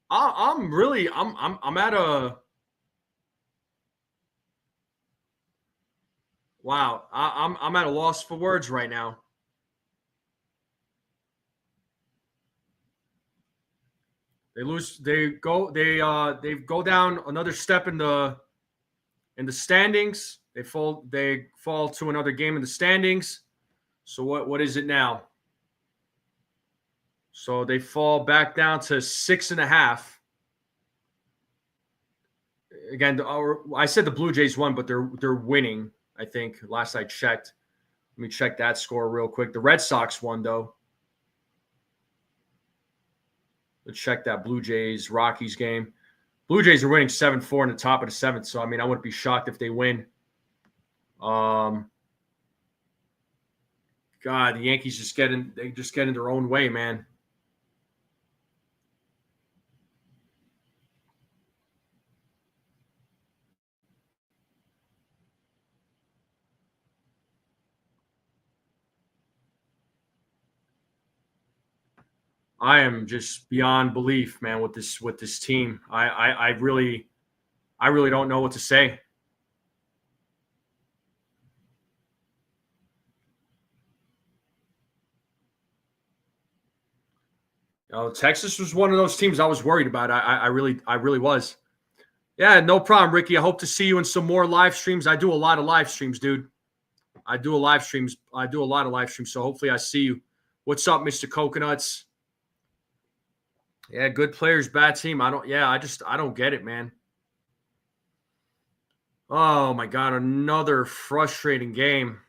I'm at a wow. I'm at a loss for words right now. They lose. They go down another step in the standings. They fall to another game in the standings. So what is it now? So they fall back down to 6.5. Again, I said the Blue Jays won, but they're winning. I think last I checked. Let me check that score real quick. The Red Sox won though. Let's check that Blue Jays Rockies game. Blue Jays are winning 7-4 in the top of the 7th, so I mean I wouldn't be shocked if they win. God, the Yankees just get in their own way, man. I am just beyond belief, man, with this team. I really don't know what to say. Texas was one of those teams I was worried about. I really was. Yeah, no problem, Ricky. I hope to see you in some more live streams. I do a lot of live streams, dude. I do a lot of live streams, so hopefully I see you. What's up, Mr. Coconuts? Yeah, good players, bad team. I don't get it, man. Oh my God, another frustrating game.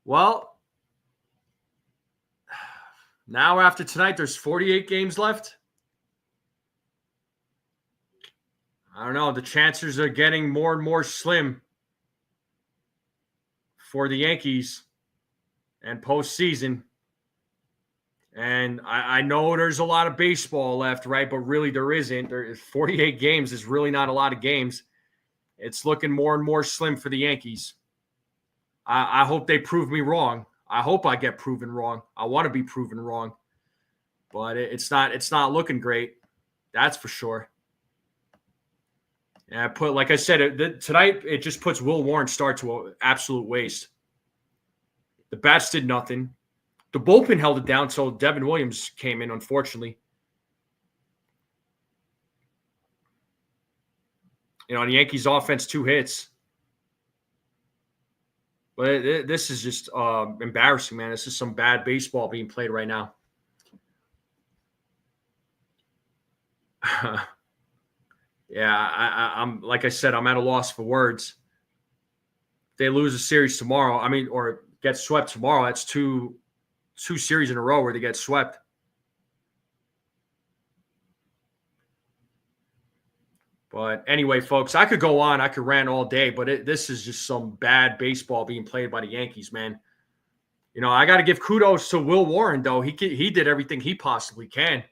Well, now after tonight, there's 48 games left. I don't know. The chances are getting more and more slim for the Yankees and postseason. And I know there's a lot of baseball left, right? But really, there isn't. 48 games is really not a lot of games. It's looking more and more slim for the Yankees. I hope they prove me wrong. I hope I get proven wrong. I want to be proven wrong, but it's not looking great. That's for sure. And like I said, tonight it just puts Will Warren's start to an absolute waste. The bats did nothing. The bullpen held it down until Devin Williams came in, unfortunately. The Yankees offense, 2 hits. But this is just embarrassing, man. This is some bad baseball being played right now. Yeah, I'm like I said, I'm at a loss for words. If they lose a series tomorrow, or get swept tomorrow, that's two series in a row where they get swept. But anyway, folks, I could go on. I could rant all day, but this is just some bad baseball being played by the Yankees, man. I got to give kudos to Will Warren, though. He did everything he possibly can.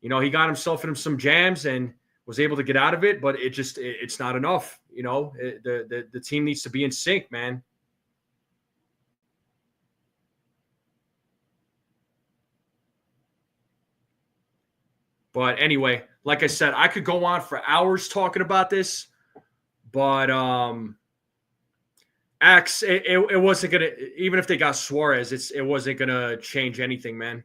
He got himself in some jams and was able to get out of it, but it's not enough. The team needs to be in sync, man. But anyway, like I said, I could go on for hours talking about this, but Axe, it wasn't gonna. Even if they got Suarez, it wasn't gonna change anything, man.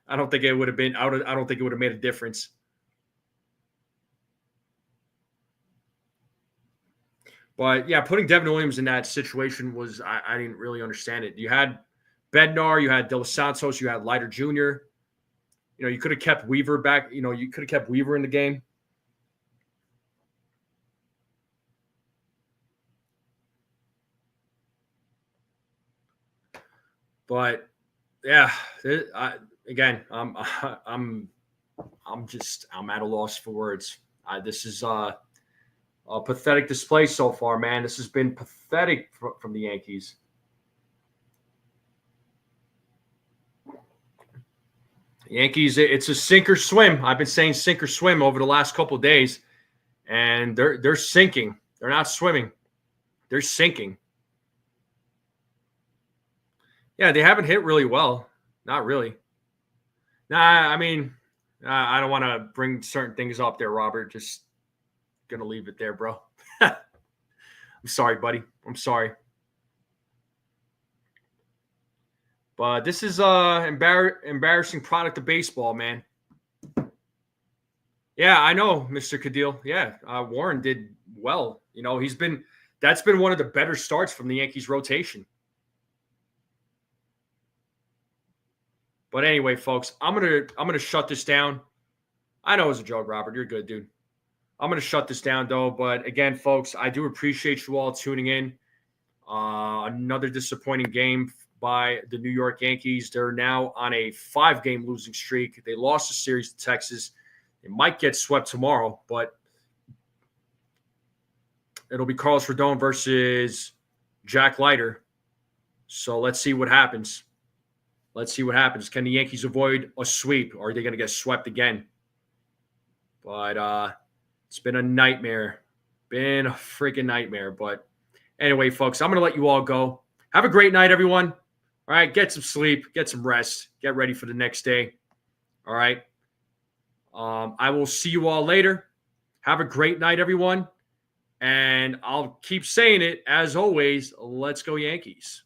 I don't think it would have been. I don't think it would have made a difference. But yeah, putting Devin Williams in that situation was I didn't really understand it. You had Bednar, you had De Los Santos, you had Leiter Jr. You could have kept Weaver back. You could have kept Weaver in the game. But yeah, I'm at a loss for words. This is a pathetic display so far, man. This has been pathetic from the Yankees. Yankees, it's a sink or swim. I've been saying sink or swim over the last couple of days, and they're sinking. They're not swimming. They're sinking. Yeah, they haven't hit really well. Not really. Nah, I mean, I don't want to bring certain things up there, Robert. Just gonna leave it there, bro. I'm sorry, buddy. I'm sorry. But this is embarrassing product of baseball, man. Yeah, I know, Mr. Cadil. Yeah, Warren did well. You know, that's been one of the better starts from the Yankees rotation. But anyway, folks, I'm gonna shut this down. I know it's a joke, Robert. You're good, dude. I'm gonna shut this down though. But again, folks, I do appreciate you all tuning in. Another disappointing game by the New York Yankees. They're now on a 5-game losing streak. They lost the series to Texas. They might get swept tomorrow, but it'll be Carlos Rodon versus Jack Leiter. So let's see what happens. Let's see what happens. Can the Yankees avoid a sweep, or are they going to get swept again? But it's been a nightmare. Been a freaking nightmare. But anyway, folks, I'm going to let you all go. Have a great night, everyone. All right, get some sleep, get some rest, get ready for the next day. All right. I will see you all later. Have a great night, everyone. And I'll keep saying it, as always, let's go Yankees.